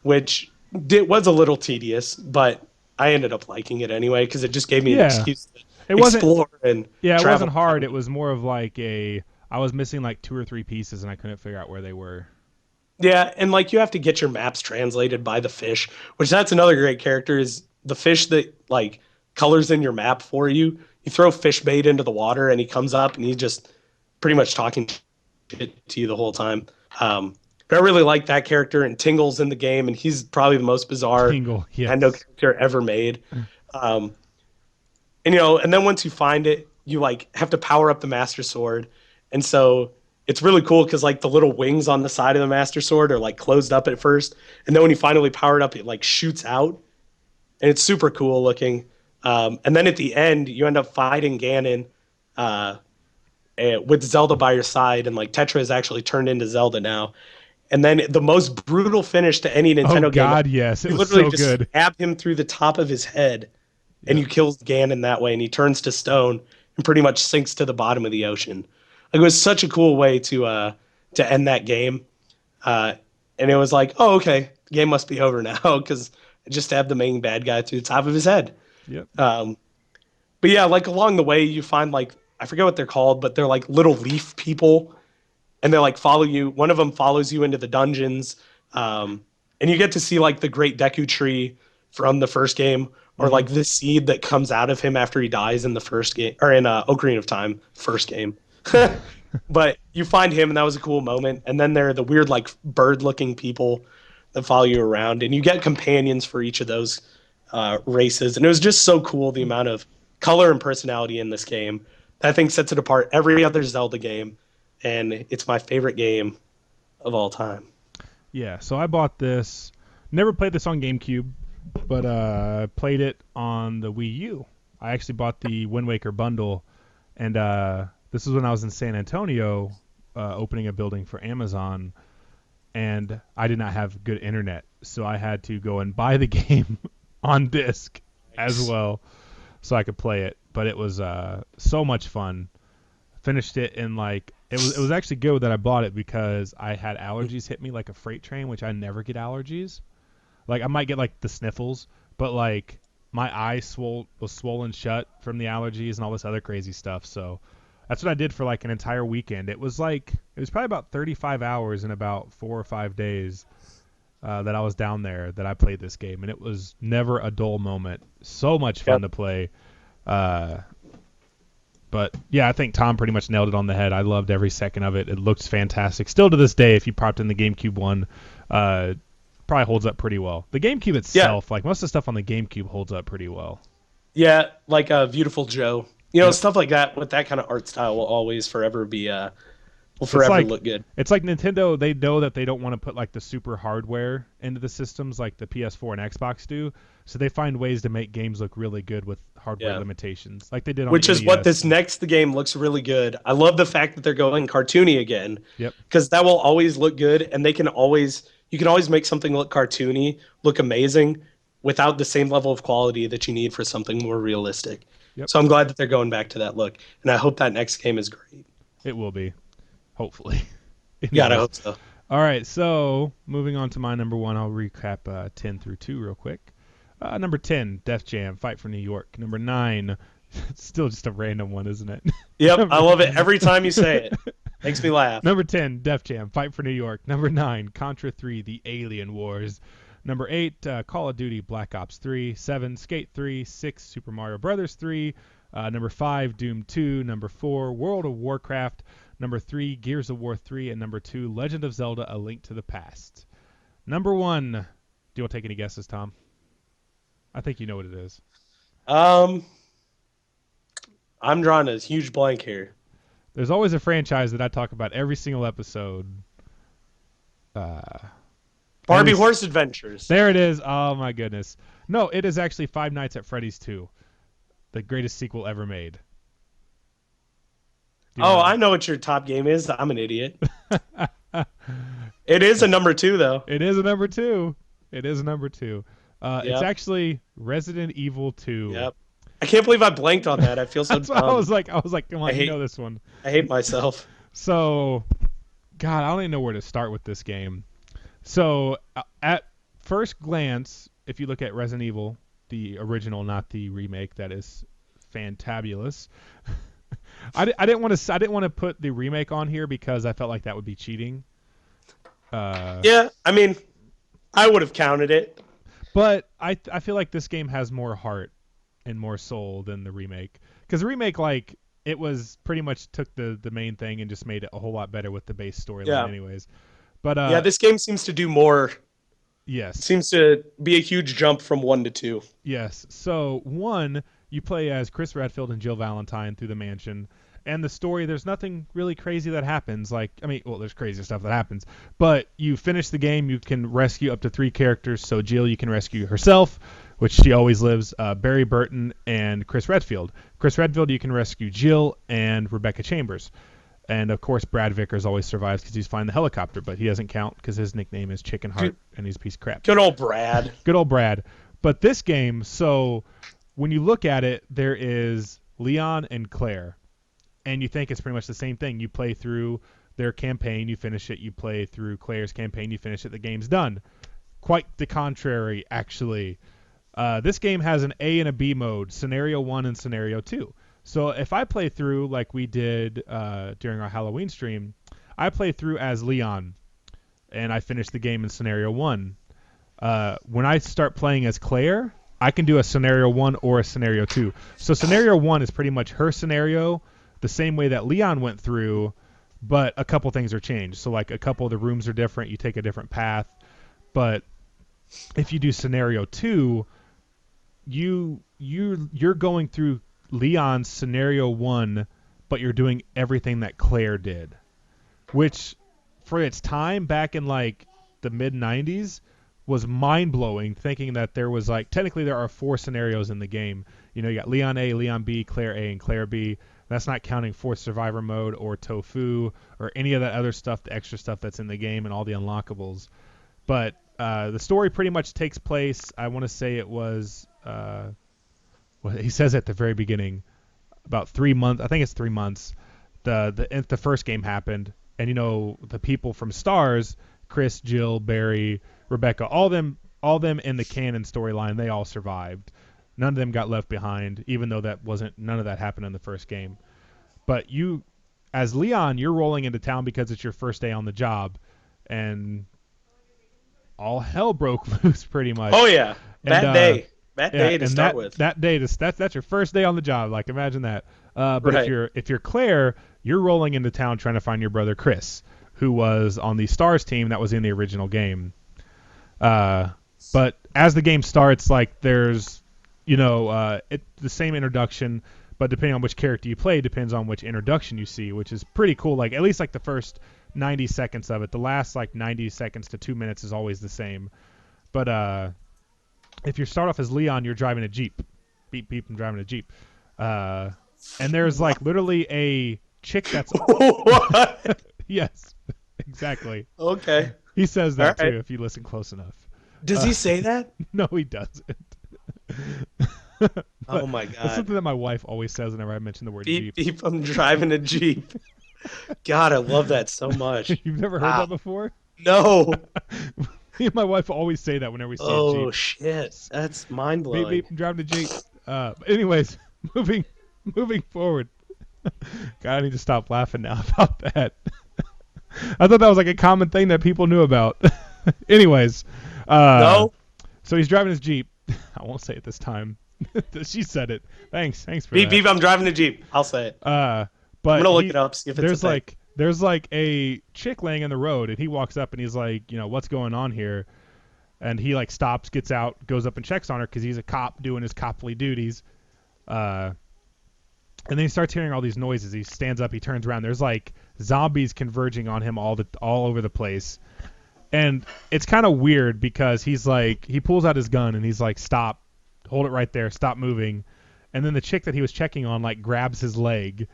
which was a little tedious, but I ended up liking it anyway because it just gave me an excuse to explore and Yeah, it travel. wasn't hard. It was more of like I was missing like 2 or 3 pieces and I couldn't figure out where they were. Yeah, and like you have to get your maps translated by the fish, which that's another great character is the fish that like colors in your map for you. You throw fish bait into the water and he comes up and he's just pretty much talking shit to you the whole time. But I really like that character, and Tingle's in the game, and he's probably the most bizarre Tingle, yes. Nintendo character ever made. And and then once you find it, you like have to power up the Master Sword, and so it's really cool because like the little wings on the side of the Master Sword are like closed up at first, and then when you finally power it up, it like shoots out, and it's super cool looking. And then at the end, you end up fighting Ganon with Zelda by your side, and like Tetra is actually turned into Zelda now. And then the most brutal finish to any Nintendo game. Oh God, yes, it you was literally so just good. stab him through the top of his head, and you kill Ganon that way, and he turns to stone and pretty much sinks to the bottom of the ocean. Like, it was such a cool way to end that game. And it was like, oh, okay, the game must be over now because I just stabbed the main bad guy through the top of his head. Yep. But yeah, like along the way, you find like I forget what they're called, but they're like little leaf people, and they like follow you. One of them follows you into the dungeons, and you get to see like the Great Deku Tree from the first game, or like the seed that comes out of him after he dies in the first game, or in Ocarina of Time first game. But you find him, and that was a cool moment. And then there are the weird like bird-looking people that follow you around, and you get companions for each of those races. And it was just so cool the amount of color and personality in this game that I think sets it apart every other Zelda game, and it's my favorite game of all time. Yeah, so I bought this. Never played this on GameCube, but played it on the Wii U. I actually bought the Wind Waker bundle, and this is when I was in San Antonio opening a building for Amazon, and I did not have good internet, so I had to go and buy the game on disc as well so I could play it. But it was so much fun. Finished it in like it was actually good that I bought it because I had allergies hit me like a freight train, which I never get allergies. Like I might get like the sniffles, but like my eye was swollen shut from the allergies and all this other crazy stuff. So that's what I did for like an entire weekend. It was probably about 35 hours in about 4 or 5 days that I was down there that I played this game, and it was never a dull moment. So much fun to play. But yeah, I think Tom pretty much nailed it on the head. I loved every second of it. It looks fantastic. Still to this day, if you popped in the GameCube one, probably holds up pretty well. The GameCube itself, like most of the stuff on the GameCube, holds up pretty well. Yeah, like Beautiful Joe. Stuff like that with that kind of art style will always forever be look good. It's like Nintendo, they know that they don't want to put like the super hardware into the systems like the PS4 and Xbox do, so they find ways to make games look really good with hardware limitations, like they did on Which is NES. what this next game looks really good. I love the fact that they're going cartoony again. Yep. Because that will always look good, and you can always make something look cartoony, look amazing, without the same level of quality that you need for something more realistic. Yep. So I'm glad that they're going back to that look, and I hope that next game is great. It will be, hopefully. Gotta Anyways. hope so. All right, so moving on to my number one, I'll recap 10 through 2 real quick. Number 10, Def Jam, Fight for New York. Number 9, still just a random one, isn't it? Yep, I love it every time you say it. Makes me laugh. Number 10, Def Jam, Fight for New York. Number 9, Contra 3, The Alien Wars. Number 8, Call of Duty, Black Ops 3. 7, Skate 3. 6, Super Mario Brothers 3. Number 5, Doom 2. Number 4, World of Warcraft. Number 3, Gears of War 3. And number 2, Legend of Zelda, A Link to the Past. Number 1, do you want to take any guesses, Tom? I think you know what it is. I'm drawing a huge blank here. There's always a franchise that I talk about every single episode. Barbie Horse Adventures. There it is. Oh, my goodness. No, it is actually Five Nights at Freddy's 2, the greatest sequel ever made. I know what your top game is. I'm an idiot. It is a number 2, though. It is a number 2. It's Yep. actually Resident Evil 2. Yep. I can't believe I blanked on that. I feel so That's dumb. what I was like, come on, you know this one. I hate myself. So, God, I don't even know where to start with this game. So, at first glance, if you look at Resident Evil, the original, not the remake, that is fantabulous. I didn't want to put the remake on here because I felt like that would be cheating. Yeah, I mean, I would have counted it. But I feel like this game has more heart and more soul than the remake. Because the remake, like, it was pretty much took the main thing and just made it a whole lot better with the base storyline anyways. But yeah, this game seems to do more. Yes. It seems to be a huge jump from 1 to 2. Yes. So 1, you play as Chris Redfield and Jill Valentine through the mansion. And the story, there's nothing really crazy that happens. Like, I mean, well, there's crazy stuff that happens. But you finish the game, you can rescue up to 3 characters. So Jill, you can rescue herself, which she always lives, Barry Burton, and Chris Redfield. Chris Redfield, you can rescue Jill and Rebecca Chambers. And, of course, Brad Vickers always survives because he's flying the helicopter, but he doesn't count because his nickname is Chicken Heart, and he's a piece of crap. Good old Brad. Good old Brad. But this game, so when you look at it, there is Leon and Claire. And you think it's pretty much the same thing. You play through their campaign, you finish it. You play through Claire's campaign, you finish it. The game's done. Quite the contrary, actually. This game has an A and a B mode, Scenario 1 and Scenario 2. So if I play through like we did during our Halloween stream, I play through as Leon, and I finish the game in Scenario 1. When I start playing as Claire, I can do a Scenario 1 or a Scenario 2. So Scenario 1 is pretty much her scenario, the same way that Leon went through, but a couple things are changed. So like a couple of the rooms are different, you take a different path. But if you do Scenario 2, you're going through Leon's Scenario 1, but you're doing everything that Claire did, which for its time back in like the mid 90s was mind-blowing, thinking that there was like, technically there are 4 scenarios in the game. You know, you got Leon A, Leon B, Claire A, and Claire B. That's not counting Fourth Survivor mode or Tofu or any of that other stuff, the extra stuff that's in the game and all the unlockables. But the story pretty much takes place, I want to say it was, well, he says at the very beginning, about 3 months, I think it's 3 months, the first game happened. And, you know, the people from Stars, Chris, Jill, Barry, Rebecca, all them in the canon storyline, they all survived. None of them got left behind, even though none of that happened in the first game. But you, as Leon, you're rolling into town because it's your first day on the job, and all hell broke loose pretty much. Oh yeah, that day to and start with. That day that's your first day on the job. Like imagine that. But Right. if you're Claire, you're rolling into town trying to find your brother Chris, who was on the Stars team that was in the original game. But as the game starts, like there's, you know, the same introduction, but depending on which character you play, depends on which introduction you see, which is pretty cool. Like at least like the first 90 seconds of it, the last like 90 seconds to 2 minutes is always the same. But if you start off as Leon, you're driving a Jeep. Beep beep, I'm driving a Jeep. And there's like literally a chick that's What? yes, exactly. Okay. He says that All right. too if you listen close enough. Does he say that? No, he doesn't. Oh But my that's god. something that my wife always says whenever I mention the word Beep Jeep. beep, I'm driving a Jeep. God, I love that so much. You've never heard Wow. that before? No. Me and my wife always say that whenever we see a Oh Jeep. shit. That's mind Beep blowing. beep, I'm driving a Jeep. Anyways, moving moving forward. God, I need to stop laughing now about that. I thought that was like a common thing that people knew about. Anyways, uh, No? so he's driving his Jeep. I won't say it this time. She said it. Thanks for Beep that. beep, I'm driving a Jeep. I'll say it. Uh, I'm but gonna look it up, see if it's a there's thing. like a chick laying in the road, and he walks up and he's like, what's going on here? And he like stops, gets out, goes up and checks on her because he's a cop doing his coply duties. Uh, and then he starts hearing all these noises. He stands up, he turns around. There's like zombies converging on him all over the place. And it's kind of weird because he's like, he pulls out his gun and he's like, stop, hold it right there, stop moving. And then the chick that he was checking on like grabs his leg,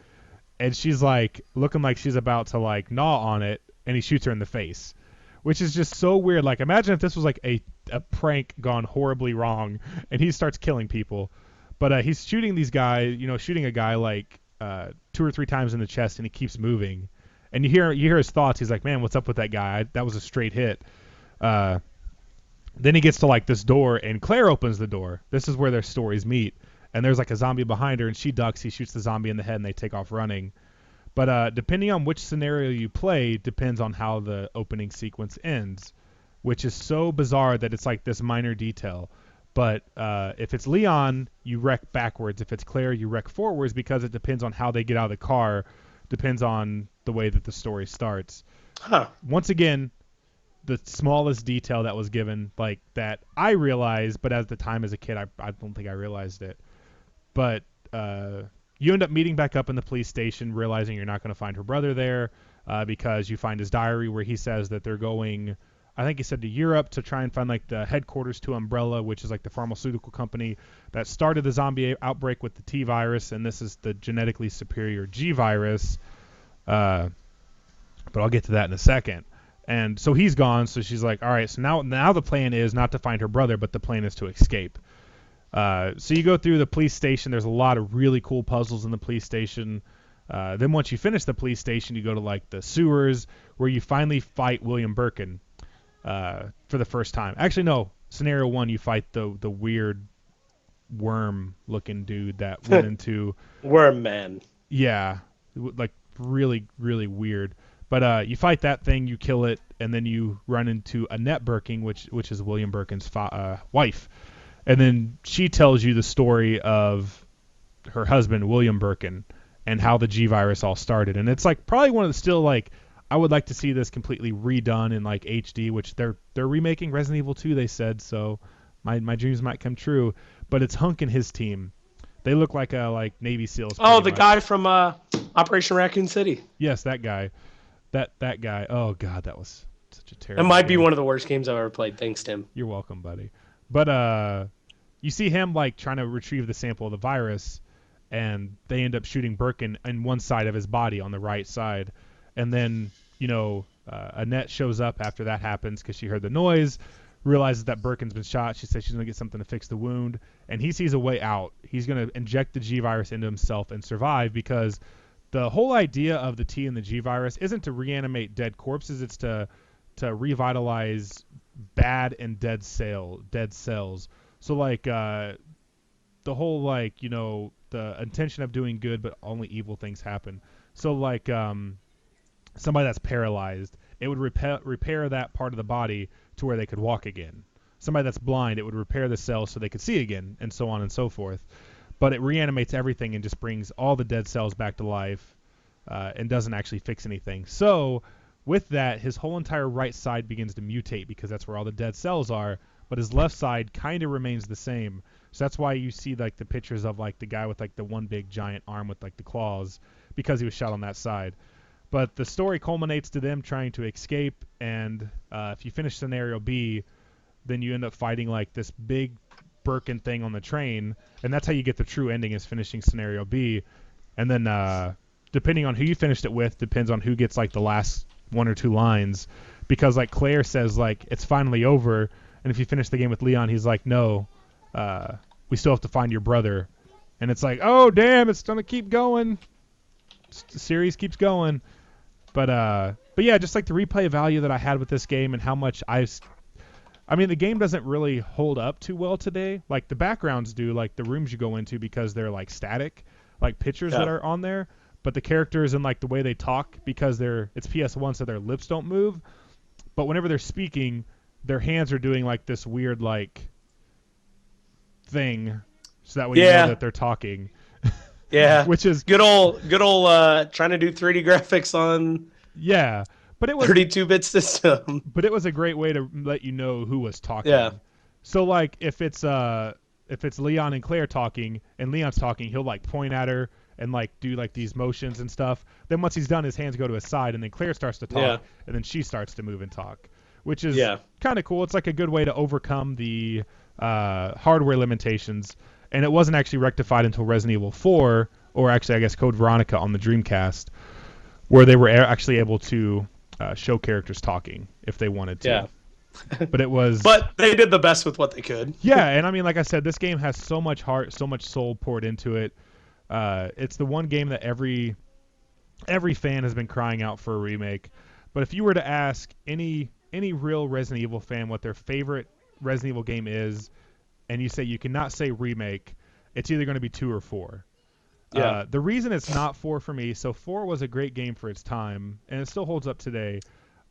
and she's like looking like she's about to like gnaw on it, and he shoots her in the face, which is just so weird. Like, imagine if this was like a prank gone horribly wrong, and he starts killing people. But he's shooting these guys, shooting a guy like 2 or 3 times in the chest, and he keeps moving. And you hear his thoughts. He's like, man, what's up with that guy? That was a straight hit. Uh, then he gets to like this door, and Claire opens the door. This is where their stories meet. And there's like a zombie behind her, and she ducks. He shoots the zombie in the head, and they take off running. But depending on which scenario you play, depends on how the opening sequence ends, which is so bizarre that it's like this minor detail. But if it's Leon, you wreck backwards. If it's Claire, you wreck forwards because it depends on how they get out of the car, depends on the way that the story starts. Huh. Once again, the smallest detail that was given, like that I realized, but at the time as a kid, I don't think I realized it. But you end up meeting back up in the police station, realizing you're not going to find her brother there because you find his diary where he says that they're going, I think he said to Europe to try and find like the headquarters to Umbrella, which is like the pharmaceutical company that started the zombie outbreak with the T virus, and this is the genetically superior G virus. But I'll get to that in a second. And so he's gone, so she's like, all right, so now the plan is not to find her brother, but the plan is to escape. So you go through the police station. There's a lot of really cool puzzles in the police station. Then once you finish the police station, you go to like the sewers where you finally fight William Birkin for the first time. Actually, no. Scenario 1, you fight the weird worm-looking dude that went into Worm man. yeah, like really really weird. But you fight that thing, you kill it, and then you run into Annette Birkin, which is William Birkin's wife. And then she tells you the story of her husband, William Birkin, and how the G virus all started. And it's like probably one of the still like I would like to see this completely redone in like HD, which they're remaking Resident Evil 2, they said, so my dreams might come true. But it's Hunk and his team. They look like Navy SEALs. Oh, the much. guy from Operation Raccoon City. Yes, that guy. That guy. Oh god, that was such a terrible. It might be game. one of the worst games I've ever played. Thanks, Tim. You're welcome, buddy. But you see him like trying to retrieve the sample of the virus, and they end up shooting Birkin in one side of his body on the right side, and then Annette shows up after that happens because she heard the noise, realizes that Birkin's been shot. She says she's gonna get something to fix the wound, and he sees a way out. He's gonna inject the G virus into himself and survive because the whole idea of the T and the G virus isn't to reanimate dead corpses. It's to revitalize bad and dead cells. So like the whole like the intention of doing good, but only evil things happen. So like somebody that's paralyzed, it would repair that part of the body to where they could walk again. Somebody that's blind, it would repair the cells so they could see again, and so on and so forth. But it reanimates everything and just brings all the dead cells back to life, and doesn't actually fix anything. So with that, his whole entire right side begins to mutate because that's where all the dead cells are, but his left side kind of remains the same. So that's why you see like the pictures of like the guy with like the one big giant arm with like the claws, because he was shot on that side. But the story culminates to them trying to escape, and if you finish scenario B, then you end up fighting like this big Birkin thing on the train, and that's how you get the true ending, is finishing scenario B. And then depending on who you finished it with depends on who gets like the last 1 or 2 lines, because like Claire says like it's finally over, And if you finish the game with Leon, he's like, no, we still have to find your brother. And it's like, oh damn, it's gonna keep going. The series keeps going. But yeah, just like the replay value that I had with this game and how much I mean, the game doesn't really hold up too well today. Like the backgrounds do, like the rooms you go into, because they're like static, like pictures that are on there. But the characters and like the way they talk, because it's PS1, so their lips don't move. But whenever they're speaking, their hands are doing like this weird like thing, so that way you know that they're talking. Yeah, which is good old trying to do 3D graphics on but it was 32-bit system. But it was a great way to let you know who was talking. Yeah. So like if it's Leon and Claire talking and Leon's talking, he'll like point at her and like do like these motions and stuff. Then once he's done, his hands go to his side, and then Claire starts to talk, and then she starts to move and talk, which is kind of cool. It's like a good way to overcome the hardware limitations. And it wasn't actually rectified until Resident Evil 4, or actually I guess Code Veronica on the Dreamcast, where they were actually able to show characters talking if they wanted to. Yeah. But they did the best with what they could. Yeah, and I mean, like I said, this game has so much heart, so much soul poured into it. It's the one game that every fan has been crying out for a remake. But if you were to ask any real Resident Evil fan what their favorite Resident Evil game is, and you say you cannot say remake, it's either going to be 2 or 4. Yeah. The reason it's not 4 for me, so 4 was a great game for its time, and it still holds up today.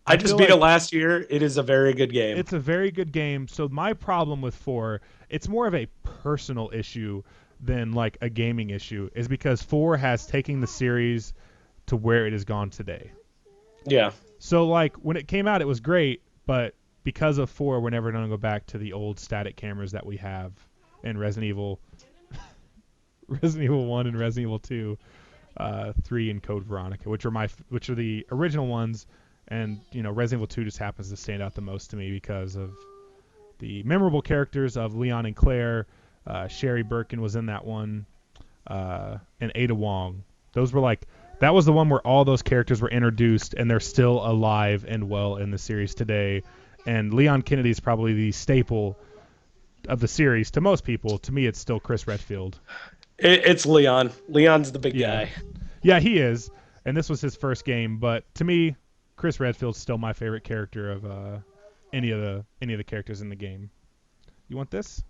I just beat it last year. It is a very good game. It's a very good game. So my problem with 4, it's more of a personal issue than like a gaming issue, is because 4 has taken the series to where it has gone today. Yeah. So like when it came out, it was great, but because of 4, we're never going to go back to the old static cameras that we have in Resident Evil 1 and Resident Evil 2, 3 and Code Veronica, which are the original ones. And Resident Evil 2 just happens to stand out the most to me because of the memorable characters of Leon and Claire. Sherry Birkin was in that one, and Ada Wong. That was the one where all those characters were introduced, and they're still alive and well in the series today. And Leon Kennedy is probably the staple of the series to most people. To me, it's still Chris Redfield. It's Leon. Leon's the big guy. Yeah, he is. And this was his first game, but to me, Chris Redfield's still my favorite character of any of the characters in the game. You want this?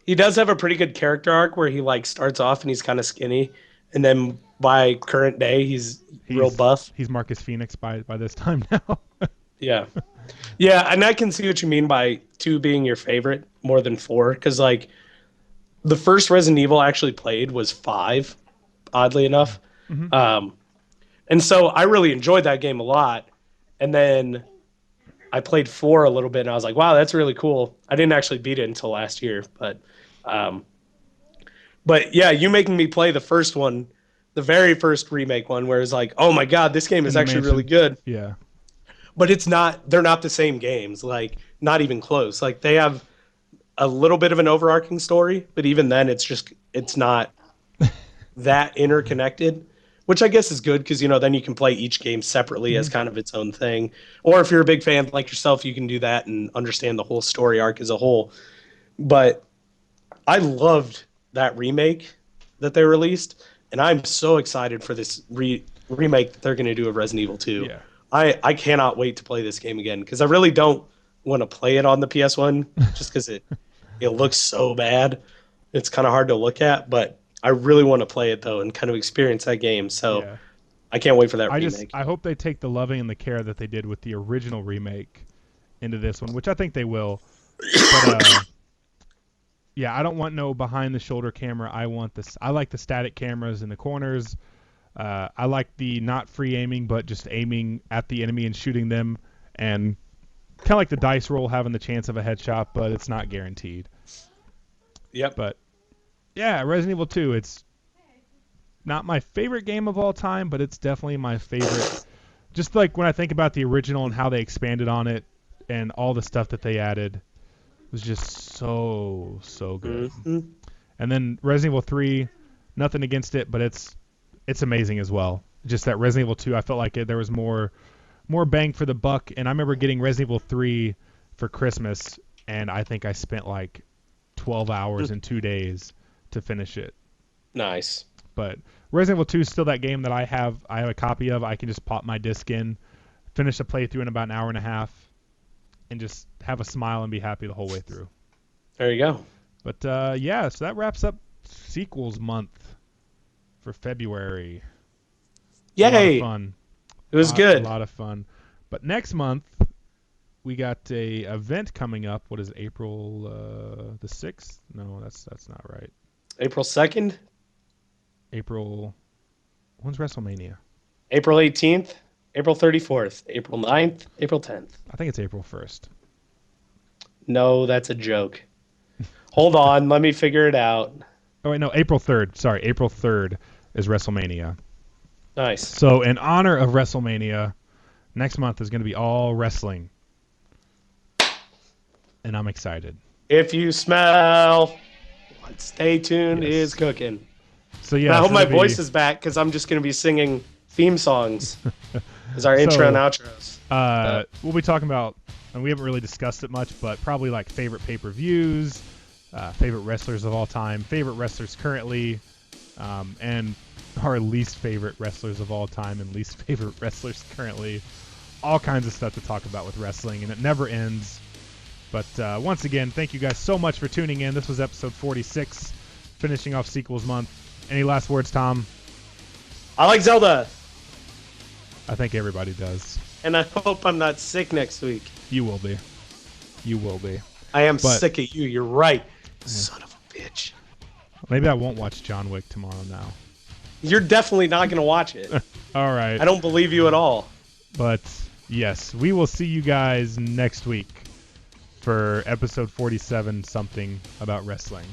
He does have a pretty good character arc where he like starts off and he's kind of skinny, and then by current day he's real buff. He's Marcus Phoenix by this time now. Yeah, and I can see what you mean by 2 being your favorite more than 4, because like the first Resident Evil I actually played was 5, oddly enough. Mm-hmm. And so I really enjoyed that game a lot. And then I played 4 a little bit, and I was like, wow, that's really cool. I didn't actually beat it until last year. But yeah, you making me play the first one, the very first remake one, where it's like, oh my God, this game is actually really good. Yeah. But they're not the same games, like not even close. Like they have a little bit of an overarching story, but even then it's not that interconnected. Which I guess is good because, then you can play each game separately as kind of its own thing. Or if you're a big fan like yourself, you can do that and understand the whole story arc as a whole. But I loved that remake that they released, and I'm so excited for this remake that they're going to do of Resident Evil 2. Yeah. I cannot wait to play this game again because I really don't want to play it on the PS1 just because it looks so bad. It's kind of hard to look at, but I really want to play it though and kind of experience that game. So I can't wait for that remake. I hope they take the loving and the care that they did with the original remake into this one, which I think they will. But I don't want no behind the shoulder camera. I like the static cameras in the corners. I like the not free aiming, but just aiming at the enemy and shooting them, and kind of like the dice roll having the chance of a headshot, but it's not guaranteed. Yep. But yeah, Resident Evil 2, it's not my favorite game of all time, but it's definitely my favorite. Just like when I think about the original and how they expanded on it and all the stuff that they added, it was just so good. Mm-hmm. And then Resident Evil 3, nothing against it, but it's amazing as well. Just that Resident Evil 2, I felt like there was more bang for the buck. And I remember getting Resident Evil 3 for Christmas, and I think I spent like 12 hours in 2 days to finish it. Nice. But Resident Evil 2 is still that game that I have a copy of. I can just pop my disc in, finish a playthrough in about an hour and a half, and just have a smile and be happy the whole way through. There you go. But yeah, so that wraps up sequels month for February. Yay! A lot of fun. It was good. A lot of fun. But next month, we got a event coming up. What is it, April the 6th? No, that's not right. April 2nd? When's WrestleMania? April 18th? April 34th? April 9th? April 10th? I think it's April 1st. No, that's a joke. Hold on, let me figure it out. Oh, wait, no, April 3rd. Sorry, April 3rd is WrestleMania. Nice. So in honor of WrestleMania, next month is going to be all wrestling. And I'm excited. If you smell what Stay Tuned Yes. is cooking. So yeah, I hope it's my gonna voice is back because I'm just going to be singing theme songs as our intro and outros. We'll be talking about, and we haven't really discussed it much, but probably like favorite pay-per-views, favorite wrestlers of all time, favorite wrestlers currently, and our least favorite wrestlers of all time and least favorite wrestlers currently. All kinds of stuff to talk about with wrestling, and it never ends. But once again, thank you guys so much for tuning in. This was episode 46, finishing off sequels month. Any last words, Tom? I like Zelda, I think everybody does. and I hope I'm not sick next week. You will be. You will be. I am But- sick of you. You're right. Son of a bitch. Maybe I won't watch John Wick tomorrow now. You're definitely not going to watch it. All right. I don't believe you at all. But yes, we will see you guys next week for episode 47 something about wrestling.